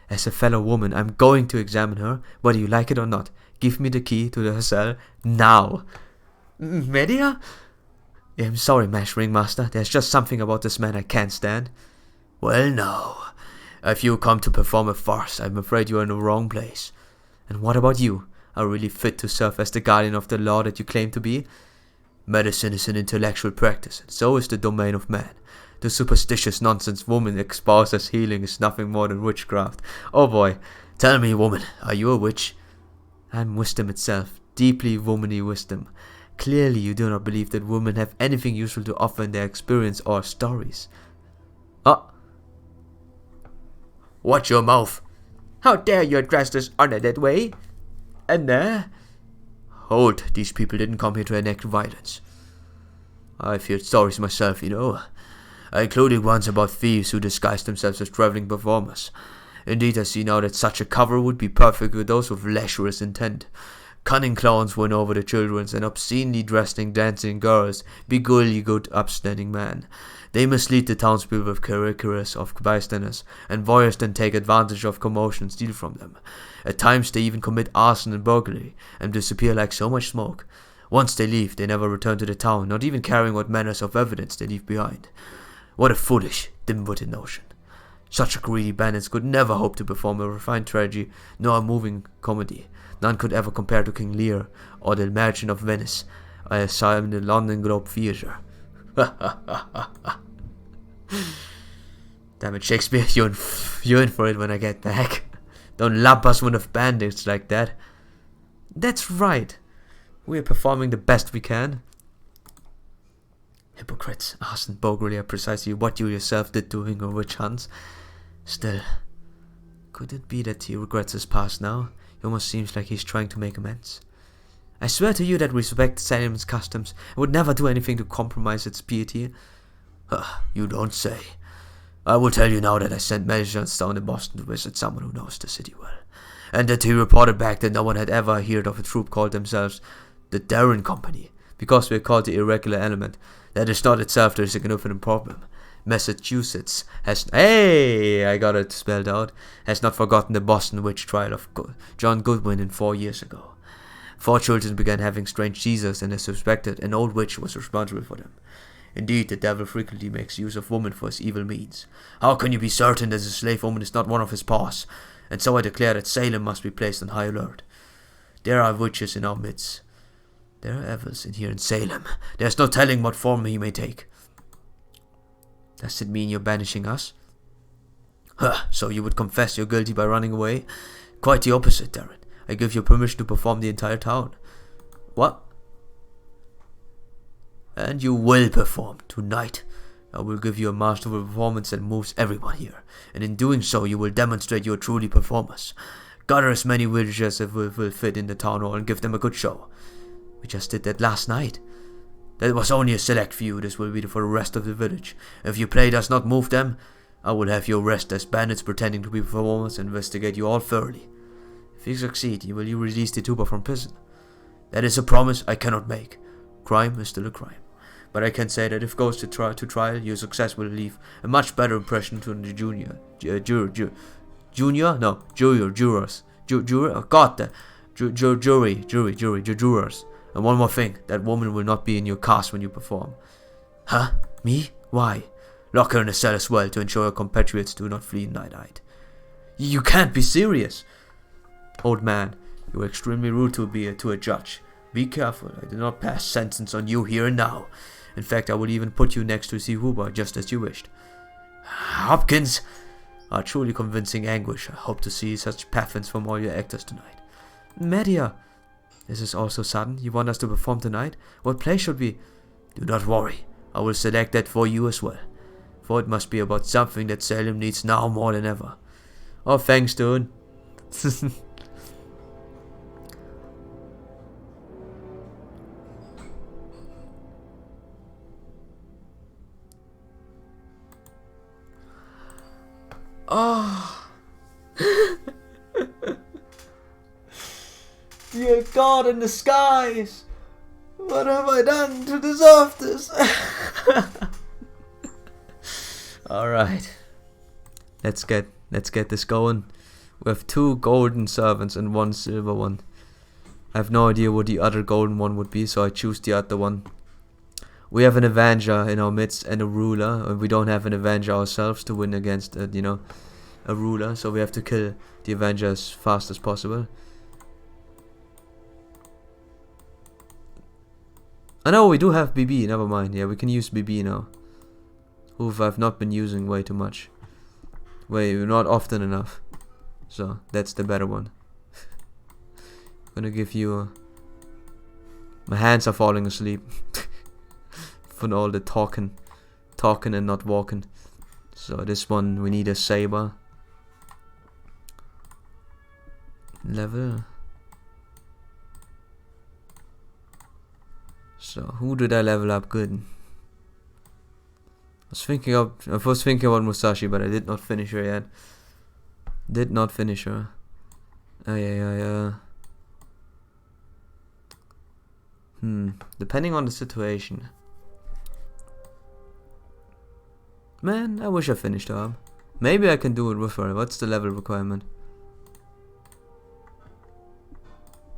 As a fellow woman, I'm going to examine her, whether you like it or not. Give me the key to the cell, now. Media? Yeah, I'm sorry, Mash Ringmaster. There's just something about this man I can't stand. Well, no. If you come to perform a farce, I'm afraid you are in the wrong place. And what about you? Are you really fit to serve as the guardian of the law that you claim to be? Medicine is an intellectual practice, and so is the domain of man. The superstitious nonsense woman espoused as healing is nothing more than witchcraft. Oh boy, tell me, woman, are you a witch? I'm wisdom itself, deeply womanly wisdom. Clearly you do not believe that women have anything useful to offer in their experience or stories. Ah! Watch your mouth! How dare you address this honor that way? And hold, these people didn't come here to enact violence. I've heard stories myself, you know. I included ones about thieves who disguised themselves as traveling performers. Indeed, I see now that such a cover would be perfect with those with lecherous intent. Cunning clowns win over the children, and obscenely dressing dancing girls beguile you good upstanding man. They mislead the townspeople with caricatures of bystanders, and voyeurs then take advantage of commotion and steal from them. At times they even commit arson and burglary, and disappear like so much smoke. Once they leave, they never return to the town, not even carrying what manners of evidence they leave behind. What a foolish, dim-witted notion. Such a greedy bandits could never hope to perform a refined tragedy, nor a moving comedy. None could ever compare to King Lear, or the Merchant of Venice, I saw him in the London Globe Theatre. Damn it, Shakespeare, you're in for it when I get back. Don't lump us with bandits like that. That's right. We're performing the best we can. Hypocrites, arson, burglary are precisely what you yourself did during your witch hunts. Still, could it be that he regrets his past now? It almost seems like he's trying to make amends. I swear to you that we respect Salem's customs and would never do anything to compromise its piety. You don't say. I will tell you now that I sent Melchance down to Boston to visit someone who knows the city well, and that he reported back that no one had ever heard of a troop called themselves the Darren Company, because we are called the irregular element. That is not itself the significant problem. Massachusetts has... Hey! I got it spelled out. Has not forgotten the Boston witch trial of John Goodwin 4 years ago. 4 children began having strange seizures, and they suspected an old witch was responsible for them. Indeed, the devil frequently makes use of women for his evil means. How can you be certain that a slave woman is not one of his paws? And so I declare that Salem must be placed on high alert. There are witches in our midst. There are devils in here in Salem. There's no telling what form he may take. Does it mean you're banishing us? So you would confess you're guilty by running away? Quite the opposite, Darren. I give you permission to perform the entire town. What? And you will perform tonight. I will give you a masterful performance that moves everyone here, and in doing so you will demonstrate you are truly performers. Gather as many villagers as will fit in the town hall and give them a good show. We just did that last night. That was only a select few. This will be for the rest of the village. If your play does not move them, I will have you arrested as bandits pretending to be performers and investigate you all thoroughly. If you succeed, you will release the tuba from prison. That is a promise I cannot make. Crime is still a crime. But I can say that if goes to trial, your success will leave a much better impression to the jurors. Jurors. And one more thing, that woman will not be in your cast when you perform. Huh? Me? Why? Lock her in a cell as well to ensure her compatriots do not flee night-eyed. You can't be serious! Old man, you are extremely rude to a judge. Be careful, I do not pass sentence on you here and now. In fact, I will even put you next to Zihuba, just as you wished. Hopkins! A truly convincing anguish. I hope to see such pathans from all your actors tonight. Media! This is also sudden. You want us to perform tonight? What play should we... Do not worry. I will select that for you as well. For it must be about something that Salem needs now more than ever. Oh, thanks, dude. Oh. Dear God in the skies, what have I done to deserve this? Alright, let's get this going. We have 2 golden servants and 1 silver one. I have no idea what the other golden one would be, so I choose the other one. We have an Avenger in our midst and a ruler, and we don't have an Avenger ourselves to win against, a ruler, so we have to kill the Avenger as fast as possible. I know we do have BB, never mind. Yeah, we can use BB now. Who I've not been using way too much. Not often enough. So, that's the better one. Gonna give you... my hands are falling asleep. From all the talking and not walking. So this one we need a saber. Level. So who did I level up good? I was thinking about Musashi, but I did not finish her yet. Did not finish her. Depending on the situation. Man, I wish I finished her. Maybe I can do it with her. What's the level requirement?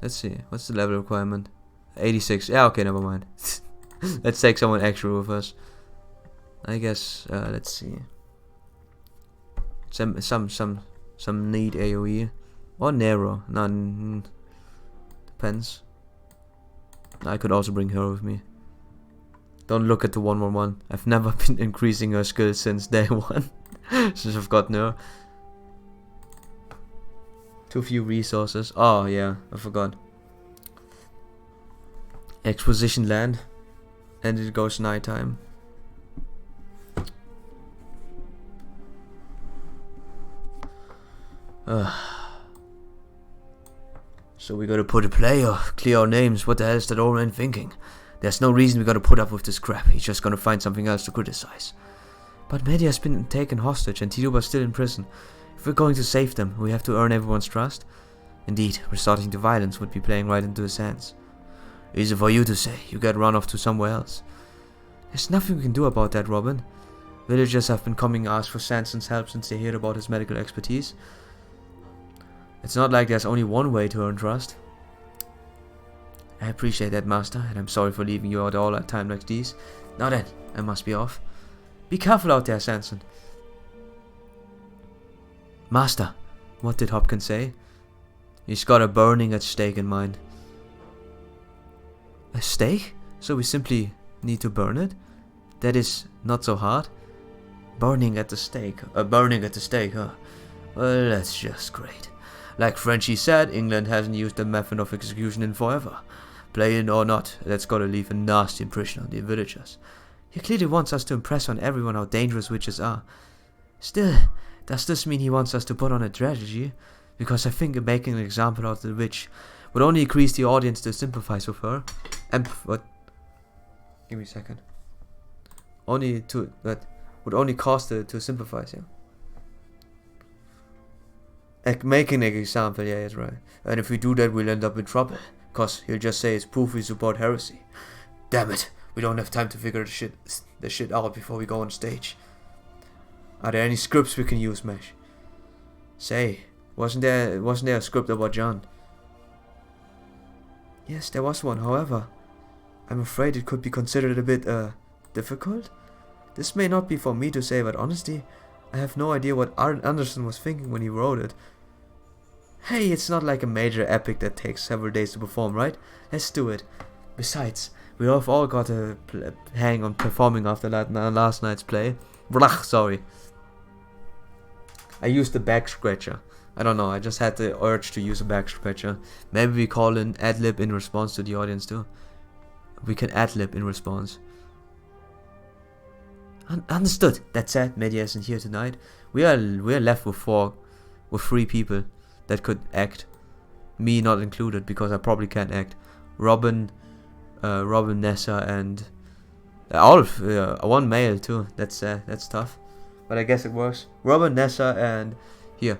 Let's see. What's the level requirement? 86. Yeah, okay, never mind. Let's take someone extra with us. I guess. Let's see. Some need AOE or narrow. None. Depends. I could also bring her with me. Don't look at the 111. I've never been increasing her skills since day one. Since I've gotten her. Too few resources. Oh yeah, I forgot. Exposition land. And it goes nighttime. So we gotta put a play or clear our names. What the hell is that old man thinking? There's no reason we gotta put up with this crap. He's just gonna find something else to criticize. But Mehdi has been taken hostage and Tiruba's still in prison. If we're going to save them, we have to earn everyone's trust. Indeed, resorting to violence would be playing right into his hands. Easy for you to say. You get run off to somewhere else. There's nothing we can do about that, Robin. Villagers have been coming to ask for Sanson's help since they heard about his medical expertise. It's not like there's only one way to earn trust. I appreciate that, Master, and I'm sorry for leaving you out all at time like these. Now then, I must be off. Be careful out there, Sanson. Master, what did Hopkins say? He's got a burning at stake in mind. A stake? So we simply need to burn it? That is not so hard. Burning at the stake, huh? Well, that's just great. Like Frenchie said, England hasn't used the method of execution in forever. Plain or not, that's gotta leave a nasty impression on the villagers. He clearly wants us to impress on everyone how dangerous witches are. Still, does this mean he wants us to put on a tragedy? Because I think making an example of the witch would only increase the audience to sympathize with her. And what? Give me a second. That would only cause her to sympathize, yeah. Making an example, yeah, that's right. And if we do that, we'll end up in trouble. Cause he'll just say it's proof we support heresy. Damn it, we don't have time to figure the shit out before we go on stage. Are there any scripts we can use, Mesh? Say, wasn't there a script about John? Yes, there was one, however, I'm afraid it could be considered a bit, difficult? This may not be for me to say, but honestly, I have no idea what Arn Anderson was thinking when he wrote it. Hey, it's not like a major epic that takes several days to perform, right? Let's do it. Besides, we have all got a hang on performing after last night's play. Blah, sorry. I used the back scratcher. I don't know, I just had the urge to use a back scratcher. Maybe we call an ad-lib in response to the audience too. We can ad-lib in response. Understood. That said, Media isn't here tonight. We are left with 3 people that could act. Me not included because I probably can't act. Robin, Nessa, and one male too. That's tough, but I guess it works. Robin, Nessa, and here,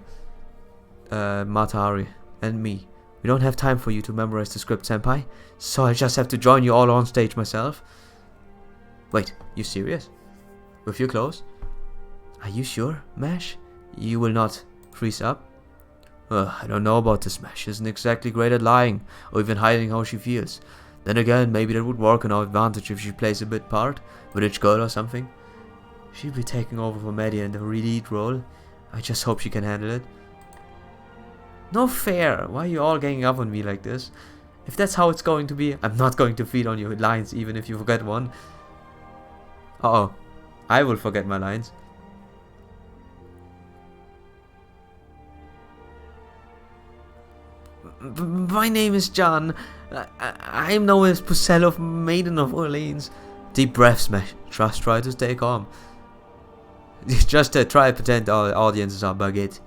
Matahari and me. We don't have time for you to memorize the script, senpai. So I just have to join you all on stage myself. Wait, you serious? With your clothes? Are you sure, Mash? You will not freeze up? I don't know about this. Mash isn't exactly great at lying, or even hiding how she feels. Then again, maybe that would work in our advantage if she plays a bit part, village girl or something. She'll be taking over for Maddie in the lead role. I just hope she can handle it. No fair. Why are you all ganging up on me like this? If that's how it's going to be, I'm not going to feed on your lines even if you forget one. Uh-oh. I will forget my lines. My name is John. I am known as Pucelle of Maiden of Orleans. Deep breath, Smash. Just try to stay calm. Just try to pretend all audiences are baguette.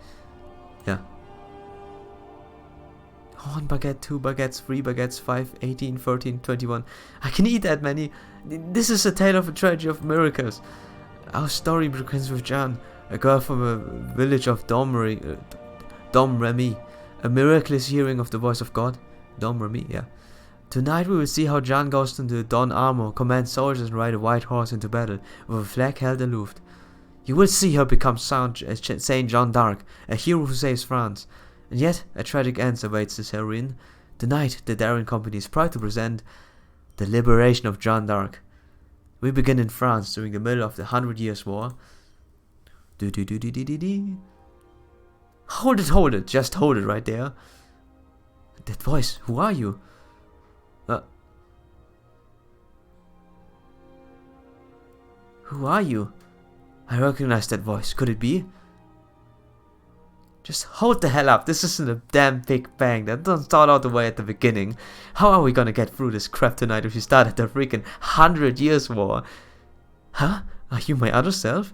Yeah. 1 baguette, 2 baguettes, 3 baguettes, 5, 18, 13, 21. I can eat that many. This is a tale of a tragedy of miracles. Our story begins with Jeanne, a girl from a village of Domremy, a miraculous hearing of the voice of God. Domremy, yeah. Tonight we will see how Jeanne goes into Don armor, commands soldiers and ride a white horse into battle, with a flag held aloft. You will see her become Saint Jeanne d'Arc, a hero who saves France. And yet, a tragic end awaits this heroine. Tonight, the Darren Company is proud to present the liberation of Jeanne d'Arc. We begin in France during the middle of the 100 Years' War. Hold it, just hold it right there. That voice, who are you? Who are you? I recognize that voice, could it be? Just hold the hell up, this isn't a damn big bang, that doesn't start out the way at the beginning. How are we gonna get through this crap tonight if you start at the freaking 100 Years' War? Huh? Are you my other self?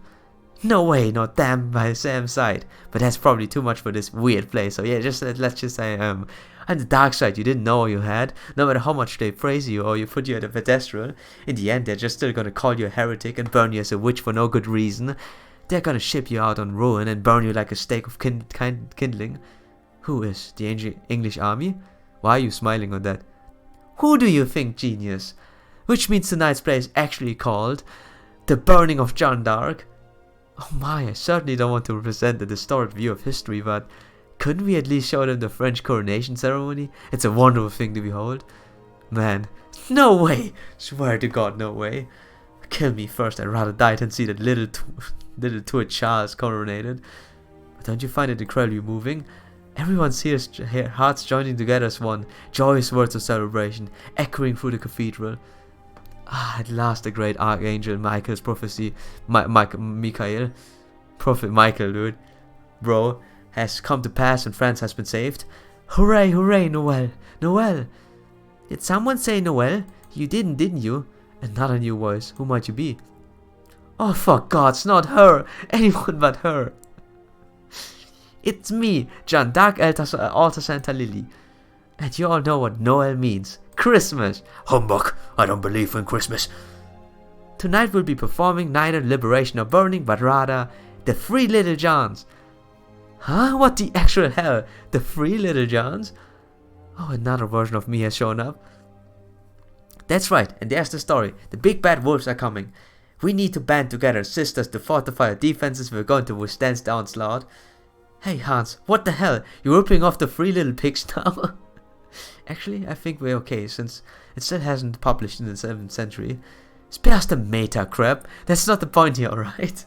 No way, not damn by the same side. But that's probably too much for this weird place, so yeah, let's just say I'm the dark side you didn't know you had. No matter how much they praise you or you put you at a pedestal, in the end they're just still gonna call you a heretic and burn you as a witch for no good reason. They're gonna ship you out on ruin and burn you like a stake of kindling. Who is? The English army? Why are you smiling on that? Who do you think, genius? Which means tonight's play is actually called The Burning of Jeanne d'Arc. Oh my, I certainly don't want to represent a distorted view of history, but couldn't we at least show them the French coronation ceremony? It's a wonderful thing to behold. Man, no way! Swear to God, no way. Kill me first, I'd rather die than see that little twit Charles coronated. But don't you find it incredibly moving? Everyone's hearts joining together as one, joyous words of celebration, echoing through the cathedral. Ah, at last the great Archangel Michael's prophecy, Michael, Prophet Michael, dude, bro, has come to pass and France has been saved. Hooray, hooray, Noel, Noel. Did someone say Noel? You didn't you? Another new voice, who might you be? Oh, for God's not her, anyone but her. It's me, Jeanne d'Arc Alta Santa Lily. And you all know what Noel means. Christmas! Humbug! I don't believe in Christmas. Tonight we'll be performing neither Liberation nor Burning, but rather the Three Little Johns. Huh? What the actual hell? The Three Little Johns? Oh, another version of me has shown up. That's right, and there's the story. The big bad wolves are coming. We need to band together, sisters, to fortify our defenses if we're going to withstand the onslaught. Hey Hans, what the hell? You're ripping off the Three Little Pigs now? Actually, I think we're okay, since it still hasn't published in the 7th century. Spare us the meta crap. That's not the point here, alright?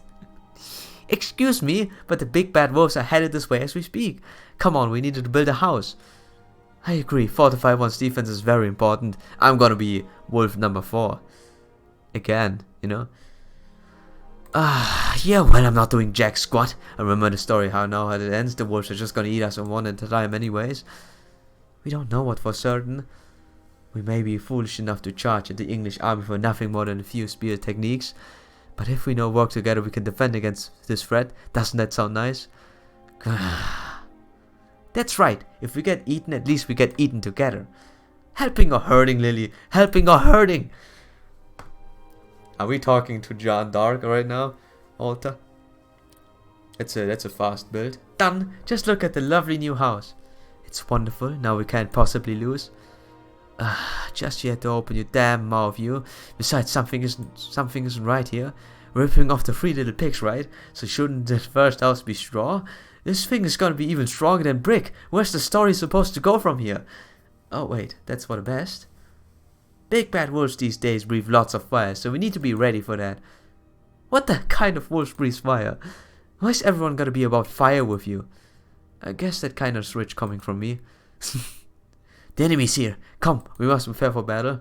Excuse me, but the big bad wolves are headed this way as we speak. Come on, we need to build a house. I agree, fortify one's defense is very important. I'm gonna be wolf number 4. Again, you know? Yeah, well, I'm not doing jack squat. I remember the story how it ends. The wolves are just gonna eat us one at a time anyways. We don't know what for certain. We may be foolish enough to charge at the English army for nothing more than a few spear techniques. But if we know work together we can defend against this threat. Doesn't that sound nice? That's right. If we get eaten, at least we get eaten together. Helping or hurting, Lily? Helping or hurting? Are we talking to Jeanne d'Arc right now, Alta? That's a fast build. Done. Just look at the lovely new house. It's wonderful. Now we can't possibly lose. Just you had to open your damn mouth, you. Besides, something isn't right here. Ripping off the Three Little Pigs, right? So shouldn't the first house be straw? This thing is gonna be even stronger than brick. Where's the story supposed to go from here? Oh wait, that's for the best. Big bad wolves these days breathe lots of fire, so we need to be ready for that. What the kind of wolves breathes fire? Why is everyone gotta be about fire with you? I guess that kind of rich coming from me. The enemy's here. Come, we must prepare for battle.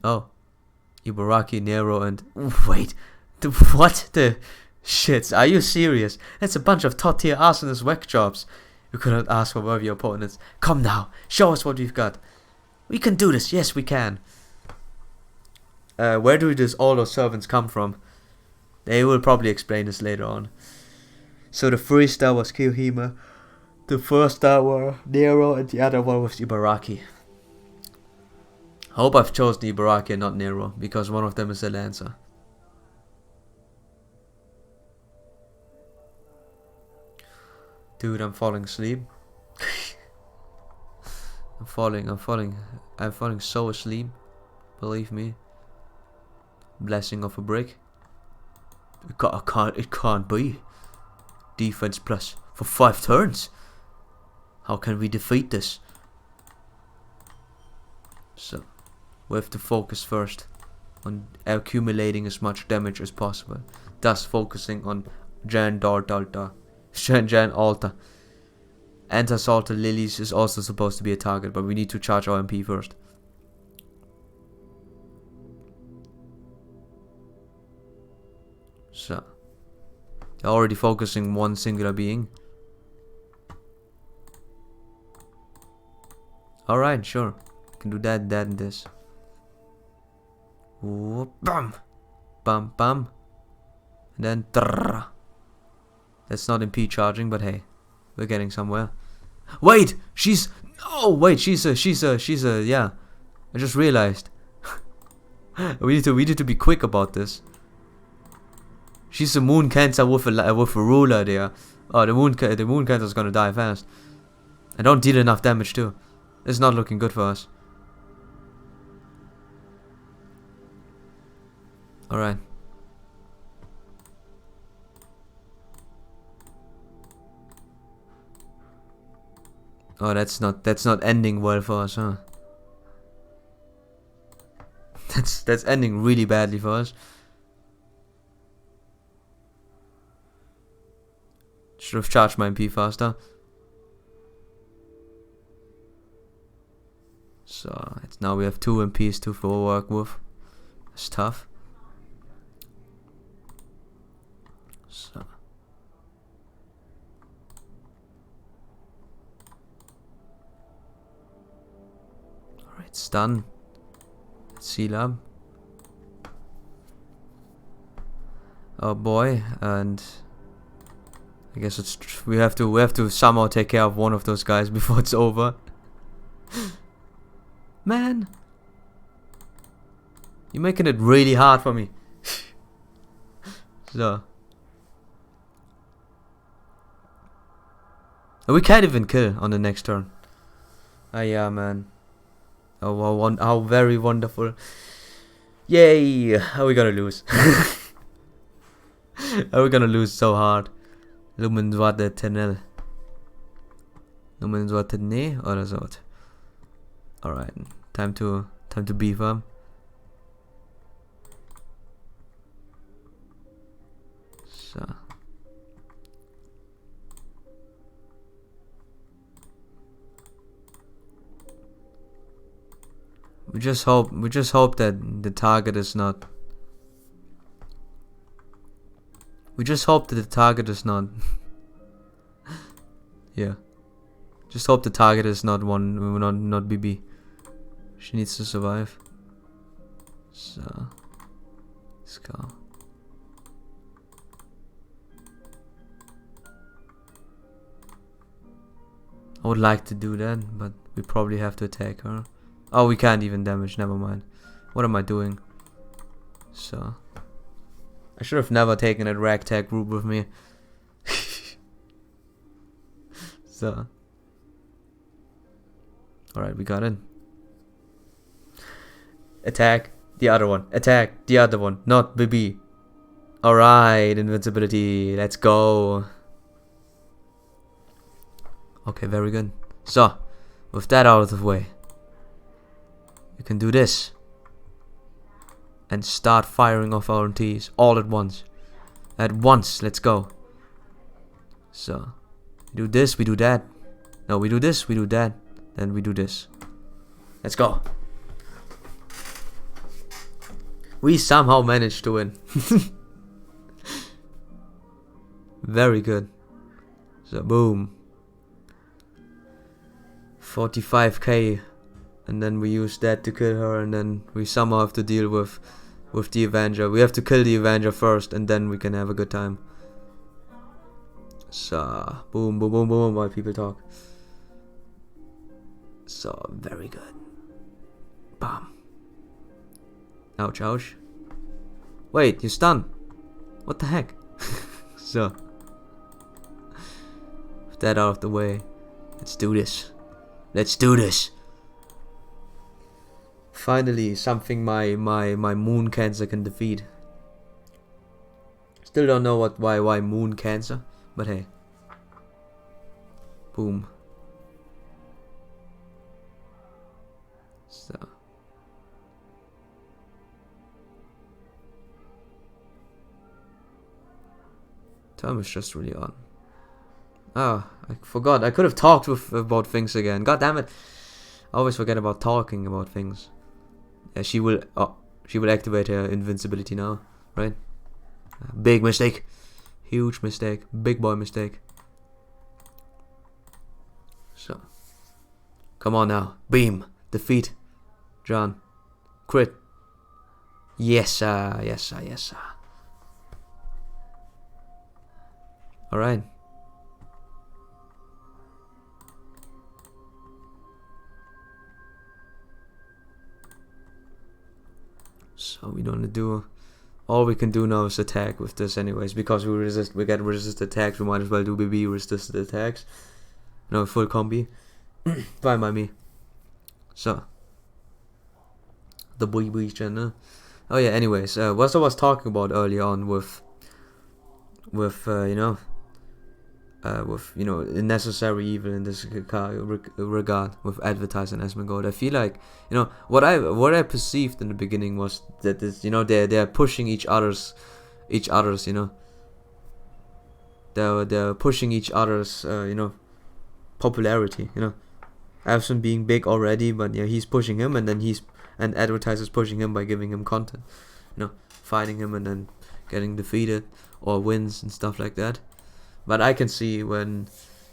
Oh. Ibaraki, Nero, and... Wait. What the... Shit, are you serious? That's a bunch of top-tier arsonist whack jobs. You could not ask for worthy opponents. Come now, show us what we've got. We can do this, yes we can. Where do all those servants come from? They will probably explain this later on. So the first star was Kiyohime, the first star were Nero, and the other one was Ibaraki. I hope I've chosen Ibaraki and not Nero, because one of them is a lancer. Dude, I'm falling asleep. I'm falling so asleep. Believe me. Blessing of a brick. It can't be. Defense plus for 5 turns. How can we defeat this? So, we have to focus first on accumulating as much damage as possible. Thus focusing on Jan Alta. Anti-Salter Lilies is also supposed to be a target, but we need to charge our MP first. So, they're already focusing one singular being. Alright, sure. Can do that, and this. Whoop, bam! Bam, bam. And then, trrr. That's not MP charging, but hey, we're getting somewhere. Wait, she's... Oh, wait, she's a, yeah. I just realized. we need to be quick about this. She's a moon cancer with a ruler there. Oh, the moon cancer's gonna die fast. I don't deal enough damage too. It's not looking good for us. Alright. Oh, that's not ending well for us, huh? That's ending really badly for us. Should have charged my MP faster. So it's now we have 2 MPs to work with. It's tough. So. Alright, stun. Seal up. Oh boy, and I guess we have to somehow take care of one of those guys before it's over. Man, you're making it really hard for me. So, and we can't even kill on the next turn. Ah, yeah, man. Oh, how very wonderful. Yay! Are we gonna lose? Are we gonna lose so hard? Lumenswarte Tenel. Lumenswarte Ne oder so. Alright, time to beef up. So. We just hope that the target is not. We just hope that the target is not. Yeah. Just hope the target is not not BB. She needs to survive. So let's go. I would like to do that, but we probably have to attack her. Oh, we can't even damage, never mind. What am I doing? So I should have never taken that ragtag group with me. So alright, we got it. Attack the other one. Attack the other one. Not BB. Alright, invincibility. Let's go. Okay, very good. So, with that out of the way, you can do this. And start firing off our TNTs all at once. at once. Let's go. So, we do this, we do that. No, we do this, we do that. Then we do this. Let's go. We somehow managed to win. Very good. So, boom. 45k. And then we use that to kill her. And then we somehow have to deal with the Avenger. We have to kill the Avenger first. And then we can have a good time. So, boom, boom, boom, boom, while people talk. So, very good. Bam. Ouch, ouch. Wait, you're stunned. What the heck? So, with that out of the way, let's do this. Let's do this. Finally, something my moon cancer can defeat. Still don't know why moon cancer, but hey. Boom. So. Time is just really on. Oh, I forgot. I could have talked about things again. God damn it! I always forget about talking about things. Yeah, she will activate her invincibility now, right? Big mistake, huge mistake, big boy mistake. So, come on now, beam, defeat, John, crit. Yes sir, yes sir, yes sir. Alright. So we don't do. All we can do now is attack with this anyways, because we get resist attacks, we might as well do BB resisted attacks. No, full combi. Fine by me. So. The BB channel. Oh yeah, anyways, what I was talking about earlier on with necessary evil in this regard with advertising Asmongold. I feel like, what I perceived in the beginning was that this, they're pushing each other's they're pushing each other's popularity. Avson being big already, but yeah, he's pushing him, and then and advertisers pushing him by giving him content, fighting him and then getting defeated or wins and stuff like that. But I can see when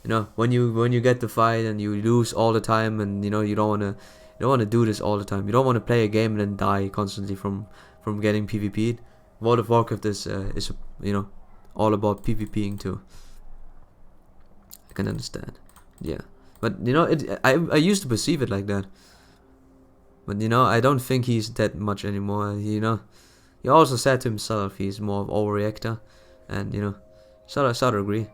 you get the fight and you lose all the time, and you don't wanna do this all the time. You don't wanna play a game and then die constantly from getting PvP'd. World of Warcraft is all about PvPing too. I can understand, yeah. But I used to perceive it like that. But I don't think he's that much anymore. He also said to himself he's more of overreactor, and sort of agree.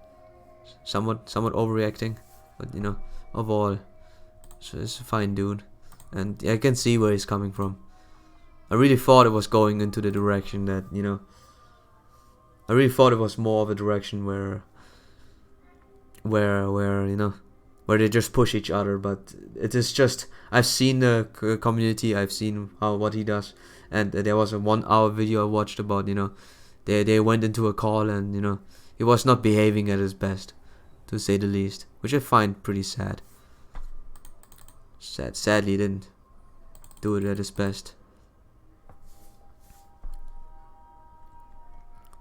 Somewhat overreacting, but overall, so it's a fine dude, and I can see where he's coming from. I really thought it was going into the direction that I really thought it was more of a direction where they just push each other, but it is just, I've seen the community, I've seen what he does, and there was a 1 hour video I watched about they went into a call, and he was not behaving at his best, to say the least, which I find pretty sad. Sadly, he didn't do it at his best.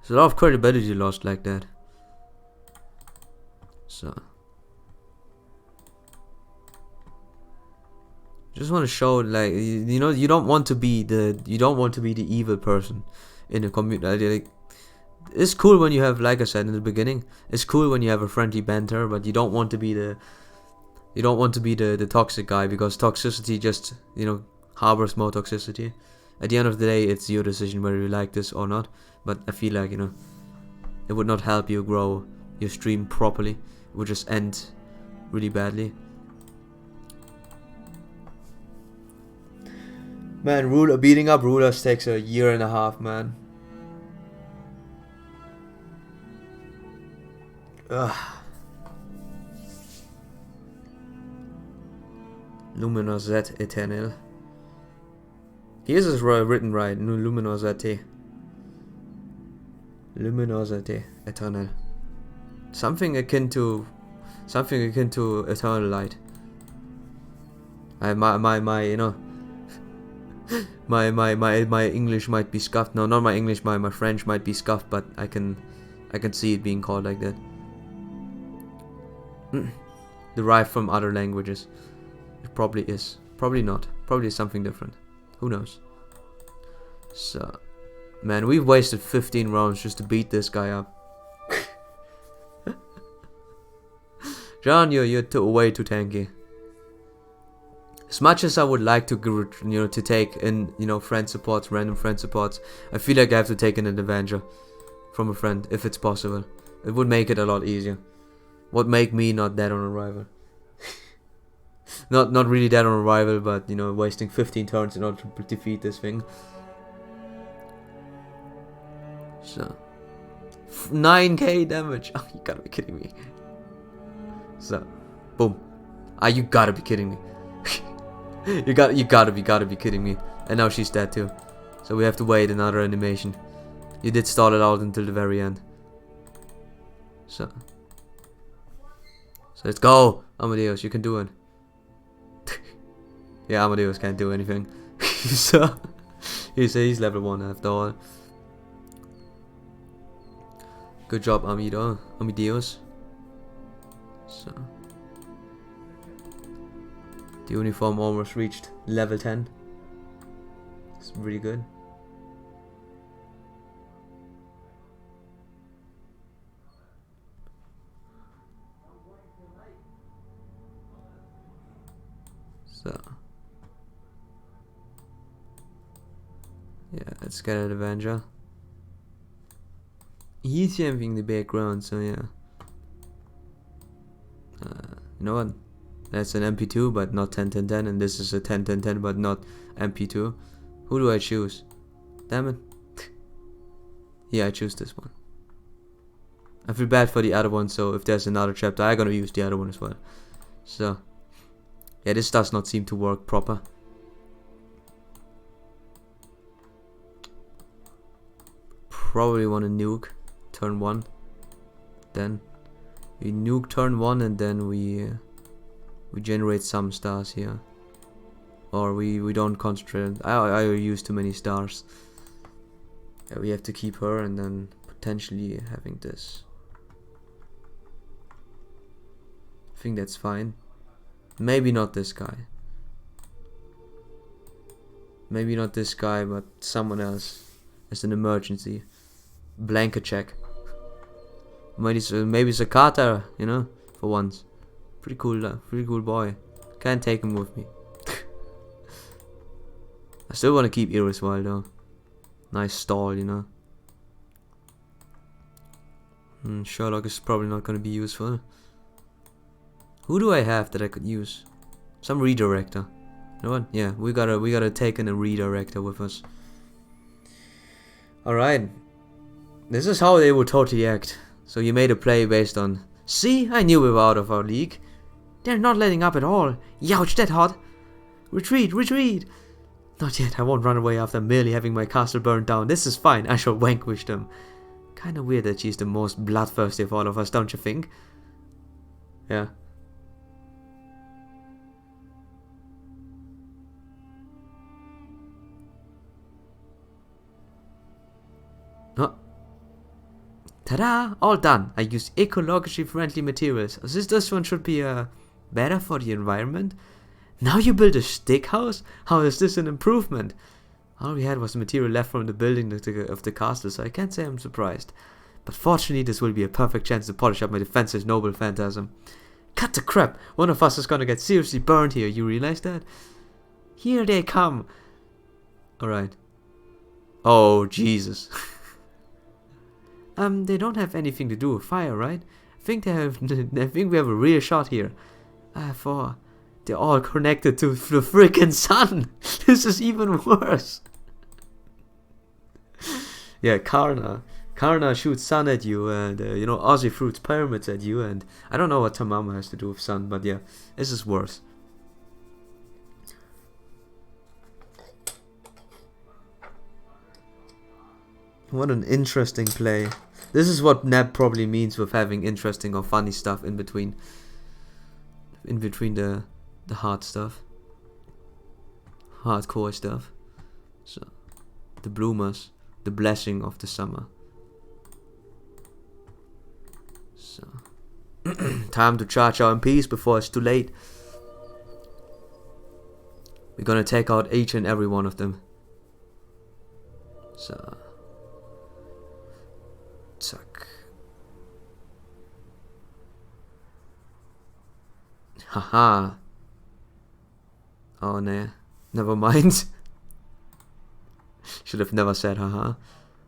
There's a lot of credibility lost like that. So, just want to show, like, you don't want to be the evil person in a community. Like, it's cool when you have, like I said in the beginning, it's cool when you have a friendly banter, but you don't want to be the toxic guy, because toxicity just harbors more toxicity. At the end of the day, it's your decision whether you like this or not. But I feel like it would not help you grow your stream properly. It would just end really badly. Man, beating up rulers takes a year and a half, man. Ugh. Luminor Z Eternal. Here's his written right, Luminor Z. Luminosity, eternal. Something akin to eternal light. My you know my English might be scuffed. No, not my English, my French might be scuffed, but I can see it being called like that. Derived from other languages. It probably is. Probably not. Probably something different. Who knows? So, man, we've wasted 15 rounds just to beat this guy up. John, you're way too tanky. As much as I would like to, to take in, friend supports, random friend supports, I feel like I have to take in an Avenger from a friend, if it's possible. It would make it a lot easier. Would make me not dead on arrival. not really dead on arrival, but, wasting 15 turns in order to defeat this thing. So, 9k damage. Oh, you gotta be kidding me. So, boom. You gotta be kidding me. you gotta be kidding me. And now she's dead too. So we have to wait another animation. You did stall it out until the very end. So let's go, Amadeus. You can do it. Yeah, Amadeus can't do anything. So he's level 1 after all. Good job, Amadeus. So the uniform almost reached level 10. It's really good. So yeah, let's get an Avenger. He's jumping in the background, so yeah. You know what? That's an MP2 but not 10-10-10, and this is a 10-10-10 but not MP2. Who do I choose? Damn it. Yeah, I choose this one. I feel bad for the other one, so if there's another chapter, I'm gonna use the other one as well. So yeah, this does not seem to work proper. Probably want to nuke turn 1. Then we nuke turn 1 and then we generate some stars here. Or we don't concentrate. I use too many stars. Yeah, we have to keep her and then potentially having this. I think that's fine. Maybe not this guy. Maybe not this guy, but someone else as an emergency. Blanket check. Maybe it's a Carter, for once. Pretty cool boy. Can't take him with me. I still want to keep Iris Wild though. Nice stall, Sherlock is probably not going to be useful. Who do I have that I could use? Some redirector. You know what? Yeah, we gotta take in a redirector with us. Alright. This is how they would totally act. So you made a play based on, see, I knew we were out of our league. They're not letting up at all. Youch, that hot. Retreat, retreat. Not yet, I won't run away after merely having my castle burned down. This is fine, I shall vanquish them. Kinda weird that she's the most bloodthirsty of all of us, don't you think? Yeah. Oh. Ta-da! All done. I used ecologically friendly materials. This one should be better for the environment. Now you build a stick house? How is this an improvement? All we had was the material left from the building of the castle, so I can't say I'm surprised. But fortunately, this will be a perfect chance to polish up my defensive noble phantasm. Cut the crap! One of us is gonna get seriously burned here, you realize that? Here they come! Alright. Oh, Jesus. They don't have anything to do with fire, right? I think we have a real shot here. They're all connected to the freaking sun. This is even worse. Yeah, Karna shoots sun at you, and Ozzy fruits pyramids at you, and I don't know what Tamama has to do with sun, but yeah, this is worse. What an interesting play. This is what Nab probably means with having interesting or funny stuff in between. In between the hard stuff. Hardcore stuff. So, the bloomers. The blessing of the summer. So, time to charge our MPs before it's too late. We're gonna take out each and every one of them. So, zack. Haha. Oh no, never mind. Should have never said haha.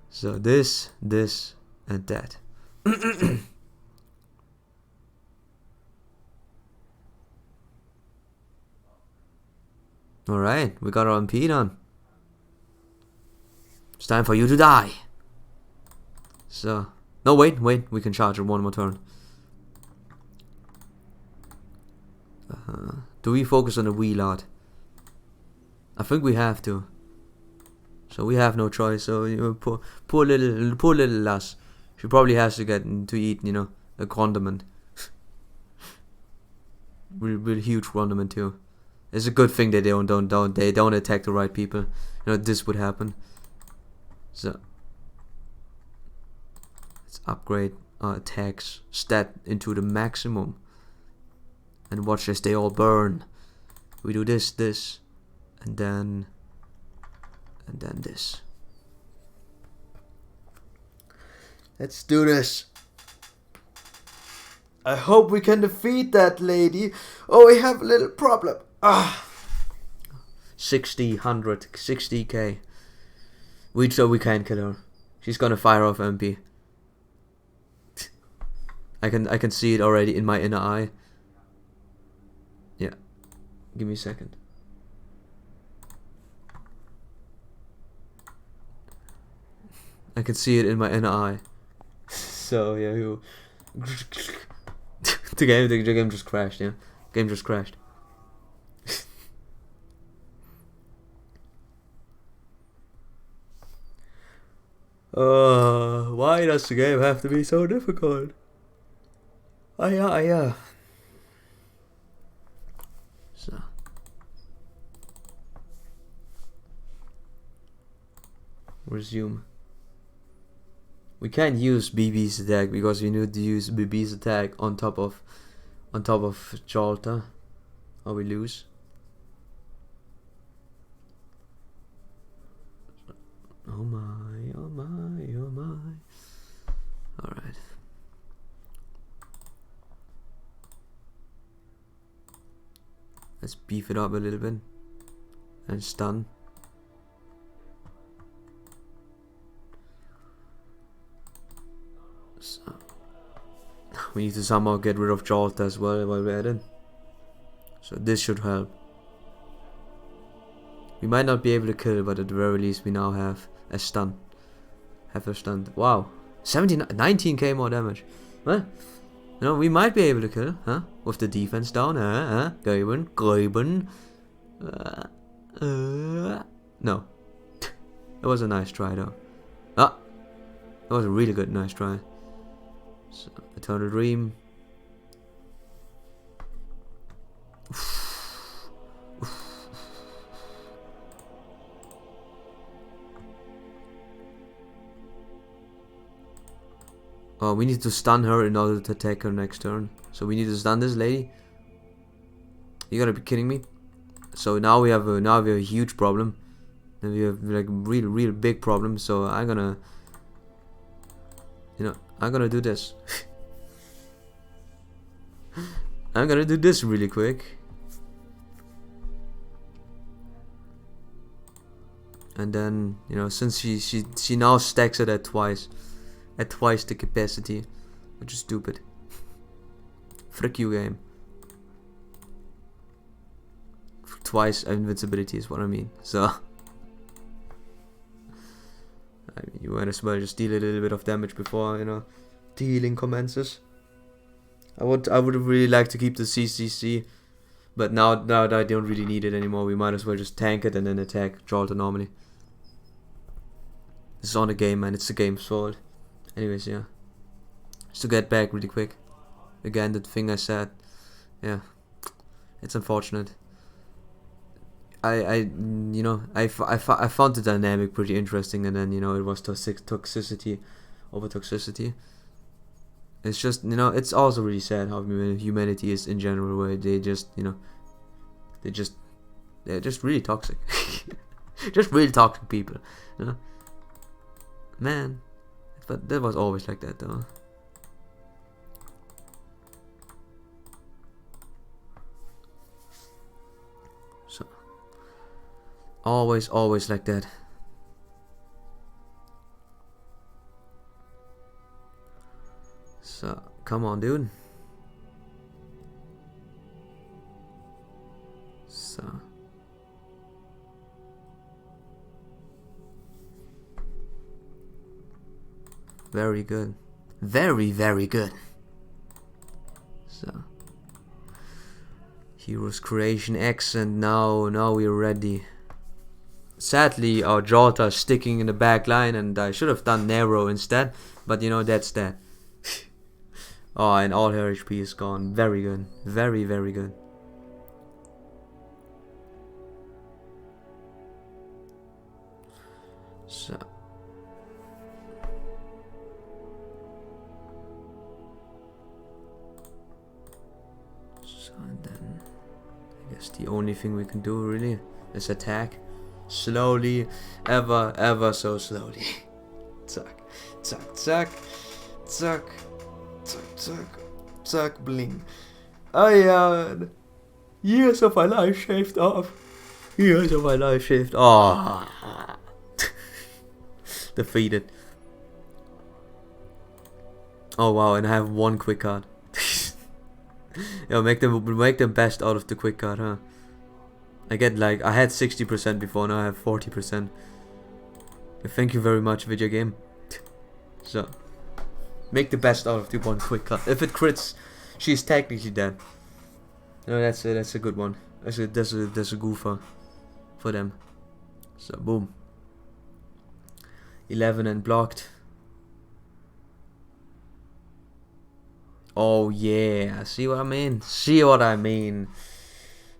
So this, and that. Alright, we got our MP done. It's time for you to die. So, no, wait, we can charge it one more turn. Do we focus on the wee lad? I think we have to. So we have no choice. So poor little lass. She probably has to get to eat, you know, a condiment. Real huge condiment too. It's a good thing that they don't attack the right people. You know, this would happen. So let's upgrade our attacks stat into the maximum. And watch as they all burn. We do this, and then this. Let's do this. I hope we can defeat that lady. Oh, we have a little problem. 60, 100, 60k. So we can't kill her. She's gonna fire off MP. I can see it already in my inner eye. Yeah. Give me a second. I can see it in my inner eye. So yeah, the game just crashed. Yeah, game just crashed. Why does the game have to be so difficult? Yeah. So. Resume. We can't use BB's attack because we need to use BB's attack on top of Jalta, or we lose. Oh my, oh my, oh my. Alright. Let's beef it up a little bit. And stun. So, we need to somehow get rid of Jolt as well while we're at it. So this should help. We might not be able to kill, but at the very least we now have a stun. Have a stun. Wow. 19k more damage. Well, you know, we might be able to kill, huh? With the defense down, Graben. No. It was a nice try though. It was a really good, nice try. So, Eternal Dream. Oh, we need to stun her in order to attack her next turn. So we need to stun this lady. You gotta be kidding me. So now we have a huge problem. And we have like real big problem. So I'm gonna do this. I'm gonna do this really quick. And then, you know, since she now stacks it at twice the capacity, which is stupid. Frick you, game. Twice invincibility is what I mean. So I mean, you might as well just deal a little bit of damage before, you know, the healing commences. I would really like to keep the CCC, but now that I don't really need it anymore, we might as well just tank it and then attack Jolta normally. This is on the game, man. It's the game's fault. Anyways, yeah. Just to get back really quick. Again, the thing I said. Yeah. It's unfortunate. I found the dynamic pretty interesting, and then, it was toxicity over toxicity. It's just, it's also really sad how humanity is in general, where they just, they're just really toxic. Just really toxic people, Man, but that was always like that, though. So, always like that. So, come on, dude. So. Very good. Very, very good. So. Heroes Creation X, and now we're ready. Sadly, our Jota is sticking in the back line, and I should have done Nero instead, but that's that. Oh, and all her HP is gone. Very good. Very, very good. So. And then, I guess the only thing we can do really is attack. Slowly. Ever so slowly. Zack. Zack, zack. Zack. Zack, zack, zack, bling. I had years of my life shaved off. Years of my life shaved off. Defeated. Oh wow, and I have one quick card. Yo, make them best out of the quick card, huh? I had 60% before, now I have 40%. Thank you very much, video game. So. Make the best out of the one quick cut. If it crits, she's technically dead. That's a good one. That's a goofer for them. So boom. 11 and blocked. Oh yeah, see what I mean? See what I mean?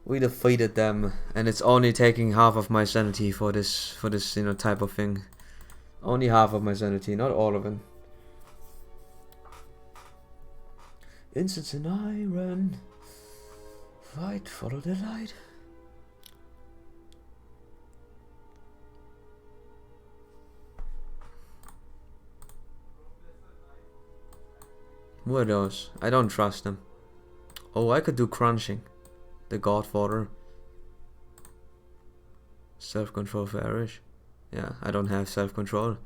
We defeated them, and it's only taking half of my sanity for this type of thing. Only half of my sanity, not all of it. Incense and iron. Fight, follow the light. Who are those? I don't trust them. Oh, I could do crunching. The Godfather. Self-control for Irish. Yeah, I don't have self-control.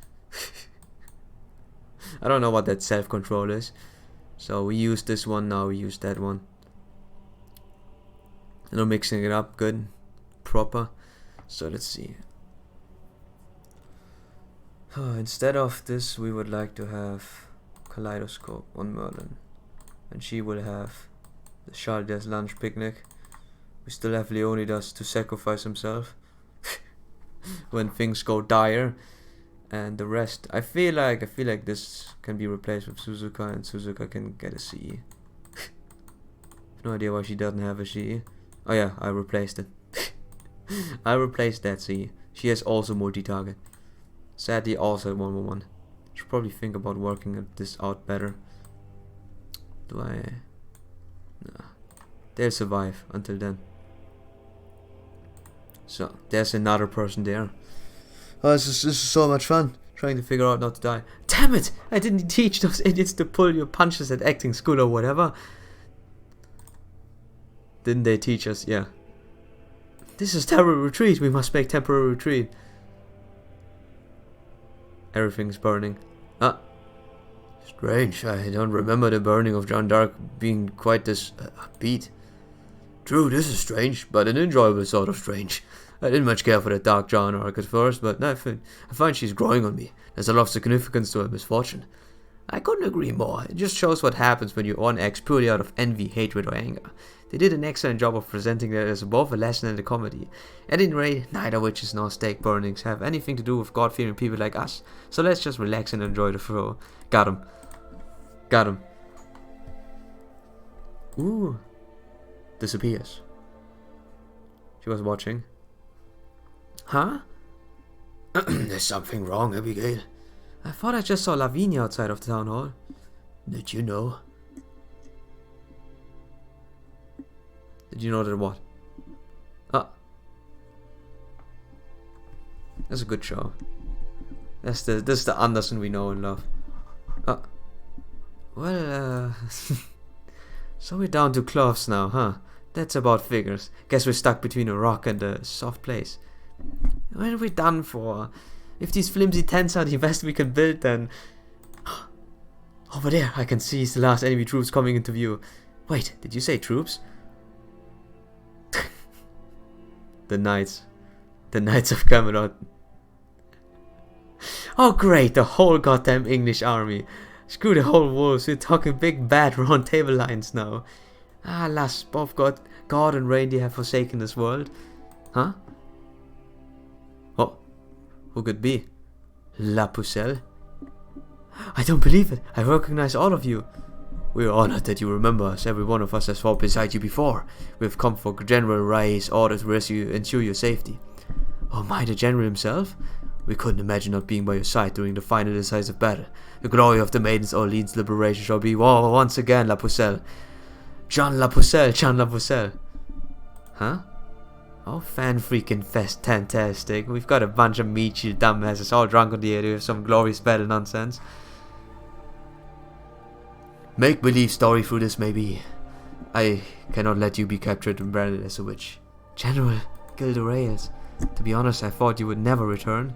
I don't know what that self-control is. So we use this one, now we use that one. And I'm mixing it up good. Proper. So let's see. Instead of this, we would like to have Kaleidoscope on Merlin. And she will have the Charles lunch picnic. We still have Leonidas to sacrifice himself. When things go dire. And the rest, I feel like this can be replaced with Suzuka, and Suzuka can get a CE. No idea why she doesn't have a CE. Oh yeah, I replaced it. I replaced that CE. She has also multi-target. Sadly, also at 111. Should probably think about working this out better. Do I? Nah. They'll survive until then. So there's another person there. Oh, this is so much fun. Trying to figure out not to die. Damn it! I didn't teach those idiots to pull your punches at acting school or whatever. Didn't they teach us? Yeah. This is temporary retreat. We must make temporary retreat. Everything's burning. Ah. Strange. I don't remember the burning of Jeanne d'Arc being quite this upbeat. True, this is strange, but an enjoyable sort of strange. I didn't much care for the Dark Jeanne d'Arc at first, but I find she's growing on me. There's a lot of significance to her misfortune. I couldn't agree more. It just shows what happens when you own X purely out of envy, hatred, or anger. They did an excellent job of presenting that as both a lesson and a comedy. At any rate, neither witches nor stake burnings have anything to do with God-fearing people like us, so let's just relax and enjoy the show. Got him. Got him. Ooh. Disappears. She was watching. Huh? There's something wrong, Abigail. I thought I just saw Lavinia outside of the town hall. Did you know? Did you know that what? Ah. That's a good show. This is the Anderson we know and love. Ah. Well, so we're down to cloths now, huh? That's about figures. Guess we're stuck between a rock and a soft place. What are we done for? If these flimsy tents are the best we can build, then... Over there, I can see the last enemy troops coming into view. Wait, did you say troops? The knights. The knights of Camelot. Oh great, the whole goddamn English army. Screw the whole wolves, we're talking big bad round table lines now. Ah, alas, both God and reindeer have forsaken this world. Huh? Oh, who could be? La Pucelle? I don't believe it, I recognize all of you. We are honored that you remember us. Every one of us has fought beside you before. We have come for General Ray's order to rescue ensure your safety. Oh my, the General himself? We couldn't imagine not being by your side during the final decisive battle. The glory of the Maidens Orleans' liberation shall be once again La Pucelle. Jean La Pucelle, Jean La Pucelle. Huh? Oh, fantastic. We've got a bunch of meat shield dumbasses all drunk on the idea of some glorious battle nonsense. Make-believe story through this, maybe. I cannot let you be captured and branded as a witch. General Gilderoyals, to be honest, I thought you would never return.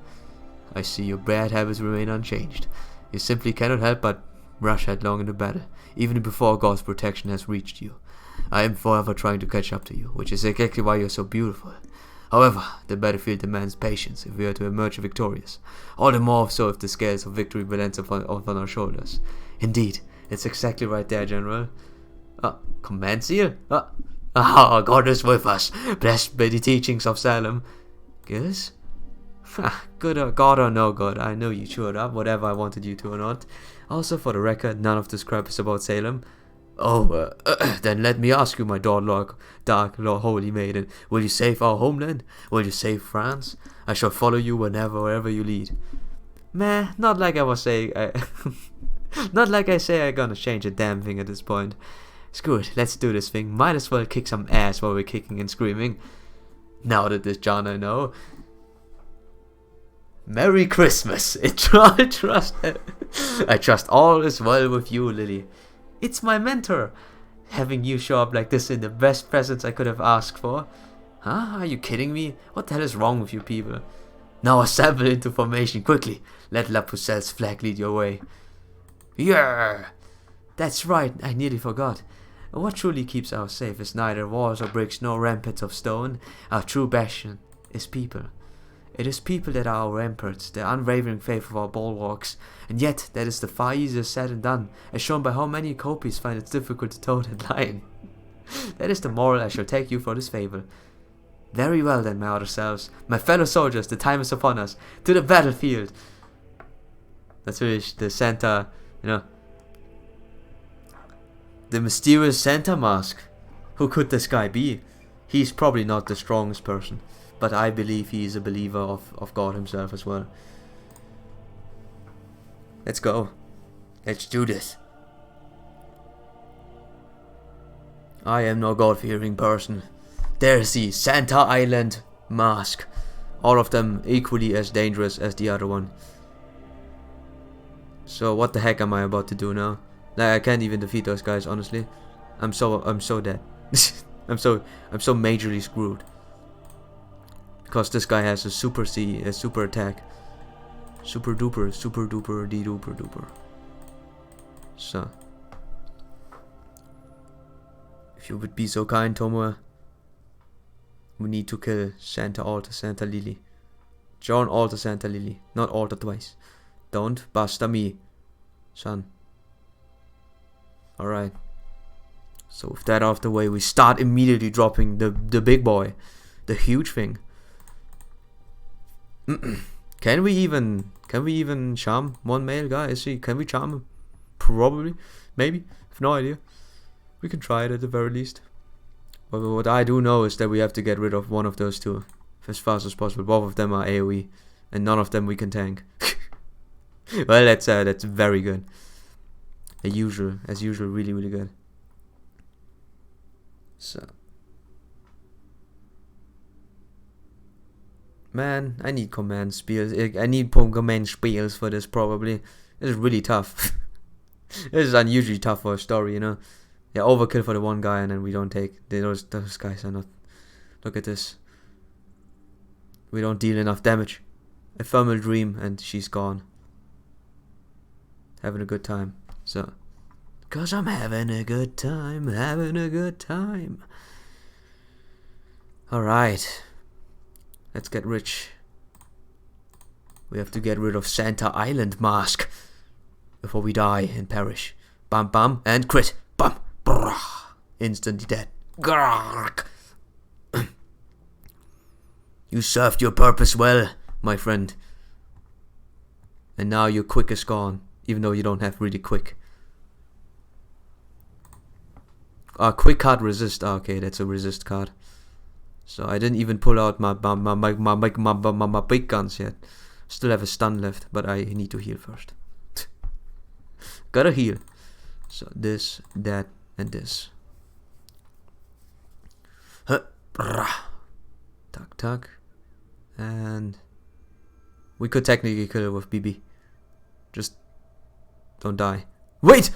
I see your bad habits remain unchanged. You simply cannot help but rush headlong into battle, even before God's protection has reached you. I am forever trying to catch up to you, which is exactly why you're so beautiful. However, the battlefield demands patience if we are to emerge victorious. All the more so if the scales of victory balance upon our shoulders. Indeed, it's exactly right there, General. Command seal? God is with us, blessed by the teachings of Salem. Gills? Good or God or no God, I know you chewed up whatever I wanted you to or not. Also, for the record, none of this crap is about Salem. Oh, then let me ask you, my dark Lord Holy Maiden, will you save our homeland? Will you save France? I shall follow you wherever you lead. Meh, not like I was saying... Not like I say I'm gonna change a damn thing at this point. Screw it, let's do this thing. Might as well kick some ass while we're kicking and screaming. Now that this John I know. Merry Christmas! I trust all is well with you, Lily. It's my mentor. Having you show up like this in the best presents I could have asked for. Huh? Are you kidding me? What the hell is wrong with you people? Now assemble into formation quickly. Let La Pucelle's flag lead your way. Yeah! That's right, I nearly forgot. What truly keeps us safe is neither walls or bricks nor ramparts of stone. Our true bastion is people. It is people that are our ramparts, the unwavering faith of our bulwarks, and yet that is the far easier said than done, as shown by how many copies find it difficult to toe that line. That is the moral I shall take you for this fable. Very well then, my other selves, my fellow soldiers, the time is upon us, to the battlefield! Natürlich, the Santa, the mysterious Santa mask. Who could this guy be? He's probably not the strongest person, but I believe he is a believer of God himself as well. Let's go. Let's do this. I am no God-fearing person. There's the Santa Island mask. All of them equally as dangerous as the other one. So what the heck am I about to do now? Like, I can't even defeat those guys, honestly. I'm so dead. I'm so majorly screwed. Because this guy has a super attack. Super duper duper. So, if you would be so kind, Tomoe, we need to kill Santa Alta Santa Lily. John Alta Santa Lily, not Alta twice. Don't basta me, son. Alright. So with that out of the way, we start immediately dropping the big boy. The huge thing. Can we even charm one male guy? Can we charm him? Probably. Maybe. I've no idea. We can try it at the very least. But what I do know is that we have to get rid of one of those two as fast as possible. Both of them are AoE, and none of them we can tank. Well, that's very good. As usual, really, really good. So, man, I need command spells. I need command spells for this. Probably, this is really tough. This is unusually tough for a story, you know. Yeah, overkill for the one guy, and then we don't take those guys are not. Look at this. We don't deal enough damage. Ephemeral dream, and she's gone. Having a good time. So, 'cause I'm having a good time, Alright. Let's get rich. We have to get rid of Santa Island mask before we die and perish. Bam bam and crit. Bam. Brah. Instantly dead. Grrrk. You served your purpose well, my friend. And now your quick is gone, even though you don't have really quick. Quick card resist. Okay, that's a resist card. So I didn't even pull out my big guns yet. Still have a stun left, but I need to heal first. Gotta heal. So this, that, and this. Tuck, tuck. And we could technically kill it with BB. Just don't die. Wait!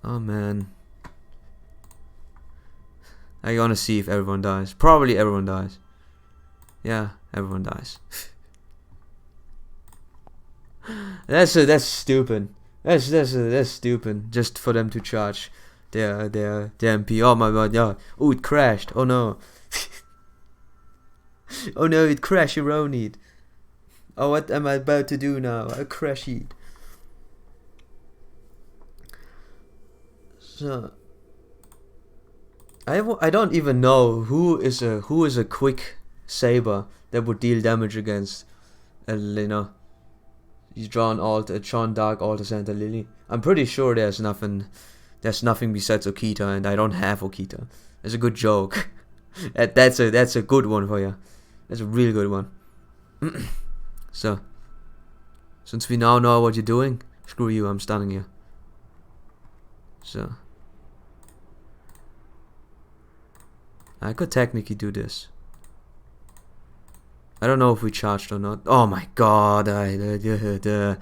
Oh man. I wanna see if everyone dies. Probably everyone dies. Yeah, everyone dies. That's stupid. That's stupid. Just for them to charge their MP. Oh my god, yeah. Oh, it crashed. Oh no. Oh no, it crashed erroneed. Oh, what am I about to do now? I crashed. So I don't even know who is a quick saber that would deal damage against Elena. He's drawn Dark Alter Santa Lily. I'm pretty sure there's nothing besides Okita, and I don't have Okita. It's a good joke. That's a good one for you. That's a really good one. So, since we now know what you're doing, screw you, I'm stunning you. So, I could technically do this. I don't know if we charged or not. Oh my god, So,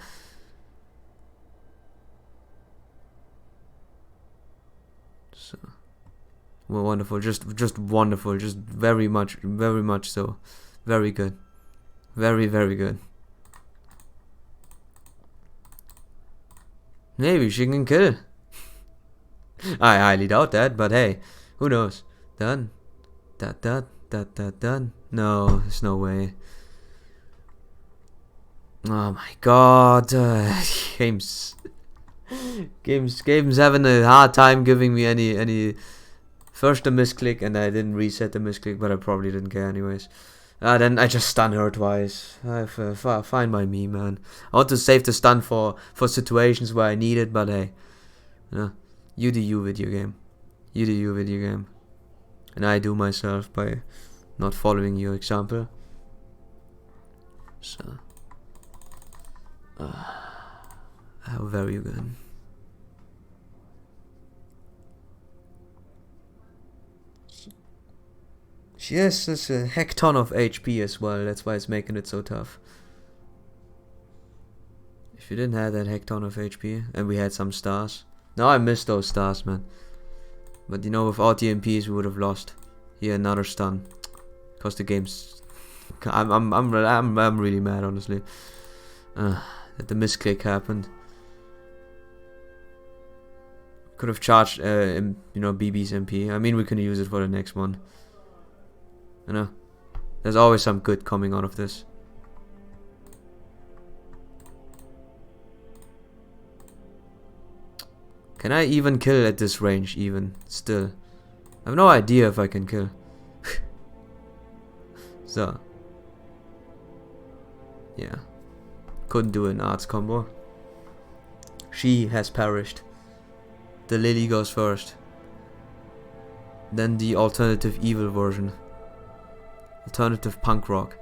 well, wonderful, just wonderful, just very much so. Very good. Very, very good. Maybe she can kill. I highly doubt that, but hey, who knows? Done. Done. No, there's no way. Oh my god. Games having a hard time giving me any. First a misclick, and I didn't reset the misclick, but I probably didn't care anyways. Then I just stun her twice. Fine by me, man. I want to save the stun for situations where I need it, but hey, you do you, video game. You do you, video game. And I do myself by not following your example. So, how very good. She has this a heck ton of HP as well. That's why it's making it so tough. If you didn't have that heck ton of HP, and we had some stars. Now I miss those stars, man. But you know, without the MPs, we would have lost. Here, another stun. Cause the game's. I'm really mad, honestly. That the misclick happened. Could have charged, BB's MP. I mean, we can use it for the next one. You know, there's always some good coming out of this. Can I even kill at this range, even? Still. I have no idea if I can kill. So. Yeah. Couldn't do an arts combo. She has perished. The lily goes first. Then the alternative evil version. Alternative punk rock.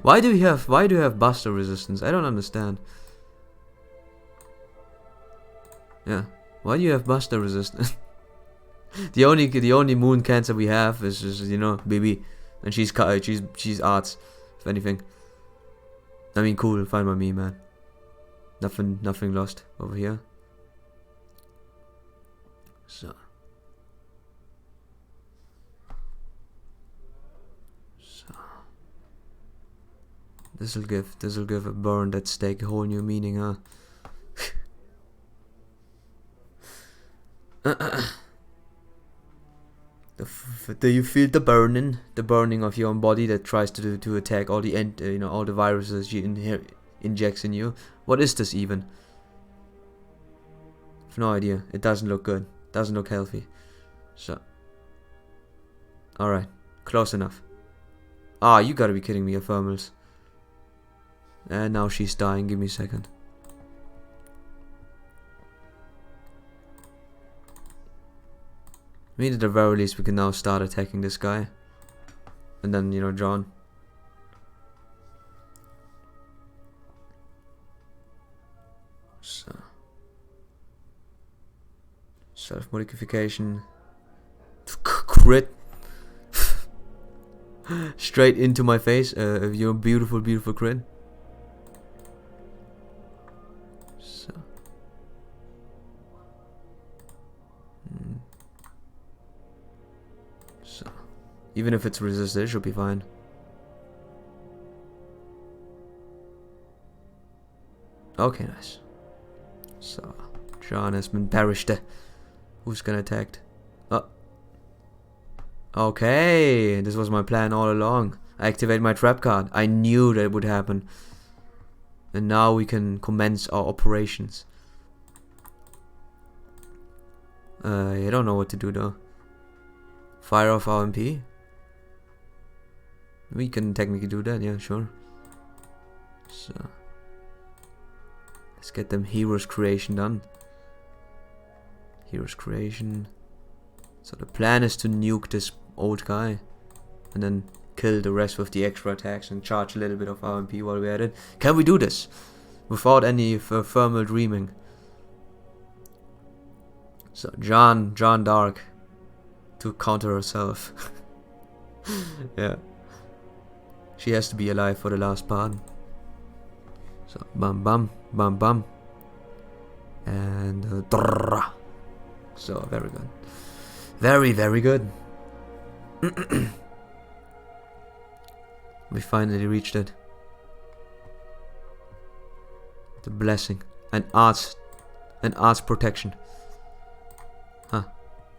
Why do you have buster resistance? I don't understand. Yeah. Why do you have buster resistance? the only moon cancer we have is just, you know, BB. And she's arts, if anything. I mean, cool, fine by me, man. Nothing lost over here. So. This'll give a burn that steak a whole new meaning, huh? Do you feel the burning of your own body that tries to attack all the all the viruses she injects in you? What is this even? I've no idea. It doesn't look good. Doesn't look healthy. So, all right, close enough. Ah, you gotta be kidding me, thermals. And now she's dying. Give me a second. I mean, at the very least, we can now start attacking this guy. And then, you know, John. So. Self-modification. Crit. Straight into my face. Your beautiful, beautiful crit. So. So. Even if it's resisted, it should be fine. Okay, nice. So, John has been perished. Who's gonna attack? Oh. Okay, this was my plan all along. I activate my trap card. I knew that would happen. And now we can commence our operations. I don't know what to do though. Fire off RMP? We can technically do that, yeah, sure. So let's get them heroes creation done. Heroes creation. So the plan is to nuke this old guy and then kill the rest with the extra attacks and charge a little bit of RMP while we're at it. Can we do this without any thermal dreaming? So John Dark to counter herself. Yeah, she has to be alive for the last part. So bam bam bam bam and so very good, very good. We finally reached it. The blessing and arts protection. Huh.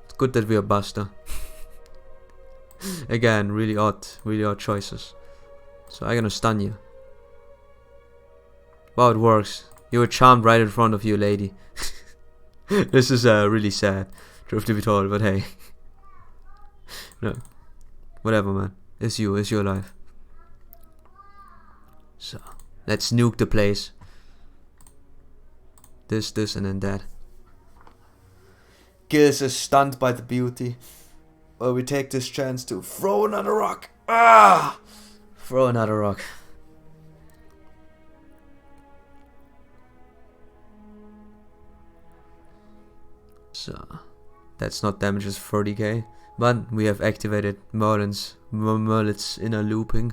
It's good that we are Buster. Again, really odd choices. So I'm gonna stun you. Wow, it works. You were charmed right in front of you, lady. This is really sad, truth to be told, but hey. No. Whatever, man. It's you, it's your life. So, let's nuke the place. This, and then that. Gills is stunned by the beauty. Well, we take this chance to throw another rock. Ah! Throw another rock. So, that's not damage, it's 30k. But we have activated Merlin's inner looping.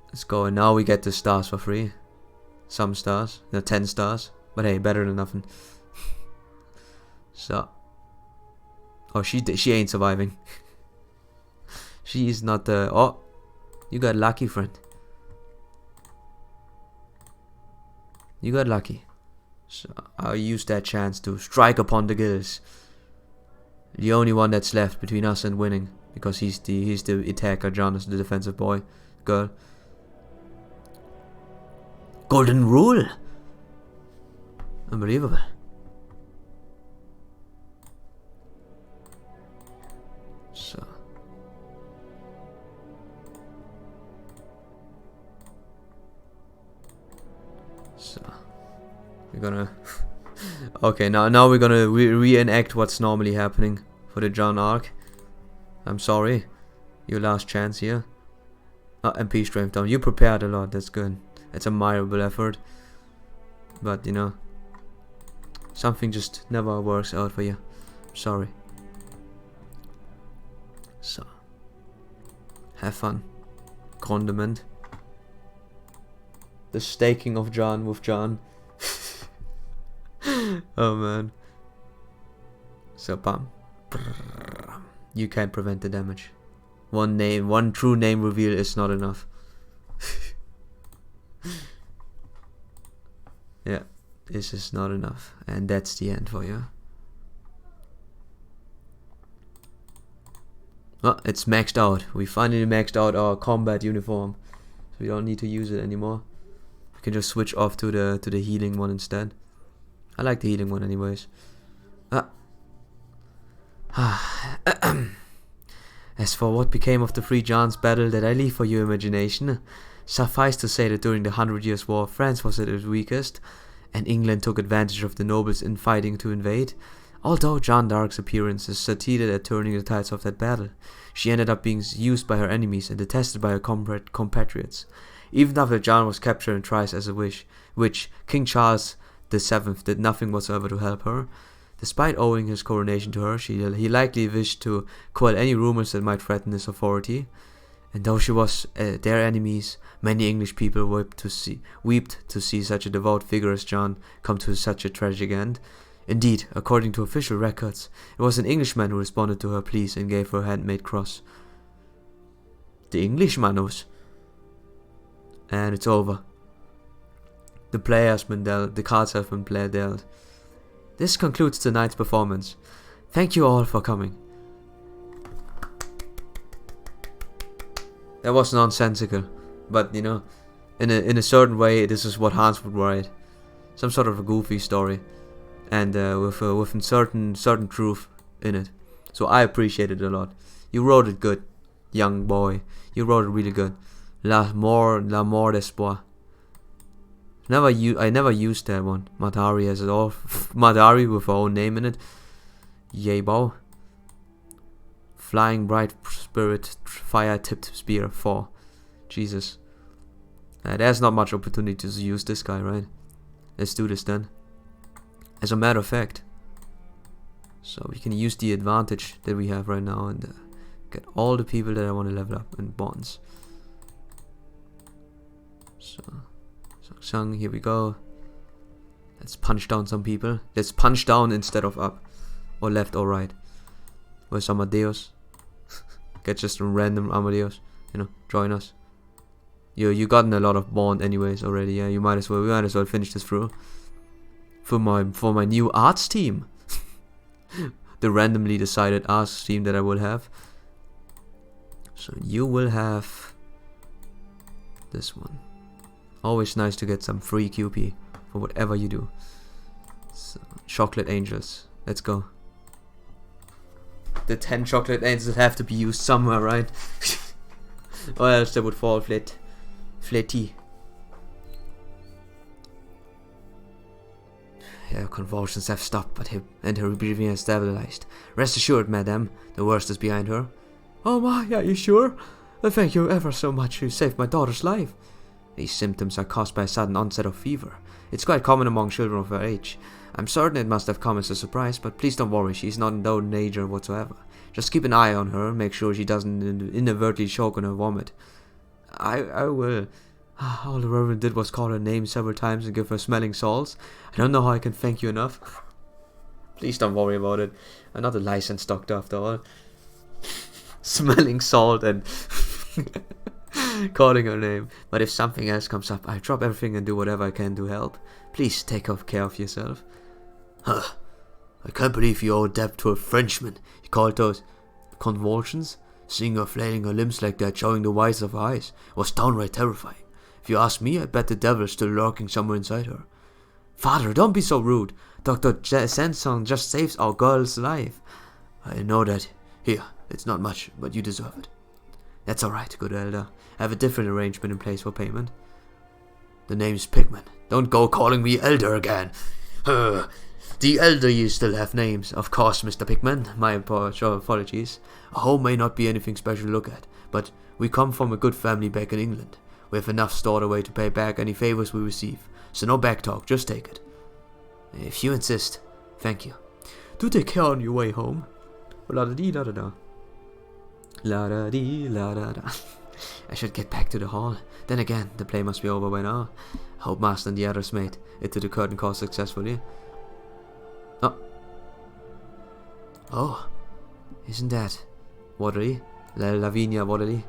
Let's go, and now we get the stars for free. Some stars, 10 stars. But hey, better than nothing. So, oh, she ain't surviving. She is not the. Oh, you got lucky, friend. You got lucky. So I'll use that chance to strike upon the gills. The only one that's left between us and winning, because he's the attacker. John is the defensive boy, girl. Golden rule. Unbelievable. So. We're gonna... okay, now we're gonna reenact what's normally happening for the John arc. I'm sorry. Your last chance here. MP strength down. You prepared a lot, that's good. It's a admirable effort. But, you know, something just never works out for you. Sorry. So. Have fun. Condiment. The staking of John with John. Oh man. So bam. You can't prevent the damage. One true name reveal is not enough. Yeah, it's just not enough. And that's the end for you. Well, it's maxed out. We finally maxed out our combat uniform. So we don't need to use it anymore. We can just switch off to the healing one instead. I like the healing one anyways. As for what became of the three Johns battle, that I leave for your imagination. Suffice to say that during the 100 Years' War, France was at its weakest, and England took advantage of the nobles in fighting to invade. Although Jeanne d'Arc's appearance succeeded at turning the tides of that battle, she ended up being used by her enemies and detested by her compatriots. Even after Jeanne was captured and tried as a witch, King Charles VII did nothing whatsoever to help her. Despite owing his coronation to her, he likely wished to quell any rumors that might threaten his authority. And though she was their enemies, many English people wept to see such a devout figure as John come to such a tragic end. Indeed, according to official records, it was an Englishman who responded to her pleas and gave her a handmade cross. The Englishmanos. And it's over. The players been dealt. The cards have been dealt. This concludes tonight's performance. Thank you all for coming. That was nonsensical, but you know, in a certain way, this is what Hans would write. Some sort of a goofy story, and with certain truth in it. So I appreciate it a lot. You wrote it good, young boy. You wrote it really good. La mort d'espoir. I never used that one. Madari has it all. Madari with her own name in it. Yebo. Flying bright spirit, fire tipped spear 4. Jesus. There's not much opportunity to use this guy, right? Let's do this then. As a matter of fact. So we can use the advantage that we have right now and get all the people that I want to level up in bonds. So Shang, here we go. Let's punch down some people. Let's punch down instead of up. Or left or right. Where's Amadeus? Get just a random Amadeus. You know, join us. You gotten a lot of bond anyways already, yeah. We might as well finish this through. For my new arts team. The randomly decided arts team that I will have. So you will have this one. Always nice to get some free QP for whatever you do. So, chocolate angels. Let's go. The 10 chocolate angels have to be used somewhere, right? Or else they would fall flatty. Her convulsions have stopped, but her breathing has stabilized. Rest assured, madame, the worst is behind her. Oh my, are you sure? Thank you ever so much. You saved my daughter's life. These symptoms are caused by a sudden onset of fever. It's quite common among children of her age. I'm certain it must have come as a surprise, but please don't worry, she's not in no danger whatsoever. Just keep an eye on her, make sure she doesn't inadvertently choke on her vomit. I will. All the Reverend did was call her name several times and give her smelling salts. I don't know how I can thank you enough. Please don't worry about it. I'm not a licensed doctor after all. Smelling salt and calling her name. But if something else comes up, I'll drop everything and do whatever I can to help. Please take care of yourself. Huh. I can't believe you owe a debt to a Frenchman. You called those convulsions? Seeing her flailing her limbs like that, showing the whites of her eyes, was downright terrifying. If you ask me, I bet the devil's still lurking somewhere inside her. Father, don't be so rude. Dr. Sanson just saves our girl's life. I know that. Here, it's not much, but you deserve it. That's alright, good elder. I have a different arrangement in place for payment. The name's Pigman. Don't go calling me elder again. The elderly still have names. Of course, Mr. Pigman. My apologies. A home may not be anything special to look at, but we come from a good family back in England. We have enough stored away to pay back any favors we receive. So no back talk, just take it. If you insist. Thank you. Do take care on your way home. La-da-dee-la-da-da. La-da-dee, la-da-da. I should get back to the hall. Then again, the play must be over by now. I hope Master and the others made it to the curtain call successfully. Oh. Isn't that Waterly? Lavinia Waterly?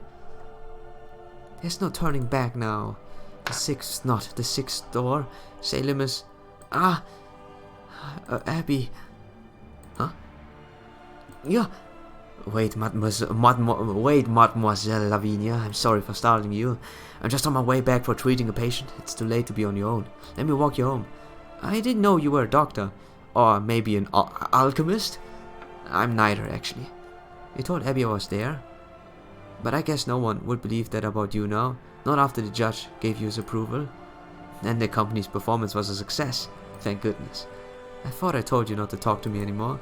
There's no turning back now. The sixth door. Salem is... Abby. Huh? Yeah. Wait, Mademoiselle Lavinia. I'm sorry for startling you. I'm just on my way back for treating a patient. It's too late to be on your own. Let me walk you home. I didn't know you were a doctor. Or maybe an alchemist? I'm neither, actually. You told Abby I was there. But I guess no one would believe that about you now. Not after the judge gave you his approval. And the company's performance was a success. Thank goodness. I thought I told you not to talk to me anymore.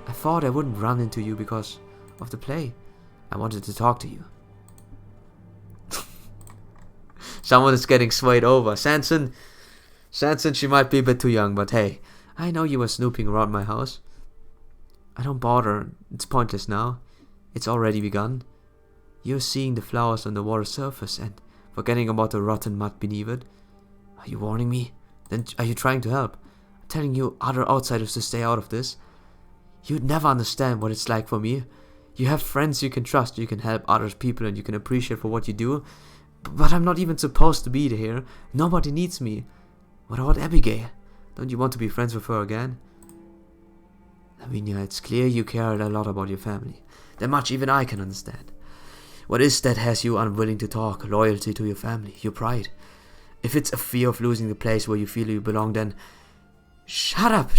I thought I wouldn't run into you because of the play. I wanted to talk to you. Someone is getting swayed over. Sanson, she might be a bit too young, but hey, I know you were snooping around my house. I don't bother. It's pointless now. It's already begun. You're seeing the flowers on the water surface and forgetting about the rotten mud beneath it. Are you warning me? Then are you trying to help? I'm telling you other outsiders to stay out of this. You'd never understand what it's like for me. You have friends you can trust, you can help other people and you can appreciate for what you do. But I'm not even supposed to be here. Nobody needs me. What about Abigail? Don't you want to be friends with her again? Lavinia, it's clear you care a lot about your family. That much even I can understand. What is that has you unwilling to talk? Loyalty to your family, your pride. If it's a fear of losing the place where you feel you belong, then... Shut up!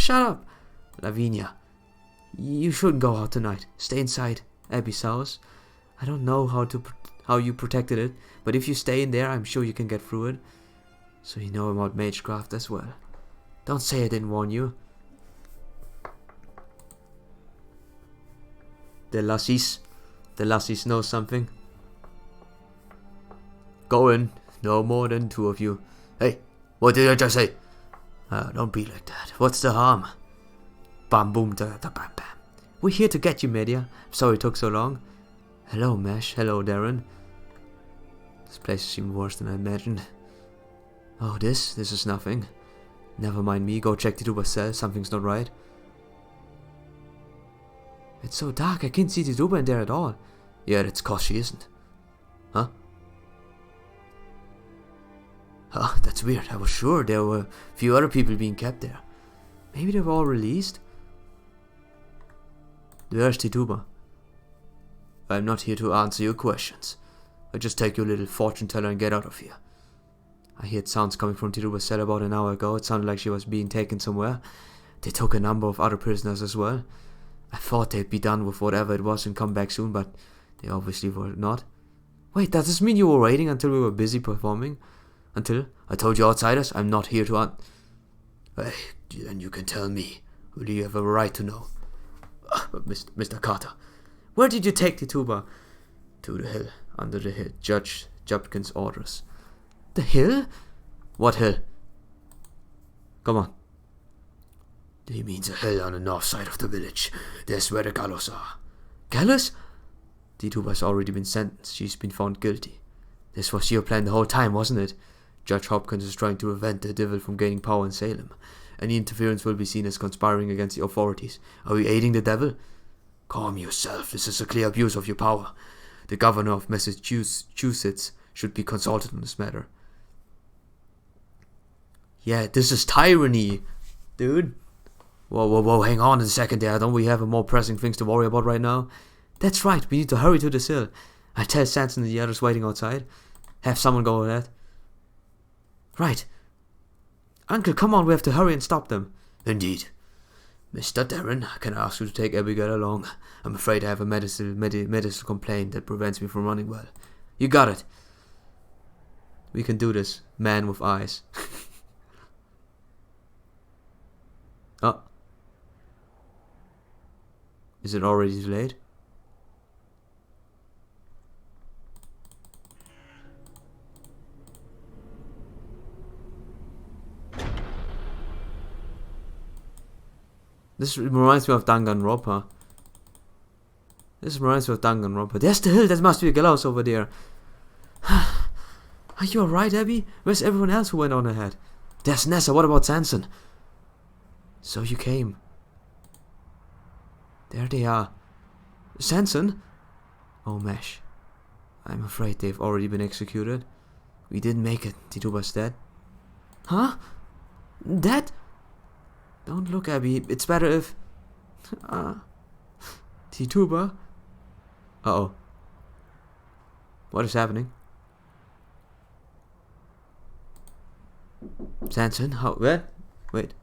Lavinia, you shouldn't go out tonight. Stay inside Abby's house. I don't know how you protected it, but if you stay in there, I'm sure you can get through it. So you know about magecraft as well. Don't say I didn't warn you. The lassies know something. Go in. No more than two of you. Hey, what did I just say? Don't be like that. What's the harm? Bam boom da da bam bam. We're here to get you, Media. I'm sorry it took so long. Hello, Mesh. Hello, Darren. This place seemed worse than I imagined. Oh, this is nothing. Never mind me. Go check the tuba cell. Something's not right. It's so dark. I can't see the tuba in there at all. Yeah, that's cause she isn't. Huh? Huh, that's weird. I was sure there were a few other people being kept there. Maybe they were all released? Where's the tuba? I'm not here to answer your questions. I just take your little fortune teller and get out of here. I heard sounds coming from Tiruba's cell about an hour ago. It sounded like she was being taken somewhere. They took a number of other prisoners as well. I thought they'd be done with whatever it was and come back soon, but they obviously were not. Wait, does this mean you were waiting until we were busy performing? Until I told you outsiders, I'm not here to Hey, then you can tell me. Who do you have a right to know? Mr. Carter, where did you take the tuba? To the hill, under the hill. Judge Jupkin's orders. The hill? What hill? Come on. He means a hill on the north side of the village. That's where the gallows are. Gallows? The tuba's already been sentenced. She's been found guilty. This was your plan the whole time, wasn't it? Judge Hopkins is trying to prevent the devil from gaining power in Salem. Any interference will be seen as conspiring against the authorities. Are we aiding the devil? Calm yourself. This is a clear abuse of your power. The governor of Massachusetts should be consulted on this matter. Yeah, this is tyranny, dude. Whoa, hang on a second there. Don't we have more pressing things to worry about right now? That's right, we need to hurry to the hill. I'll tell Sanson and the others waiting outside. Have someone go with that. Right. Uncle, come on, we have to hurry and stop them. Indeed. Mr. Darren, can I ask you to take Abigail along? I'm afraid I have a medical complaint that prevents me from running well. You got it. We can do this, man with eyes. Oh. Is it already too late? This reminds me of Danganronpa. There's the hill, that must be a gallows over there. Are you alright, Abby? Where's everyone else who went on ahead? There's Nessa, what about Sanson? So you came. There they are. Sanson? Oh, Mesh. I'm afraid they've already been executed. We didn't make it. Tituba's dead. Huh? Dead? Don't look, Abby. It's better if... Tituba? Uh-oh. What is happening? Sanson? How? What? Wait.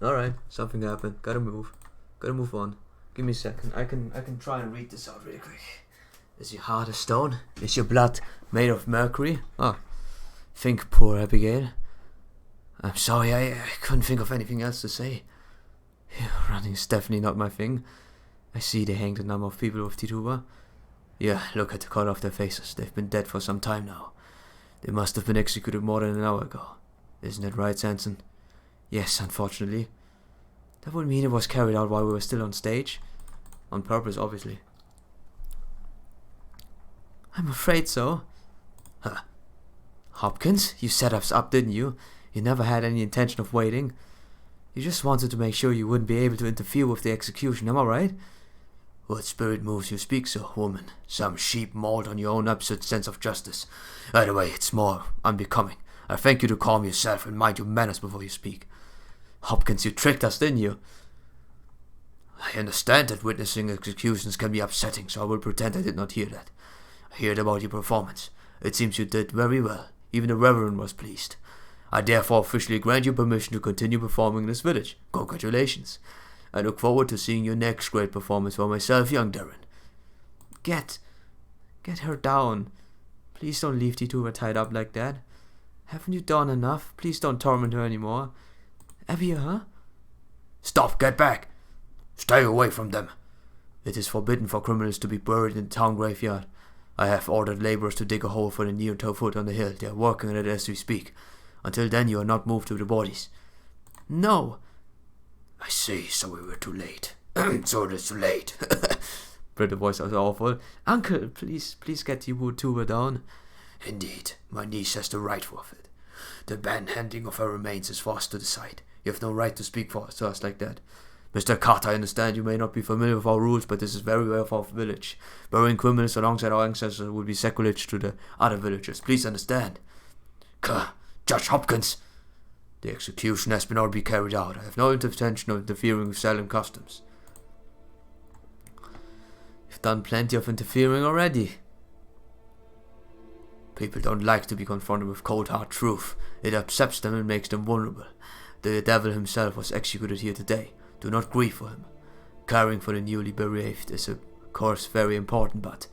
Alright, something happened. Gotta move on. Give me a second. I can try and read this out really quick. Is your heart of stone? Is your blood made of mercury? Oh, think poor Abigail. I'm sorry, I couldn't think of anything else to say. Running is definitely not my thing. I see they hanged a number of people with Tituba. Yeah, look at the color of their faces. They've been dead for some time now. They must have been executed more than an hour ago. Isn't that right, Sanson? Yes, unfortunately. That would mean it was carried out while we were still on stage. On purpose, obviously. I'm afraid so. Huh. Hopkins, you set us up, didn't you? You never had any intention of waiting. You just wanted to make sure you wouldn't be able to interfere with the execution, am I right? What spirit moves you speak so, woman? Some sheep mauled on your own absurd sense of justice. Either way, it's more unbecoming. I thank you to calm yourself and mind your manners before you speak. Hopkins, you tricked us, didn't you? I understand that witnessing executions can be upsetting, so I will pretend I did not hear that. I heard about your performance. It seems you did very well. Even the Reverend was pleased. I therefore officially grant you permission to continue performing in this village. Congratulations. I look forward to seeing your next great performance for myself, young Darren. Get her down. Please don't leave Tituba tied up like that. Haven't you done enough? Please don't torment her anymore. Abby, huh? Stop, get back. Stay away from them. It is forbidden for criminals to be buried in the town graveyard. I have ordered laborers to dig a hole for the near foot on the hill. They are working on it as we speak. Until then, you are not moved to the bodies. No. I see, so we were too late. So it is too late. But the voice was awful. Uncle, please get Tituba down. Indeed, my niece has the right of it. The handing of her remains is for us to decide. You have no right to speak for us like that. Mr. Carter, I understand you may not be familiar with our rules, but this is very well of our village. Burying criminals alongside our ancestors would be sacrilege to the other villagers. Please understand. Judge Hopkins, the execution has been already carried out. I have no intention of interfering with Salem customs. You've done plenty of interfering already. People don't like to be confronted with cold hard truth. It upsets them and makes them vulnerable. The devil himself was executed here today. Do not grieve for him. Caring for the newly bereaved is of course very important, but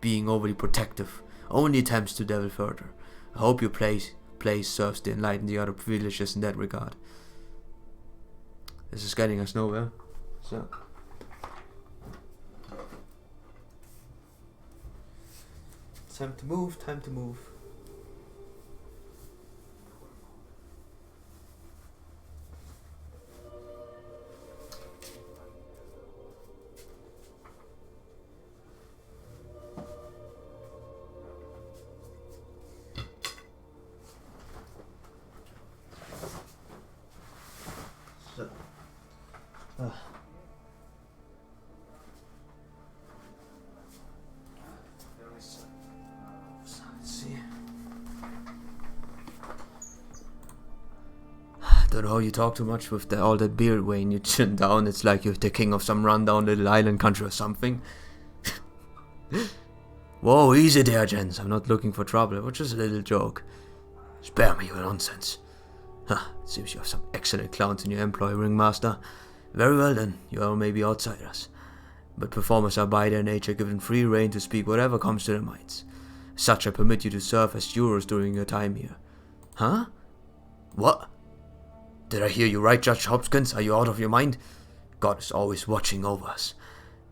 being overly protective only attempts to devil further. I hope your place serves to enlighten the other villagers in that regard. This is getting us nowhere. So time to move. Don't know how you talk too much with all that beard weighing you chin down. It's like you're the king of some rundown little island country or something. Whoa, easy there, gents. I'm not looking for trouble. It was just a little joke. Spare me your nonsense. Huh, it seems you have some excellent clowns in your employ, ringmaster. Very well then, you are maybe outsiders. But performers are by their nature given free rein to speak whatever comes to their minds. Such I permit you to serve as jurors during your time here. Huh? What? Did I hear you right, Judge Hopkins? Are you out of your mind? God is always watching over us.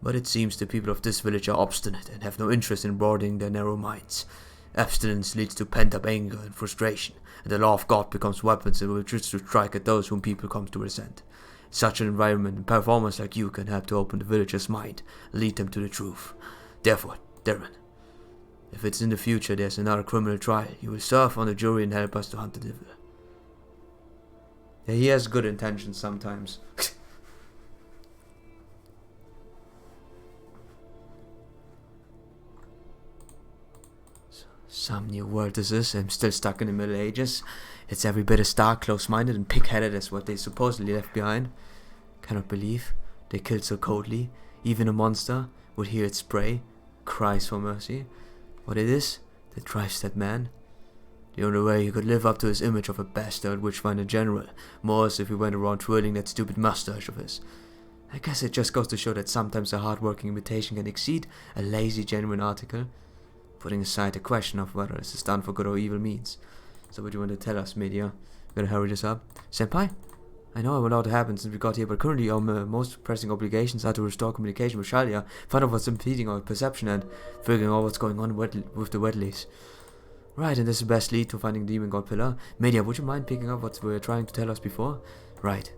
But it seems the people of this village are obstinate and have no interest in broadening their narrow minds. Abstinence leads to pent-up anger and frustration, and the law of God becomes weapons that will choose to strike at those whom people come to resent. In such an environment, performers like you can help to open the villagers' mind and lead them to the truth. Therefore, Darren, if it's in the future there's another criminal trial, you will serve on the jury and help us to hunt the devil. Yeah, he has good intentions sometimes. Some new world this is. I'm still stuck in the Middle Ages. It's every bit as stark, close-minded, and pig-headed as what they supposedly left behind. Cannot believe they killed so coldly. Even a monster would hear its prey, cries for mercy. What it is that drives that man? The only way he could live up to his image of a bastard witchfinder general, more as if he went around twirling that stupid mustache of his. I guess it just goes to show that sometimes a hard-working imitation can exceed a lazy, genuine article, putting aside the question of whether this is done for good or evil means. So what do you want to tell us, media? Gotta hurry this up. Senpai? I know I'm allowed to happen since we got here, but currently our most pressing obligations are to restore communication with Shalia, find out what's impeding our perception, and figuring out what's going on with the Wedleys. Right, and this is the best lead to finding the Demon God Pillar. Media, would you mind picking up what we were trying to tell us before? Right.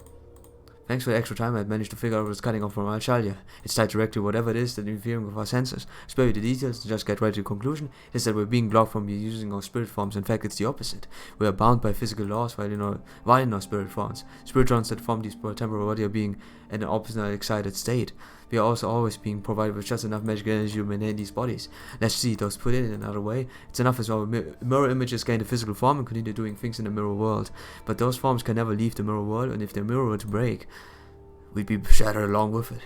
Thanks for the extra time. I've managed to figure out what's cutting off from Alshalia. It's tied directly to whatever it is that interfering with our senses. Spare you the details and just get right to the conclusion is that we're being blocked from using our spirit forms. In fact, it's the opposite. We are bound by physical laws while in our spirit forms. Spiritrons that form these temporal body are being in an opposite excited state. We are also always being provided with just enough magical energy to maintain these bodies. Let's see, those put it in another way. It's enough as our mirror images gain a physical form and continue doing things in the mirror world. But those forms can never leave the mirror world, and if the mirror were to break, we'd be shattered along with it.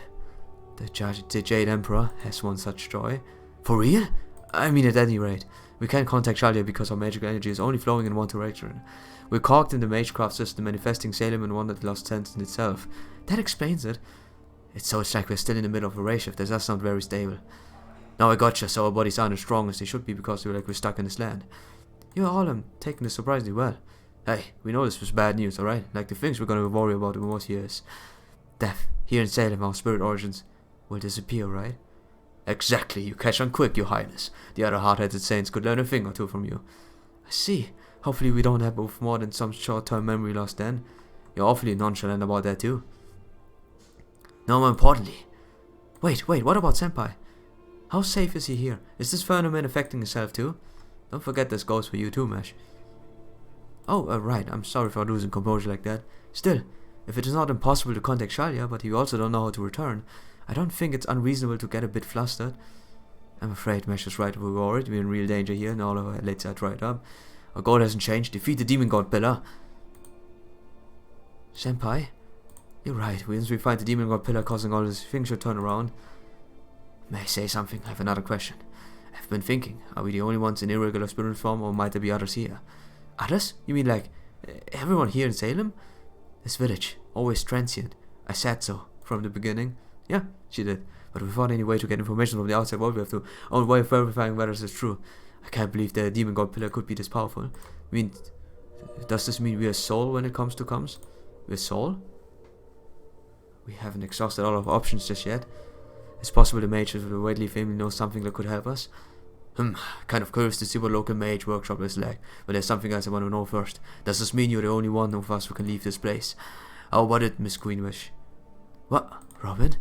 The Jade Emperor has one such joy. For real? I mean, at any rate, we can't contact Shalia because our magical energy is only flowing in one direction. We're cogged in the Magecraft system, manifesting Salem in one that lost sense in itself. That explains it. It's like we're still in the middle of a ray shift. That's not very stable. Now I gotcha, so our bodies aren't as strong as they should be because we're stuck in this land. You all taking this surprisingly well. Hey, we know this was bad news, alright? Like the things we're gonna worry about in most years. Death, here in Salem, our spirit origins will disappear, right? Exactly, you catch on quick, your highness. The other hard-headed saints could learn a thing or two from you. I see. Hopefully we don't have more than some short-term memory loss then. You're awfully nonchalant about that too. No, more importantly. Wait, what about Senpai? How safe is he here? Is this phenomenon affecting himself too? Don't forget this goes for you too, Mesh. Oh, right, I'm sorry for losing composure like that. Still, if it is not impossible to contact Shalia, but you also don't know how to return, I don't think it's unreasonable to get a bit flustered. I'm afraid Mesh is right, we're worried, we're in real danger here, and all of our lights are dried up. Our goal hasn't changed, defeat the Demon God Pillar. Senpai? You're right, once we find the Demon God Pillar causing all this, things should turn around. May I say something? I have another question. I've been thinking, are we the only ones in irregular spirit form, or might there be others here? Others? You mean like, everyone here in Salem? This village, always transient. I said so, from the beginning. Yeah, she did. But without any way to get information from the outside world, we have to own way of verifying whether this is true. I can't believe the Demon God Pillar could be this powerful. I mean, does this mean we are soul when it comes to comms? We're soul? We haven't exhausted all of our options just yet. It's possible the mages of the Wedley family know something that could help us. Kind of curious to see what local mage workshop is like, but there's something else I want to know first. Does this mean you're the only one of us who can leave this place? How about it, Miss Queenwish? What, Robin?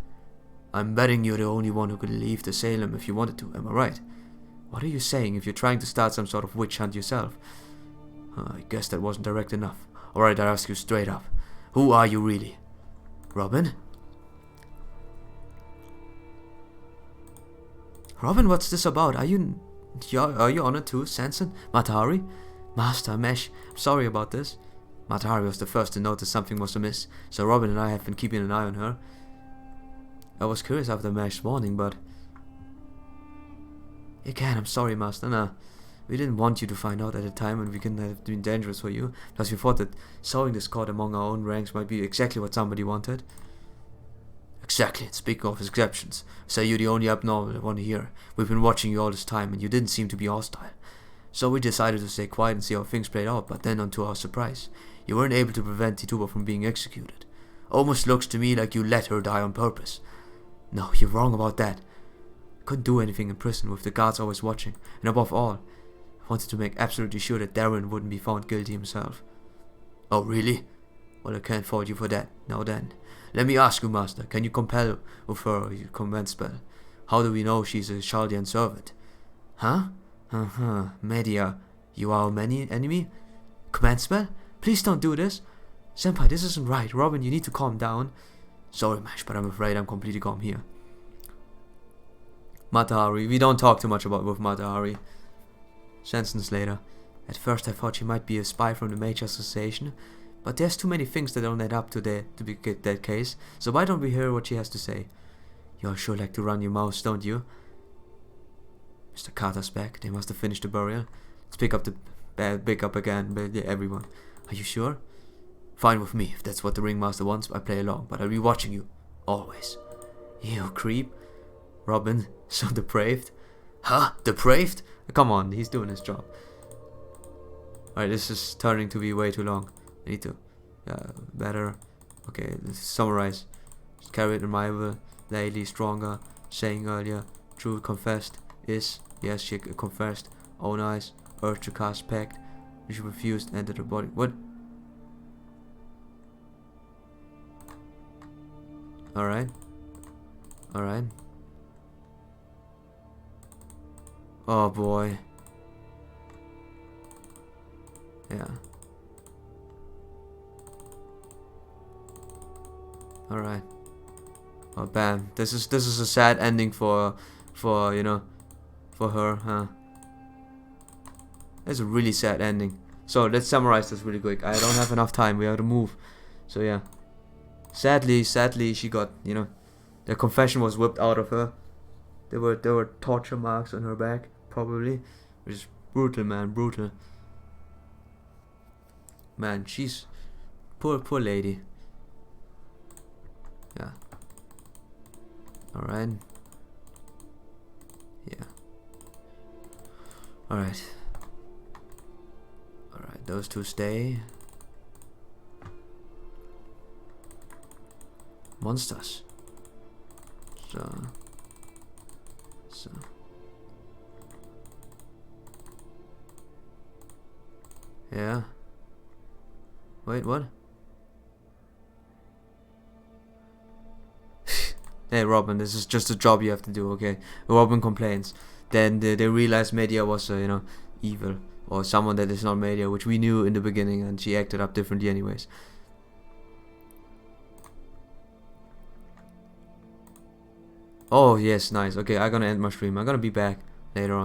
I'm betting you're the only one who could leave the Salem if you wanted to, am I right? What are you saying? If you're trying to start some sort of witch hunt yourself? I guess that wasn't direct enough. Alright, I ask you straight up. Who are you really? Robin? Robin, what's this about? Are you honored too, Sanson? Matahari? Master, Mesh, I'm sorry about this. Matahari was the first to notice something was amiss, so Robin and I have been keeping an eye on her. I was curious after Mesh's warning, but... Again, I'm sorry, Master. Nah, we didn't want you to find out at the time, and we couldn't have been dangerous for you. Plus, we thought that sowing discord among our own ranks might be exactly what somebody wanted. Exactly, and speaking of exceptions, say you're the only abnormal one here. We've been watching you all this time, and you didn't seem to be hostile. So we decided to stay quiet and see how things played out, but then, unto our surprise, you weren't able to prevent Tituba from being executed. Almost looks to me like you let her die on purpose. No, you're wrong about that. Couldn't do anything in prison with the guards always watching, and above all, I wanted to make absolutely sure that Darren wouldn't be found guilty himself. Oh, really? Well, I can't fault you for that. Now then, let me ask you, Master, can you compel with her your command spell? How do we know she's a Chaldean servant? Huh? Media, you are our enemy? Command spell? Please don't do this. Senpai, this isn't right. Robin, you need to calm down. Sorry, Mash, but I'm afraid I'm completely calm here. Matahari, we don't talk too much with Matahari. Sentence later. At first I thought she might be a spy from the Mage Association, but there's too many things that don't add up to get that case, so why don't we hear what she has to say? You all sure like to run your mouths, don't you? Mr. Carter's back. They must have finished the burial. Let's pick up again, everyone. Are you sure? Fine with me. If that's what the ringmaster wants, I play along, but I'll be watching you. Always. You creep. Robin, so depraved. Huh? Depraved? Come on, he's doing his job. Alright, this is turning to be way too long. I need to... better... Okay, let's summarize. Carried admirable, lately stronger, saying earlier, truth confessed, is... Yes, she confessed. Oh nice. Urge to cast pact. She refused, entered the body. What? Alright. Alright. Oh boy. Yeah. Alright. Oh bam. This is a sad ending for you know, for her, huh? It's a really sad ending. So let's summarize this really quick. I don't have enough time. We have to move. So yeah. Sadly, she got, you know, the confession was whipped out of her. There were torture marks on her back, probably, which is brutal, man, brutal. Man, she's poor lady. Yeah. All right. Yeah. All right. All right. Those two stay. Monsters. So. Yeah. Wait, what? Hey, Robin, this is just a job you have to do, okay? Robin complains. Then they realize Media was, you know, evil. Or someone that is not Media, which we knew in the beginning, and she acted up differently anyways. Oh, yes, nice. Okay, I'm gonna end my stream. I'm gonna be back later on.